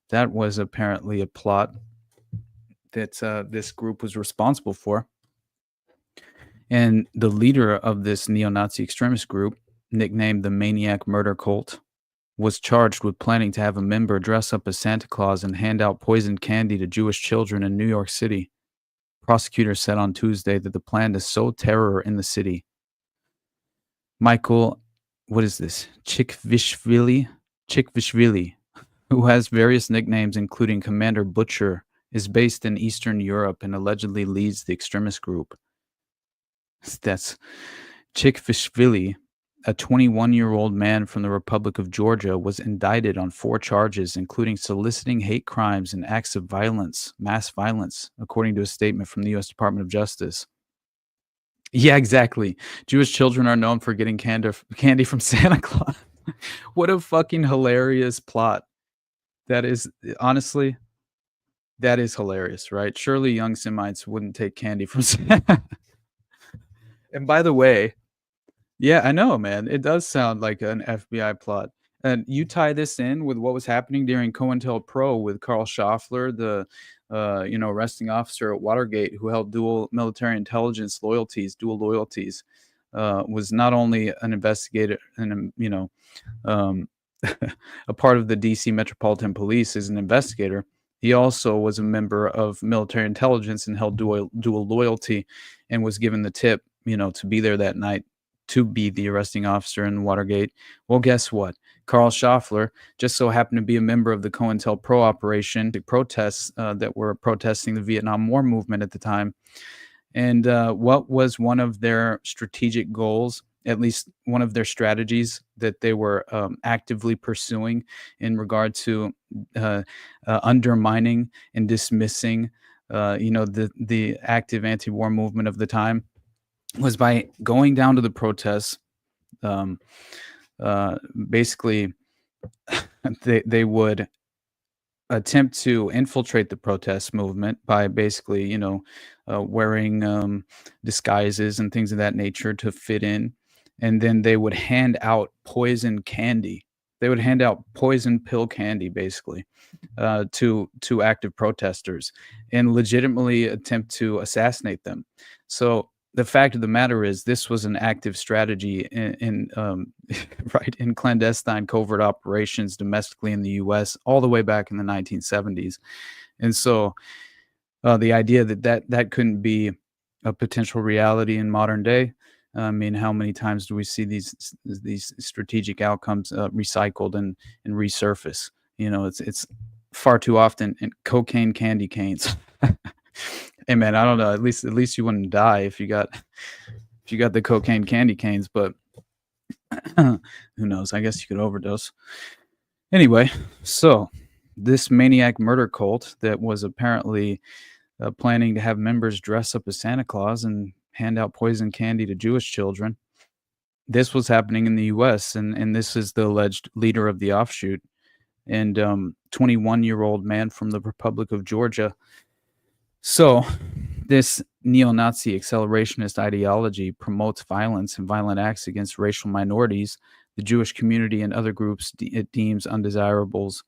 that was apparently a plot that this group was responsible for. And the leader of this neo-Nazi extremist group, nicknamed the Maniac Murder Cult, was charged with planning to have a member dress up as Santa Claus and hand out poisoned candy to Jewish children in New York City. Prosecutors said on Tuesday that the plan to sow terror in the city. Michael, Chikvishvili, who has various nicknames including Commander Butcher, is based in Eastern Europe and allegedly leads the extremist group. That's Chikvishvili, a 21-year-old man from the Republic of Georgia, was indicted on 4 charges, including soliciting hate crimes and acts of violence, mass violence, according to a statement from the U.S. Department of Justice. Yeah, exactly. Jewish children are known for getting candy from Santa Claus. What a fucking hilarious plot. That is, honestly, that is hilarious, right? Surely young Semites wouldn't take candy from Santa. And by the way, yeah, I know, man. It does sound like an FBI plot. And you tie this in with what was happening during COINTELPRO with Carl Schaffler, the arresting officer at Watergate who held dual military intelligence loyalties, dual loyalties, was not only an investigator and a part of the DC Metropolitan Police as an investigator. He also was a member of military intelligence and held dual loyalty and was given the tip, to be there that night to be the arresting officer in Watergate. Well, guess what? Carl Schaffler just so happened to be a member of the COINTELPRO operation, the protests that were protesting the Vietnam War movement at the time. And what was one of their strategic goals, at least one of their strategies that they were actively pursuing in regard to undermining and dismissing, the active anti-war movement of the time, was by going down to the protests. Basically, they would attempt to infiltrate the protest movement by basically, wearing disguises and things of that nature to fit in. And then they would hand out poison candy. They would hand out poison pill candy, basically, to active protesters and legitimately attempt to assassinate them. So the fact of the matter is, this was an active strategy in right, in clandestine covert operations domestically in the U.S. all the way back in the 1970s. And so the idea that couldn't be a potential reality in modern day. I mean, how many times do we see these strategic outcomes recycled and resurface? It's far too often. And cocaine candy canes. Hey man, I don't know. At least you wouldn't die if you got the cocaine candy canes. But who knows? I guess you could overdose. Anyway, so this maniac murder cult that was apparently planning to have members dress up as Santa Claus and hand out poison candy to Jewish children. This was happening in the U.S., and this is the alleged leader of the offshoot, and 21-year-old man from the Republic of Georgia. So this neo-Nazi accelerationist ideology promotes violence and violent acts against racial minorities, the Jewish community, and other groups it deems undesirables.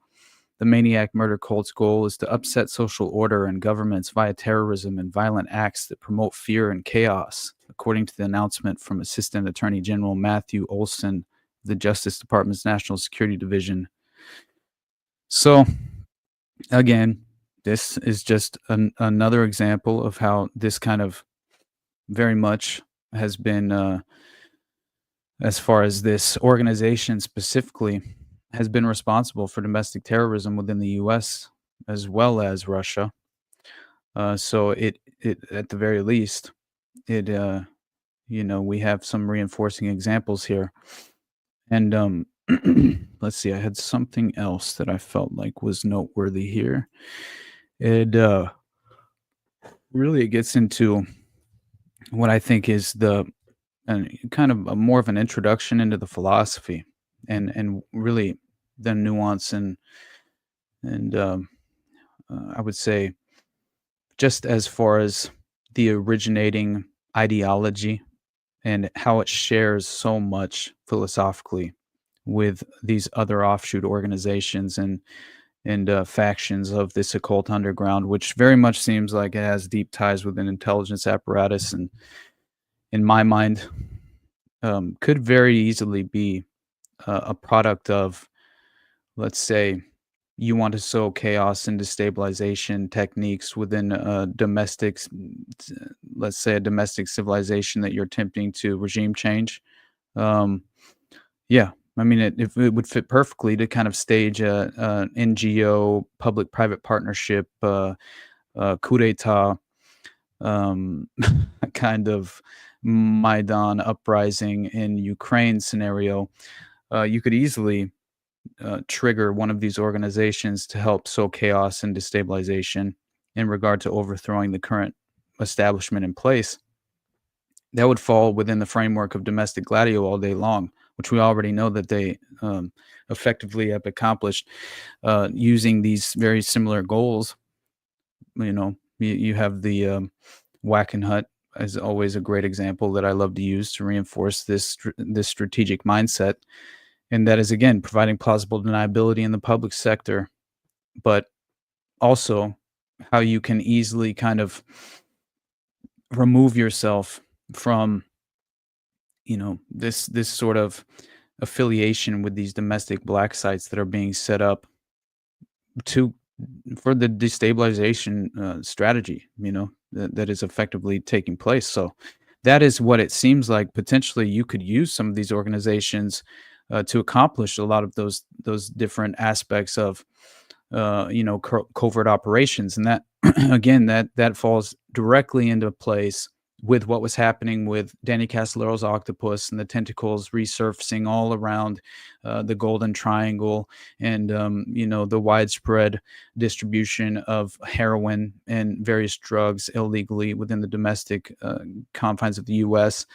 The maniac murder cult's goal is to upset social order and governments via terrorism and violent acts that promote fear and chaos, according to the announcement from Assistant Attorney General Matthew Olson, the Justice Department's National Security Division. So, again, this is just another example of how this kind of very much has been, as far as this organization specifically, has been responsible for domestic terrorism within the U.S. as well as Russia. So it at the very least, we have some reinforcing examples here. And let's see, I had something else that I felt like was noteworthy here. It really gets into what I think is kind of more of an introduction into the philosophy and really the nuance and I would say just as far as the originating ideology and how it shares so much philosophically with these other offshoot organizations and factions of this occult underground, which very much seems like it has deep ties with an intelligence apparatus, and in my mind could very easily be a product of, let's say, you want to sow chaos and destabilization techniques within let's say a domestic civilization that you're attempting to regime change. Yeah, I mean, it would fit perfectly to kind of stage a NGO public-private partnership coup d'etat kind of Maidan uprising in Ukraine scenario. You could easily trigger one of these organizations to help sow chaos and destabilization in regard to overthrowing the current establishment in place. That would fall within the framework of domestic gladio all day long, which we already know that they effectively have accomplished using these very similar goals. You have the Wackenhut as always a great example that I love to use to reinforce this strategic mindset. And that is, again, providing plausible deniability in the public sector, but also how you can easily kind of remove yourself from, this sort of affiliation with these domestic black sites that are being set up for the destabilization strategy, that is effectively taking place. So that is what it seems like potentially you could use some of these organizations to accomplish a lot of those different aspects of covert operations. And that again, that falls directly into place with what was happening with Danny Castellero's octopus and the tentacles resurfacing all around the Golden Triangle, and the widespread distribution of heroin and various drugs illegally within the domestic confines of the U.S.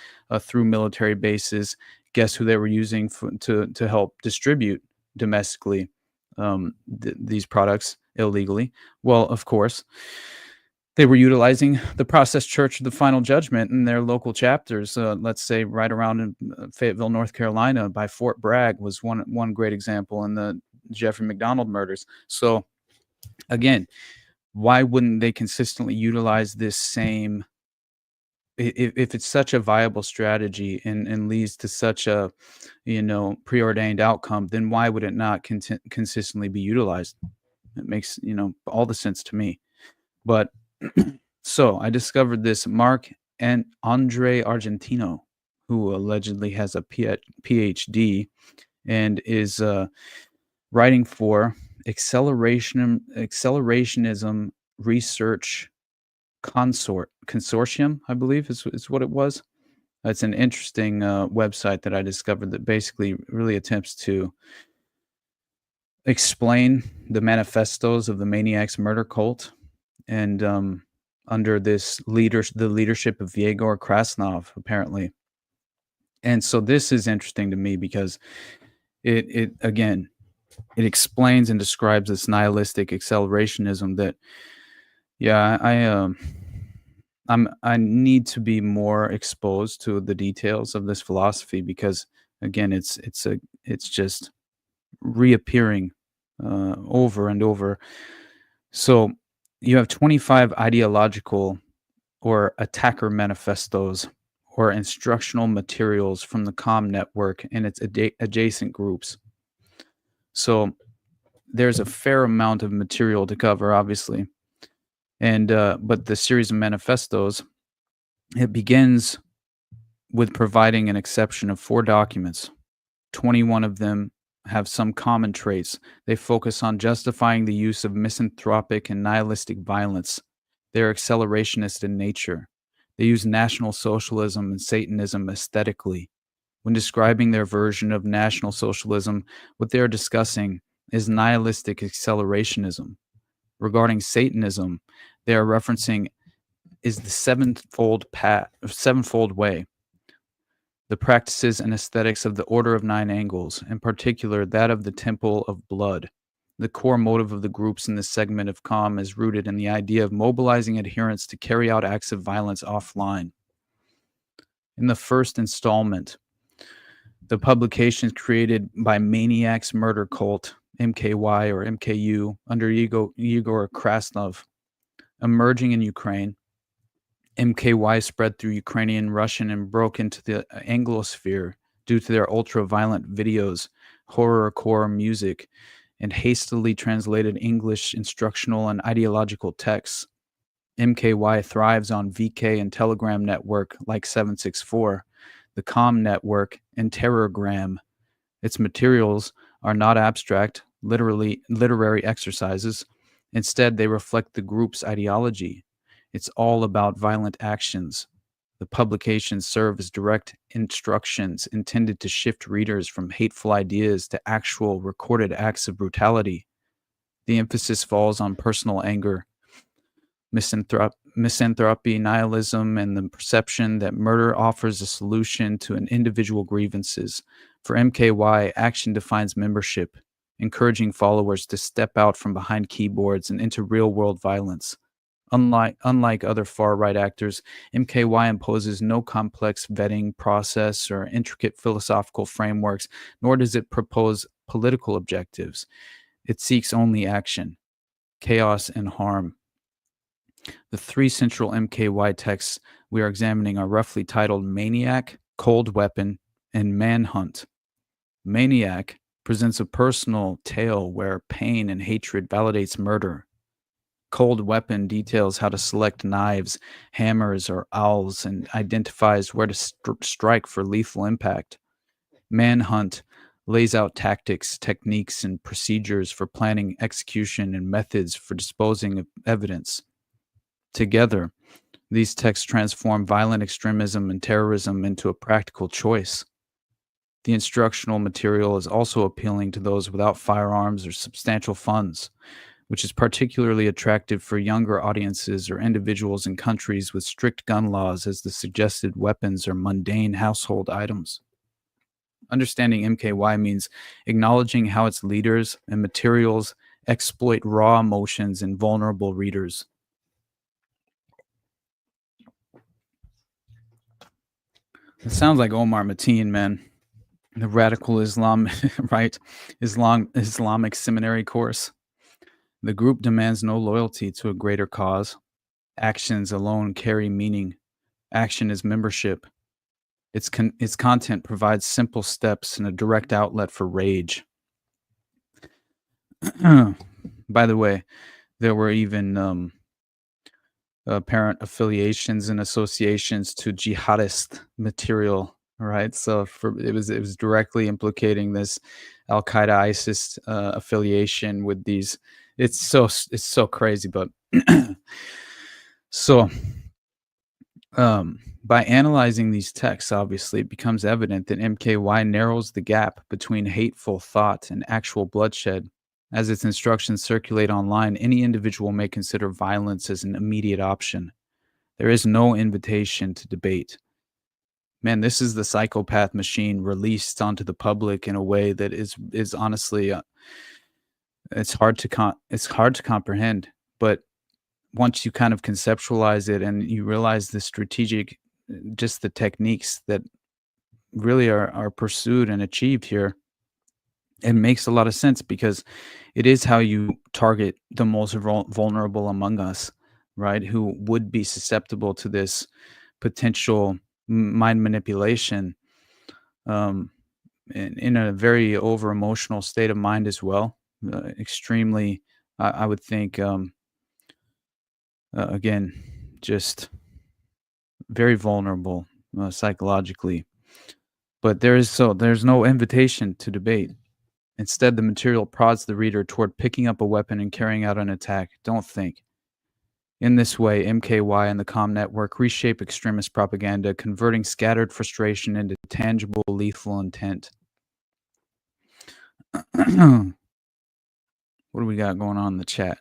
Through military bases. Guess who they were using to help distribute domestically these products illegally? Well, of course, they were utilizing the Process Church of the Final Judgment in their local chapters. Let's say right around in Fayetteville, North Carolina, by Fort Bragg was one great example, in the Jeffrey McDonald murders. So again, why wouldn't they consistently utilize this same? If it's such a viable strategy and leads to such a preordained outcome, then why would it not consistently be utilized? It makes all the sense to me. But so I discovered this Mark and Andre Argentino, who allegedly has a PhD and is writing for accelerationism research consortium, I believe is what it was. It's an interesting website that I discovered that basically really attempts to explain the manifestos of the Maniac's murder cult, and under the leadership of Yegor Krasnov, apparently. And so this is interesting to me because it explains and describes this nihilistic accelerationism that, I need to be more exposed to the details of this philosophy, because again, it's just reappearing over and over. So you have 25 ideological or attacker manifestos or instructional materials from the COM network and its adjacent groups. So there's a fair amount of material to cover, obviously. And but the series of manifestos, it begins with providing an exception of 4 documents. 21 of them have some common traits. They focus on justifying the use of misanthropic and nihilistic violence. They are accelerationist in nature. They use National Socialism and Satanism aesthetically. When describing their version of National Socialism, what they are discussing is nihilistic accelerationism. Regarding Satanism, they are referencing is the sevenfold way. The practices and aesthetics of the Order of Nine Angles, in particular that of the Temple of Blood. The core motive of the groups in this segment of COM is rooted in the idea of mobilizing adherents to carry out acts of violence offline. In the first installment, the publications created by Maniac's murder cult, MKY or MKU, under Yegor Krasnov, emerging in Ukraine. MKY spread through Ukrainian, Russian, and broke into the Anglosphere due to their ultra-violent videos, horrorcore music, and hastily translated English instructional and ideological texts. MKY thrives on VK and Telegram network like 764, the COM network, and Terrorgram. Its materials are not abstract, literary exercises. Instead, they reflect the group's ideology. It's all about violent actions. The publications serve as direct instructions intended to shift readers from hateful ideas to actual recorded acts of brutality. The emphasis falls on personal anger, misanthropy, nihilism, and the perception that murder offers a solution to an individual grievances. For MKY, action defines membership, encouraging followers to step out from behind keyboards and into real-world violence. Unlike other far-right actors, MKY imposes no complex vetting process or intricate philosophical frameworks, nor does it propose political objectives. It seeks only action, chaos, and harm. The 3 central MKY texts we are examining are roughly titled Maniac, Cold Weapon, and Manhunt. Maniac presents a personal tale where pain and hatred validates murder. Cold Weapon details how to select knives, hammers, or owls and identifies where to strike for lethal impact. Manhunt lays out tactics, techniques, and procedures for planning, execution, and methods for disposing of evidence. Together, these texts transform violent extremism and terrorism into a practical choice. The instructional material is also appealing to those without firearms or substantial funds, which is particularly attractive for younger audiences or individuals in countries with strict gun laws, as the suggested weapons are mundane household items. Understanding MKY means acknowledging how its leaders and materials exploit raw emotions in vulnerable readers. It sounds like Omar Mateen, man. The radical Islam, right? Islamic seminary course. The group demands no loyalty to a greater cause. Actions alone carry meaning. Action is membership. Its content provides simple steps and a direct outlet for rage. By the way, there were even apparent affiliations and associations to jihadist material, right? So it was directly implicating this Al Qaeda ISIS affiliation with these. It's so crazy, but so by analyzing these texts, obviously it becomes evident that MKY narrows the gap between hateful thought and actual bloodshed. As its instructions circulate online, any individual may consider violence as an immediate option. There is no invitation to debate. Man, this is the psychopath machine released onto the public in a way that is honestly, it's hard to comprehend. But once you kind of conceptualize it and you realize the strategic, just the techniques that really are pursued and achieved here, it makes a lot of sense, because it is how you target the most vulnerable among us, right? Who would be susceptible to this potential mind manipulation, in a very over emotional state of mind as well. Extremely, I would think, again, just very vulnerable psychologically. But there's no invitation to debate. Instead, the material prods the reader toward picking up a weapon and carrying out an attack. Don't think. In this way, MKY and the Com Network reshape extremist propaganda, converting scattered frustration into tangible, lethal intent. What do we got going on in the chat?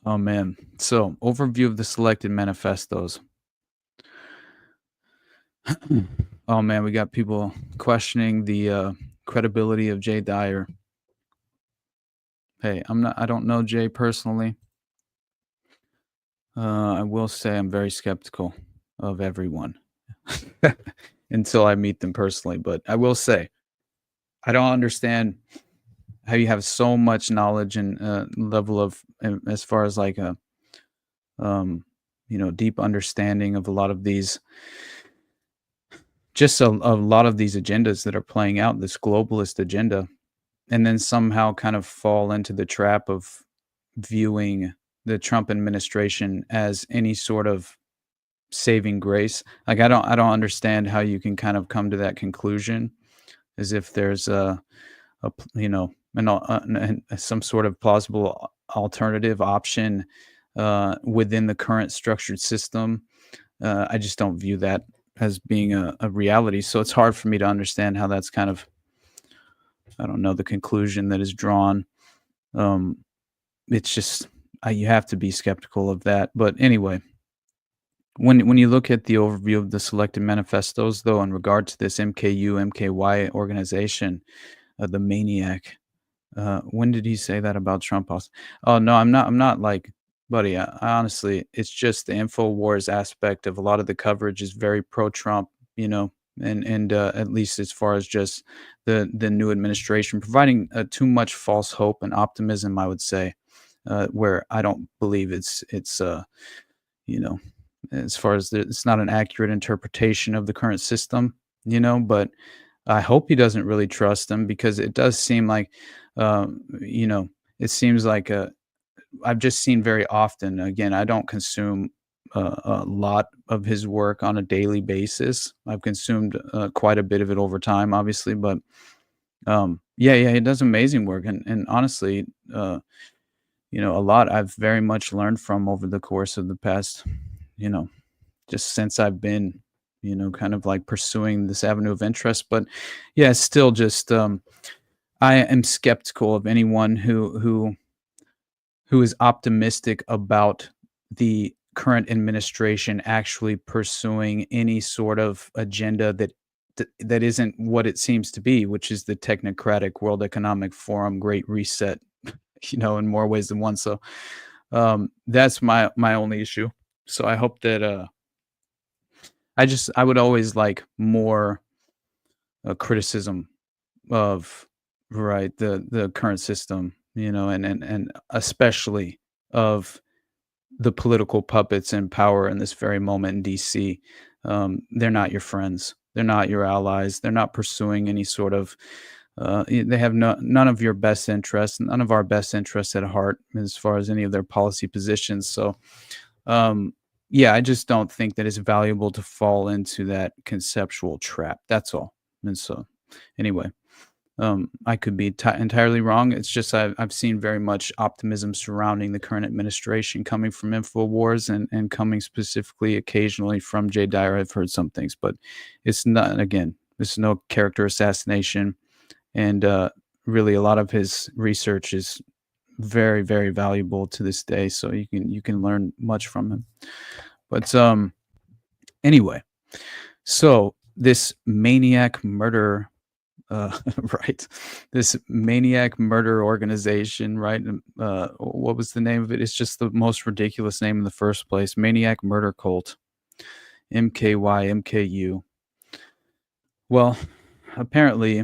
Oh, man. So, overview of the selected manifestos. Oh, man, we got people questioning the credibility of Jay Dyer. Hey, I don't know Jay personally. I will say I'm very skeptical of everyone until I meet them personally. But I will say, I don't understand how you have so much knowledge and level of, as far as like a, deep understanding of a lot of these, just a lot of these agendas that are playing out, this globalist agenda, and then somehow kind of fall into the trap of viewing the Trump administration as any sort of saving grace. Like, I don't understand how you can kind of come to that conclusion, as if there's some sort of plausible alternative option within the current structured system. I just don't view that as being a reality. So it's hard for me to understand how that's kind of, I don't know, the conclusion that is drawn. It's just, you have to be skeptical of that. But anyway, when you look at the overview of the selected manifestos, though, in regard to this MKY organization, the Maniac, when did he say that about Trump? Oh, no, I'm not like, buddy, I honestly, it's just the InfoWars aspect of a lot of the coverage is very pro-Trump, and at least as far as just the new administration providing too much false hope and optimism, I would say, where I don't believe it's as far as it's not an accurate interpretation of the current system, but I hope he doesn't really trust them, because it does seem like, it seems like I've just seen very often, again, I don't consume a lot of his work on a daily basis. I've consumed quite a bit of it over time, obviously, but yeah, he does amazing work, and honestly, a lot I've very much learned from over the course of the past, just since I've been, kind of like pursuing this avenue of interest. But yeah, it's still just I am skeptical of anyone who is optimistic about the current administration actually pursuing any sort of agenda that isn't what it seems to be, which is the technocratic World Economic Forum Great Reset, in more ways than one. So that's my only issue. So I hope that I would always like more criticism of the current system, and especially of the political puppets in power in this very moment in DC. They're not your friends. They're not your allies. They're not pursuing any sort of they have none of your best interests, none of our best interests at heart as far as any of their policy positions. So yeah, I just don't think that it's valuable to fall into that conceptual trap. That's all. And so anyway, I could be entirely wrong. It's just I've seen very much optimism surrounding the current administration coming from InfoWars and coming specifically occasionally from Jay Dyer. I've heard some things, but it's not, again, there's no character assassination. And really a lot of his research is very, very valuable to this day. So you can learn much from him. But anyway, so this maniac murder this maniac murder organization, right? What was the name of it? It's just the most ridiculous name in the first place. Maniac Murder Cult, MKU. Well, apparently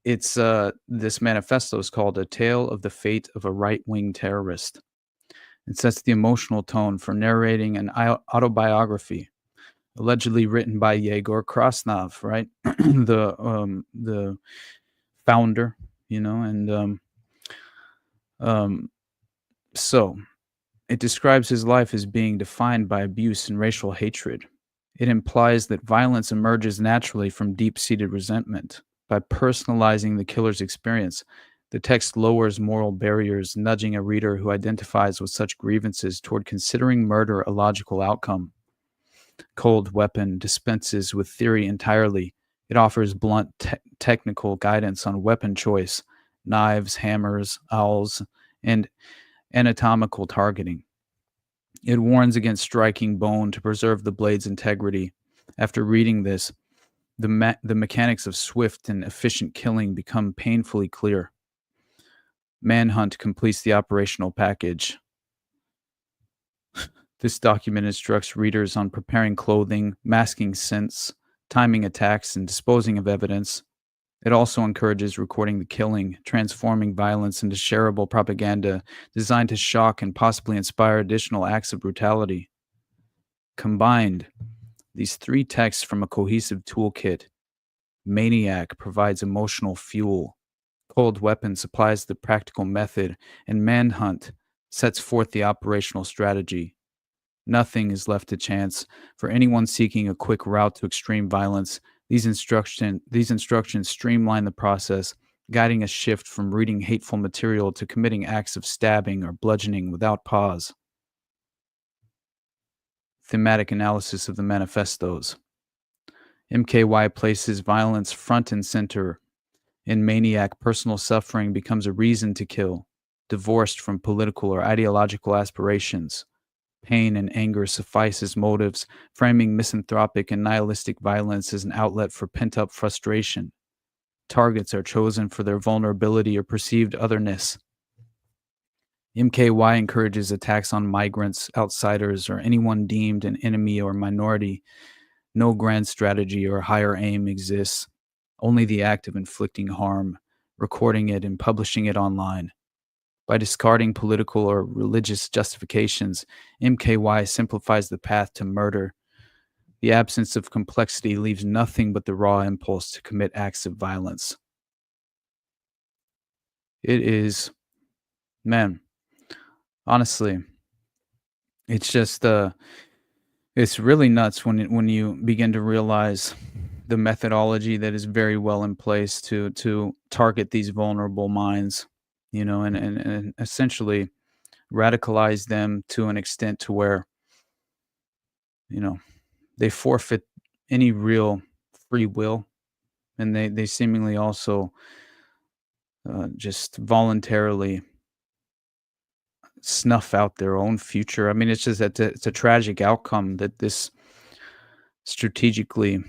it's this manifesto is called A Tale of the Fate of a Right-Wing Terrorist. It sets the emotional tone for narrating an autobiography allegedly written by Yegor Krasnov, right? the founder, and so it describes his life as being defined by abuse and racial hatred. It implies that violence emerges naturally from deep-seated resentment. By personalizing the killer's experience, the text lowers moral barriers, nudging a reader who identifies with such grievances toward considering murder a logical outcome. Cold Weapon dispenses with theory entirely. It offers blunt technical guidance on weapon choice, knives, hammers, awls, and anatomical targeting. It warns against striking bone to preserve the blade's integrity. After reading this, the mechanics of swift and efficient killing become painfully clear. Manhunt completes the operational package. This document instructs readers on preparing clothing, masking scents, timing attacks, and disposing of evidence. It also encourages recording the killing, transforming violence into shareable propaganda designed to shock and possibly inspire additional acts of brutality. Combined, these three texts from a cohesive toolkit. Maniac provides emotional fuel. Cold Weapon supplies the practical method, and Manhunt sets forth the operational strategy. Nothing is left to chance. For anyone seeking a quick route to extreme violence, these instructions streamline the process, guiding a shift from reading hateful material to committing acts of stabbing or bludgeoning without pause. Thematic analysis of the manifestos. MKY places violence front and center. In Maniac, personal suffering becomes a reason to kill, divorced from political or ideological aspirations. Pain and anger suffice as motives, framing misanthropic and nihilistic violence as an outlet for pent-up frustration. Targets are chosen for their vulnerability or perceived otherness. MKY encourages attacks on migrants, outsiders, or anyone deemed an enemy or minority. No grand strategy or higher aim exists, only the act of inflicting harm, recording it, and publishing it online. By discarding political or religious justifications, MKY simplifies the path to murder. The absence of complexity leaves nothing but the raw impulse to commit acts of violence. It is, man, honestly, it's just it's really nuts when you begin to realize the methodology that is very well in place to target these vulnerable minds, and essentially radicalize them to an extent to where, they forfeit any real free will, and they seemingly also just voluntarily snuff out their own future. I mean, it's a tragic outcome that this strategically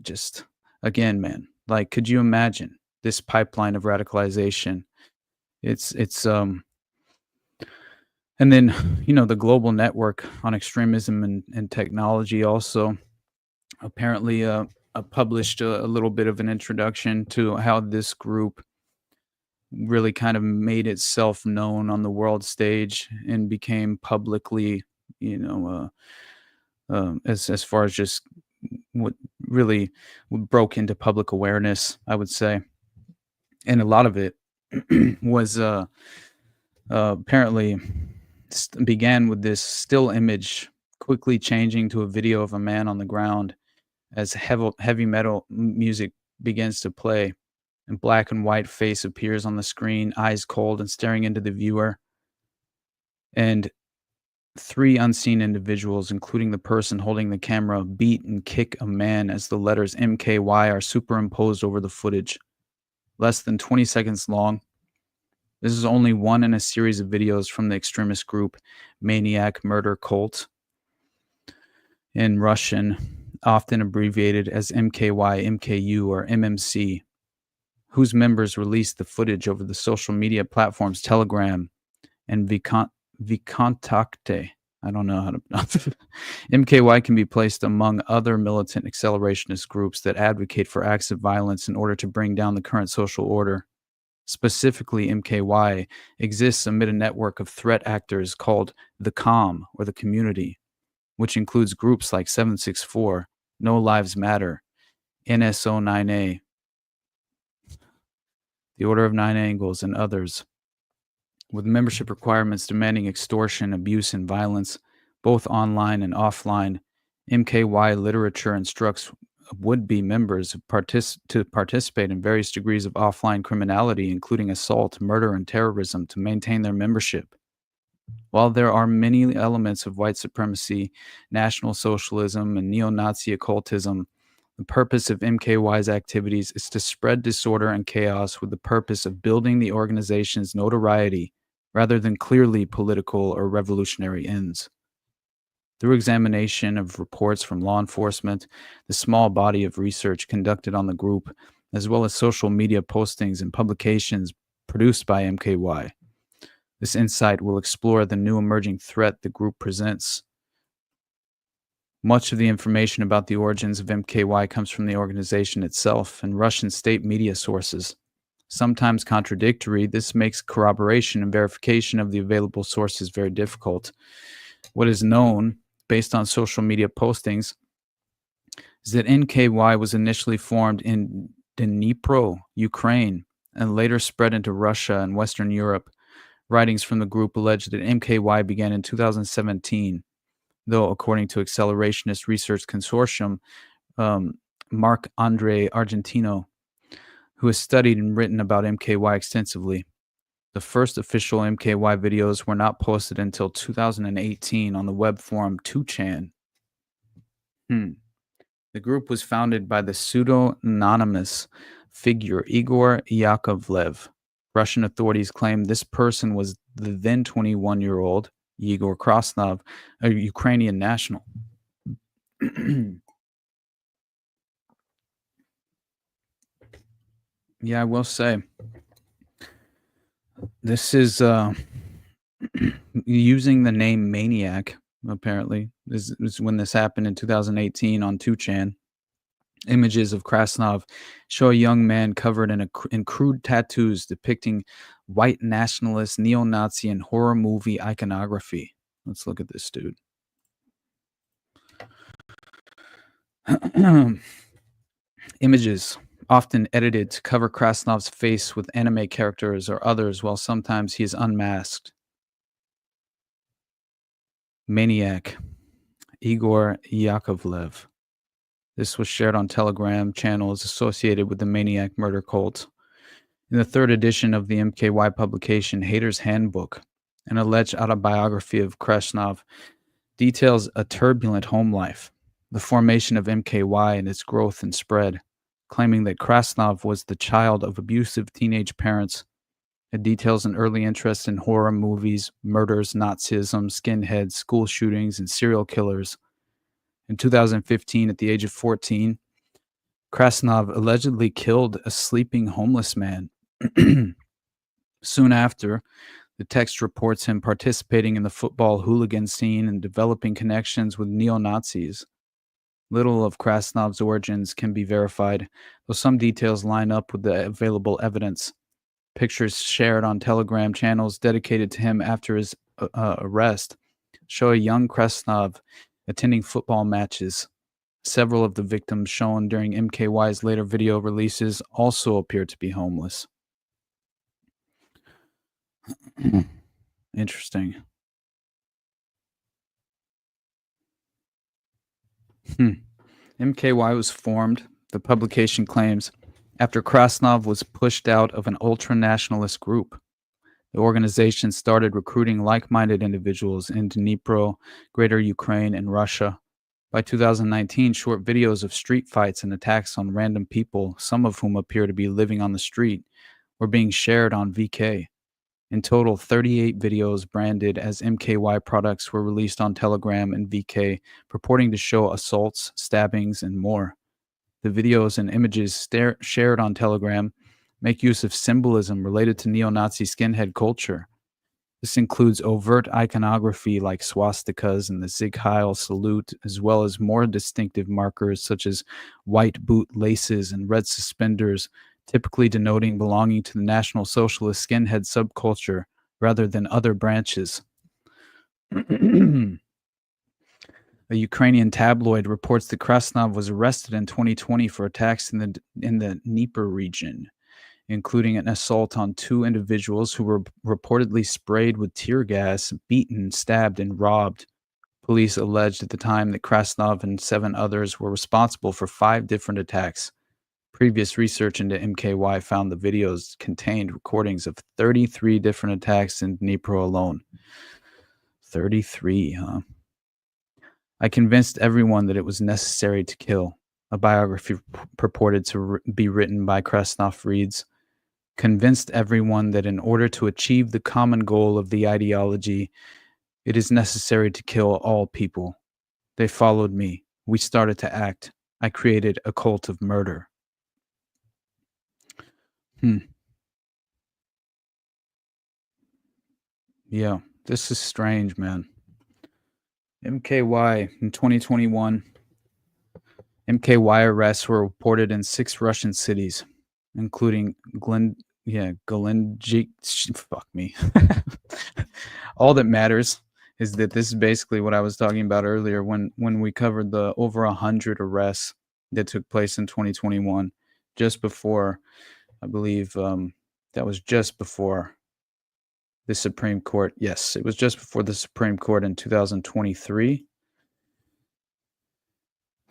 just, again, man, like, could you imagine this pipeline of radicalization? It's and then, the global network on extremism and technology also apparently published a little bit of an introduction to how this group really kind of made itself known on the world stage and became publicly, as far as just what really broke into public awareness, I would say. And a lot of it was apparently began with this still image quickly changing to a video of a man on the ground as heavy metal music begins to play. And black and white face appears on the screen, eyes cold and staring into the viewer. And 3 unseen individuals, including the person holding the camera, beat and kick a man as the letters MKY are superimposed over the footage. Less than 20 seconds long. This is only one in a series of videos from the extremist group Maniac Murder Cult, in Russian, often abbreviated as MKY, MKU, or MMC, whose members released the footage over the social media platforms Telegram and Vkontakte. I don't know how to pronounce it. MKY can be placed among other militant accelerationist groups that advocate for acts of violence in order to bring down the current social order. Specifically, MKY exists amid a network of threat actors called the COM, or the community, which includes groups like 764, No Lives Matter, NSO9A, the Order of Nine Angles, and others, with membership requirements demanding extortion, abuse, and violence, both online and offline. MKY literature instructs would-be members to participate in various degrees of offline criminality, including assault, murder, and terrorism, to maintain their membership. While there are many elements of white supremacy, National Socialism, and neo-Nazi occultism, the purpose of MKY's activities is to spread disorder and chaos with the purpose of building the organization's notoriety rather than clearly political or revolutionary ends. Through examination of reports from law enforcement, the small body of research conducted on the group, as well as social media postings and publications produced by MKY, this insight will explore the new emerging threat the group presents. Much of the information about the origins of MKY comes from the organization itself and Russian state media sources. Sometimes contradictory, this makes corroboration and verification of the available sources very difficult. What is known, based on social media postings, is that MKY was initially formed in Dnipro, Ukraine, and later spread into Russia and Western Europe. Writings from the group allege that MKY began in 2017, though according to Accelerationist Research Consortium, Marc-Andre Argentino, who has studied and written about MKY extensively, the first official MKY videos were not posted until 2018 on the web forum 2chan. The group was founded by the pseudo-anonymous figure Igor Yakovlev. Russian authorities claim this person was the then 21-year-old Igor Krasnov, a Ukrainian national. Yeah, I will say, this is using the name Maniac, apparently. This is when this happened in 2018 on 2chan. Images of Krasnov show a young man covered in crude tattoos depicting white nationalist, neo-Nazi, and horror movie iconography. Let's look at this dude. Images often edited to cover Krasnov's face with anime characters or others, while sometimes he is unmasked. Maniac, Igor Yakovlev. This was shared on Telegram channels associated with the Maniac murder cult. In the third edition of the MKY publication, Hater's Handbook, an alleged autobiography of Krasnov details a turbulent home life, the formation of MKY and its growth and spread, claiming that Krasnov was the child of abusive teenage parents. It details an early interest in horror movies, murders, Nazism, skinheads, school shootings, and serial killers. In 2015, at the age of 14, Krasnov allegedly killed a sleeping homeless man. Soon after, the text reports him participating in the football hooligan scene and developing connections with neo-Nazis. Little of Krasnov's origins can be verified, though some details line up with the available evidence. Pictures shared on Telegram channels dedicated to him after his arrest show a young Krasnov attending football matches. Several of the victims shown during MKY's later video releases also appear to be homeless. Interesting. MKY was formed, the publication claims, after Krasnov was pushed out of an ultra-nationalist group. The organization started recruiting like-minded individuals in Dnipro, Greater Ukraine, and Russia. By 2019, short videos of street fights and attacks on random people, some of whom appear to be living on the street, were being shared on VK. In total, 38 videos branded as MKY products were released on Telegram and VK, purporting to show assaults, stabbings, and more. The videos and images shared on Telegram make use of symbolism related to neo-Nazi skinhead culture. This includes overt iconography like swastikas and the Sieg Heil salute, as well as more distinctive markers such as white boot laces and red suspenders, typically denoting belonging to the National Socialist skinhead subculture rather than other branches. A Ukrainian tabloid reports that Krasnov was arrested in 2020 for attacks in the Dnieper region, including an assault on 2 individuals who were reportedly sprayed with tear gas, beaten, stabbed, and robbed. Police alleged at the time that Krasnov and 7 others were responsible for 5 different attacks. Previous research into MKY found the videos contained recordings of 33 different attacks in Dnipro alone. 33, huh? I convinced everyone that it was necessary to kill. A biography purported to be written by Krasnov reads, convinced everyone that in order to achieve the common goal of the ideology, it is necessary to kill all people. They followed me. We started to act. I created a cult of murder. Yeah, this is strange, man. MKY in 2021. MKY arrests were reported in 6 Russian cities, including Galenjik. Fuck me. All that matters is that this is basically what I was talking about earlier when we covered the over 100 arrests that took place in 2021, just before, I believe that was just before the Supreme Court. Yes, it was just before the Supreme Court in 2023.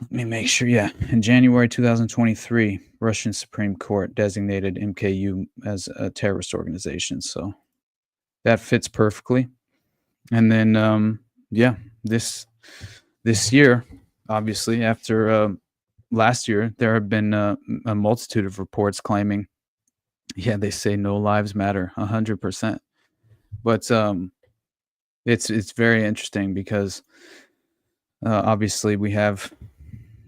Let me make sure. Yeah, in January 2023, Russian Supreme Court designated MKU as a terrorist organization. So that fits perfectly. And then, this year, obviously, after last year, there have been a multitude of reports claiming, they say no lives matter, 100%. But it's very interesting because obviously we have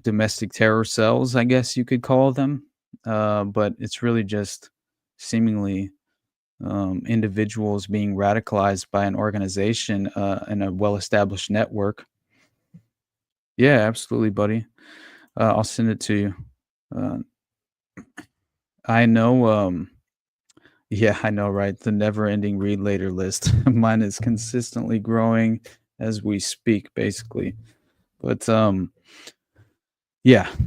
domestic terror cells, I guess you could call them, but it's really just seemingly individuals being radicalized by an organization and a well-established network. Yeah, absolutely, buddy. I'll send it to you. I know. Yeah, I know, right? The never-ending read later list. Mine is consistently growing as we speak, basically. But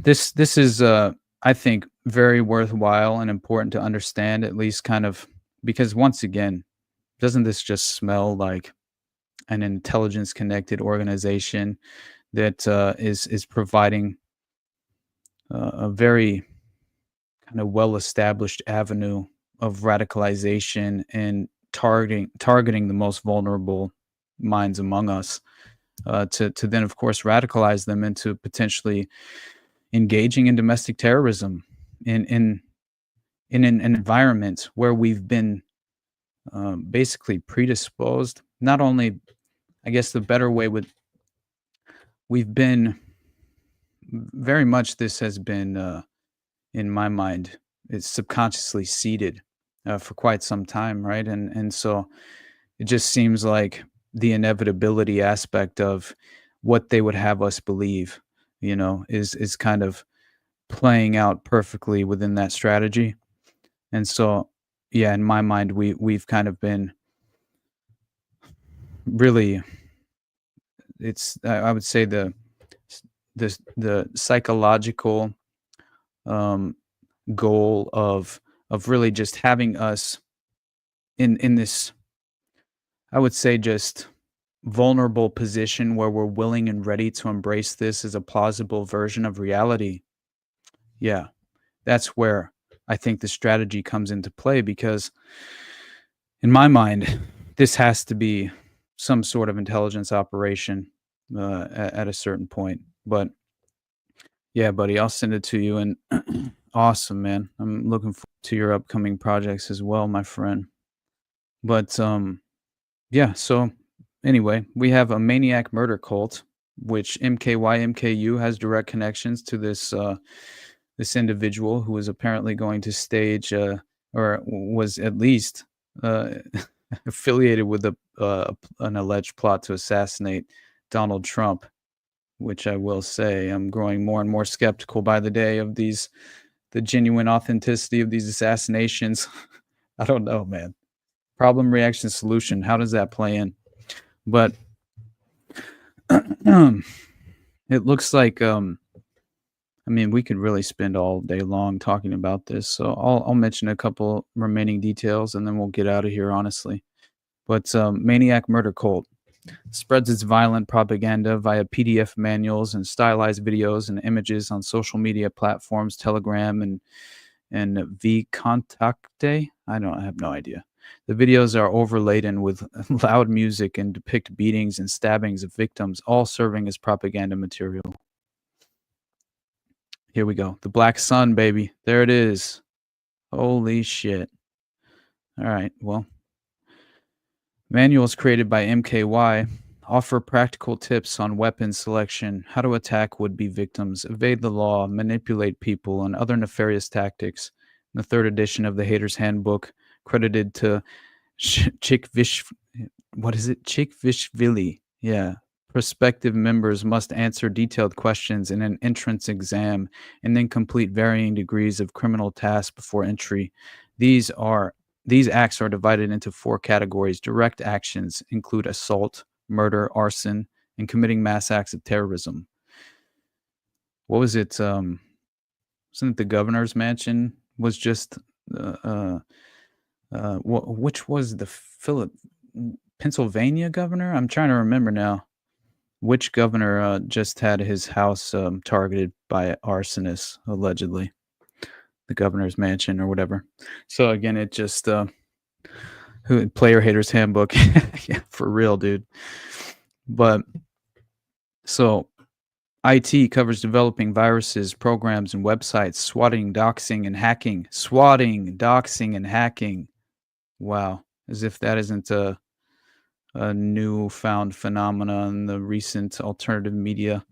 this is I think very worthwhile and important to understand, at least kind of, because once again, doesn't this just smell like an intelligence connected organization that is providing a very kind of well established avenue of radicalization and targeting the most vulnerable minds among us, to then of course radicalize them into potentially engaging in domestic terrorism in an environment where we've been basically predisposed. Not only, I guess the better way would, we've been very much, this has been in my mind, it's subconsciously seeded for quite some time, right? And so it just seems like the inevitability aspect of what they would have us believe, is kind of playing out perfectly within that strategy. And so, yeah, in my mind, we've kind of been really, I would say the psychological goal of really just having us in this, I would say, just vulnerable position where we're willing and ready to embrace this as a plausible version of reality. Yeah, that's where I think the strategy comes into play, because in my mind, this has to be some sort of intelligence operation at a certain point. But yeah, buddy, I'll send it to you. And awesome, man. I'm looking forward to your upcoming projects as well, my friend. But yeah, so anyway, we have a Maniac murder cult, which MKU has direct connections to this this individual who is apparently going to stage or was at least affiliated with an alleged plot to assassinate Donald Trump, which I will say I'm growing more and more skeptical by the day of the genuine authenticity of these assassinations. I don't know, man. Problem, reaction, solution. How does that play in? But it looks like, I mean, we could really spend all day long talking about this. So I'll mention a couple remaining details and then we'll get out of here, honestly. But Maniac Murder Cult spreads its violent propaganda via PDF manuals and stylized videos and images on social media platforms, Telegram and VKontakte. I have no idea. The videos are overladen with loud music and depict beatings and stabbings of victims, all serving as propaganda material. Here we go. The Black Sun, baby. There it is. Holy shit. All right, well. Manuals created by MKY offer practical tips on weapon selection, how to attack would-be victims, evade the law, manipulate people, and other nefarious tactics. In the third edition of the Hater's Handbook, credited to Chikvishvili. Yeah. Prospective members must answer detailed questions in an entrance exam and then complete varying degrees of criminal tasks before entry. These acts are divided into 4 categories. Direct actions include assault, murder, arson, and committing mass acts of terrorism. What was it? Wasn't it the governor's mansion was just which was the Pennsylvania governor? I'm trying to remember now. Which governor just had his house targeted by arsonists, allegedly? The governor's mansion or whatever. So again, it just player haters handbook. Yeah, for real, dude. But so IT covers developing viruses, programs, and websites, swatting, doxing, and hacking. Swatting, doxing, and hacking. Wow. As if that isn't a newfound phenomenon in the recent alternative media.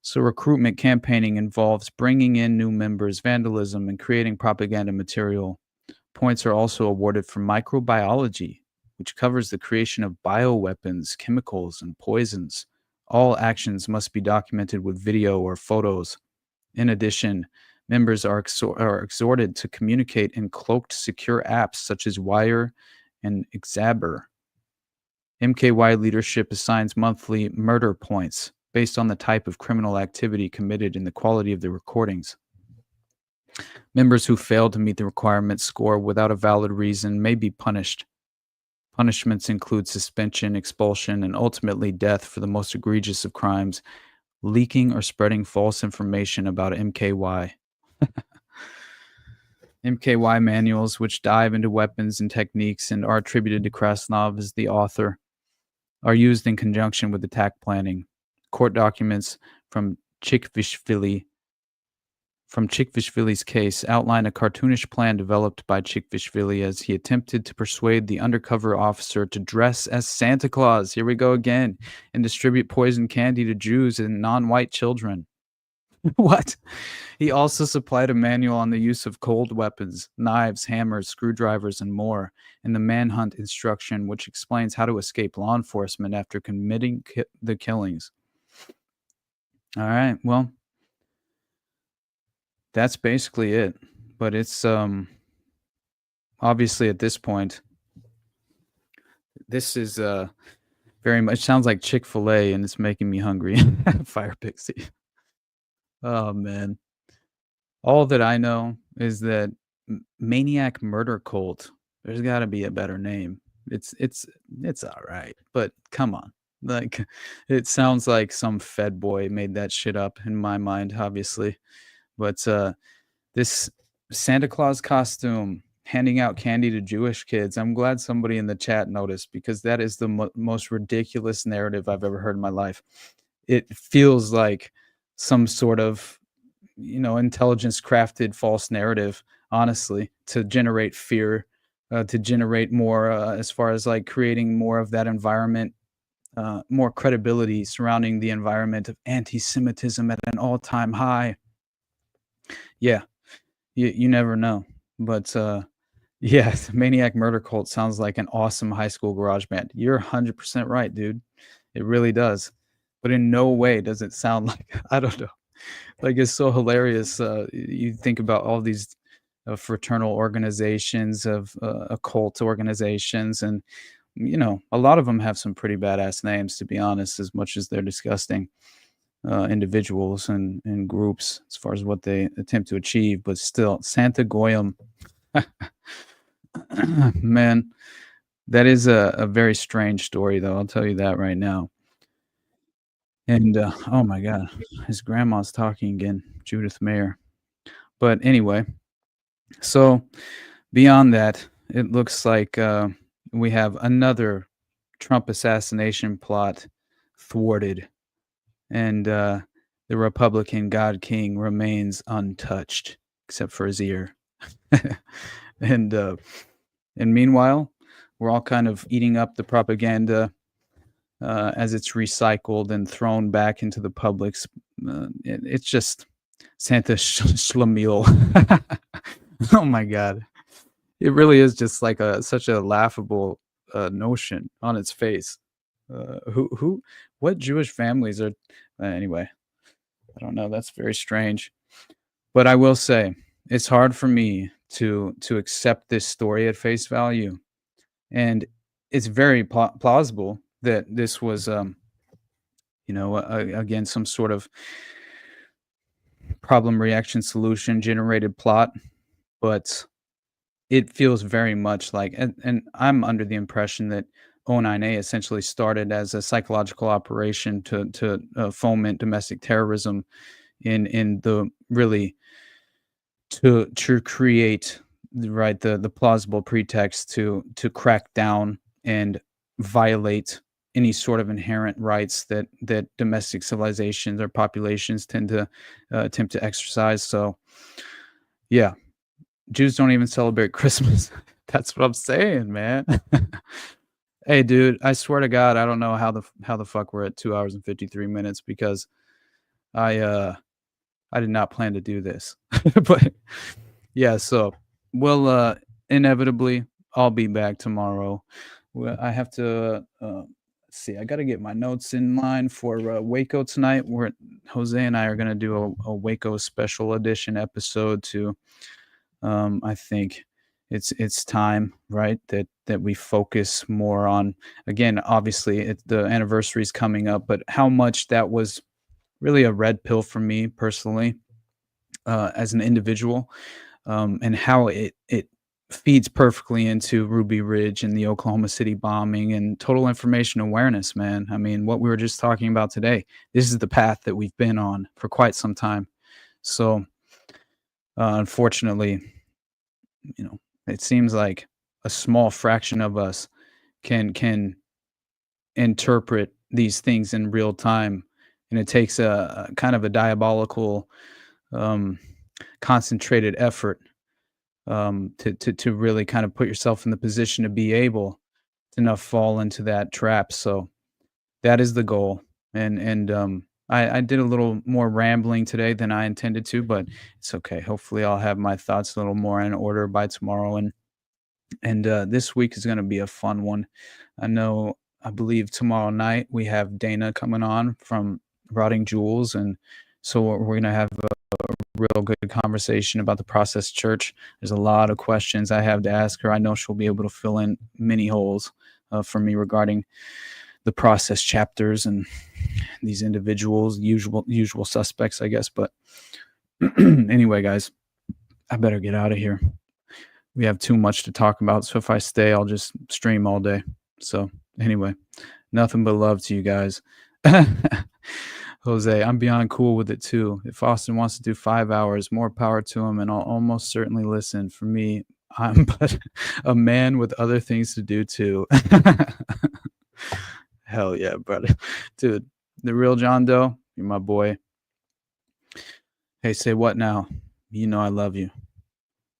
So recruitment campaigning involves bringing in new members, vandalism, and creating propaganda material. Points are also awarded for microbiology, which covers the creation of bioweapons, chemicals, and poisons. All actions must be documented with video or photos. In addition, members are exhorted to communicate in cloaked secure apps such as Wire and Xabber. MKY leadership assigns monthly murder points based on the type of criminal activity committed and the quality of the recordings. Members who fail to meet the requirement score without a valid reason may be punished Punishments include suspension, expulsion, and ultimately death for the most egregious of crimes, leaking or spreading false information about MKY. MKY manuals, which dive into weapons and techniques and are attributed to Krasnov as the author, are used in conjunction with attack planning. Court documents from Chikvishvili's case outline a cartoonish plan developed by Chikvishvili as he attempted to persuade the undercover officer to dress as Santa Claus, here we go again, and distribute poison candy to Jews and non-white children. What? He also supplied a manual on the use of cold weapons, knives, hammers, screwdrivers, and more, and the manhunt instruction, which explains how to escape law enforcement after committing the killings. All right, well, that's basically it. But it's obviously at this point, this is very much sounds like Chick-fil-A, and it's making me hungry. Fire Pixie. Oh man. All that I know is that Maniac Murder Cult. There's got to be a better name. It's all right, but come on. Like, it sounds like some Fed boy made that shit up in my mind, obviously. But this Santa Claus costume, handing out candy to Jewish kids. I'm glad somebody in the chat noticed, because that is the most ridiculous narrative I've ever heard in my life. It feels like some sort of, intelligence crafted false narrative, honestly, to generate fear, to generate more as far as like creating more of that environment, more credibility surrounding the environment of anti-Semitism at an all-time high. Yeah, you never know. But yeah, Maniac Murder Cult sounds like an awesome high school garage band. You're 100% right, dude. It really does. But in no way does it sound like, I don't know. Like, it's so hilarious. You think about all these fraternal organizations, of occult organizations, and, a lot of them have some pretty badass names, to be honest, as much as they're disgusting individuals and groups as far as what they attempt to achieve. But still, Santa Goyim, man, that is a very strange story, though. I'll tell you that right now. And oh my God, his grandma's talking again, Judith Mayer. But anyway, so beyond that, it looks like we have another Trump assassination plot thwarted, and the Republican God King remains untouched, except for his ear. And meanwhile, we're all kind of eating up the propaganda as it's recycled and thrown back into the public's. It's just Santa Schlemiel. Oh my God. It really is just like such a laughable notion on its face. What Jewish families are, anyway, I don't know. That's very strange. But I will say, it's hard for me to accept this story at face value. And it's very plausible that this was, again, some sort of problem, reaction, solution generated plot. But it feels very much like, and I'm under the impression that O9A essentially started as a psychological operation to foment domestic terrorism in the really to create the plausible pretext to crack down and violate any sort of inherent rights that domestic civilizations or populations tend to attempt to exercise. So yeah, Jews don't even celebrate Christmas. That's what I'm saying, man. Hey, dude, I swear to God, I don't know how the fuck we're at 2 hours and 53 minutes, because I did not plan to do this. But yeah, so we'll inevitably, I'll be back tomorrow. I have to see. I got to get my notes in line for Waco tonight. Jose and I are going to do a Waco special edition episode to. I think it's time, right, that we focus more on, again, obviously the anniversary is coming up, but how much that was really a red pill for me personally, as an individual, and how it feeds perfectly into Ruby Ridge and the Oklahoma City bombing and total information awareness, man. I mean, what we were just talking about today, this is the path that we've been on for quite some time. So, unfortunately, it seems like a small fraction of us can interpret these things in real time, and it takes a kind of a diabolical, concentrated effort to really kind of put yourself in the position to be able to not fall into that trap. So that is the goal. And I did a little more rambling today than I intended to, but it's okay. Hopefully I'll have my thoughts a little more in order by tomorrow. And this week is going to be a fun one. I believe tomorrow night we have Dana coming on from Rotting Jewels. And so we're going to have a real good conversation about the Process Church. There's a lot of questions I have to ask her. I know she'll be able to fill in many holes for me regarding the Process chapters and these individuals, usual suspects, I guess. But anyway, guys, I better get out of here. We have too much to talk about. So if I stay, I'll just stream all day. So anyway, nothing but love to you guys. Jose, I'm beyond cool with it too. If Austin wants to do 5 hours, more power to him, and I'll almost certainly listen. For me, I'm but a man with other things to do too. Hell yeah, brother. Dude, the real John Doe, you're my boy. Hey, say what now? You know I love you.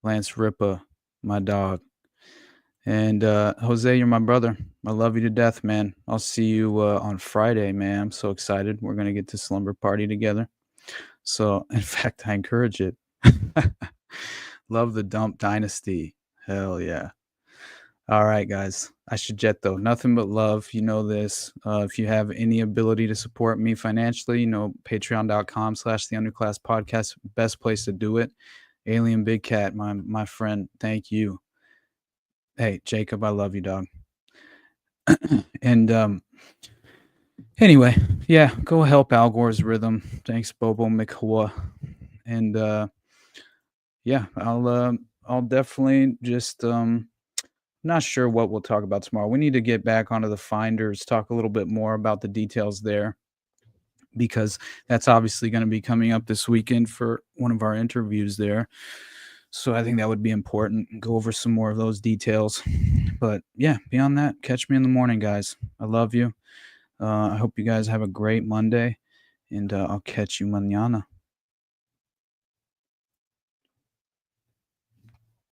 Lance Ripa, my dog. And Jose, you're my brother. I love you to death, man. I'll see you on Friday, man. I'm so excited. We're going to get to slumber party together. So, in fact, I encourage it. Love the Dump Dynasty. Hell yeah. All right, guys. I should jet, though. Nothing but love. You know this. If you have any ability to support me financially, patreon.com/the Underclass Podcast. Best place to do it. Alien Big Cat, my friend. Thank you. Hey, Jacob, I love you, dog. And anyway, yeah, go help Al Gore's rhythm. Thanks, Bobo McHua. And yeah, I'll definitely just not sure what we'll talk about tomorrow. We need to get back onto the Finders, talk a little bit more about the details there, because that's obviously going to be coming up this weekend for one of our interviews there. So I think that would be important. Go over some more of those details. But yeah, beyond that, catch me in the morning, guys. I love you. I hope you guys have a great Monday, and I'll catch you mañana.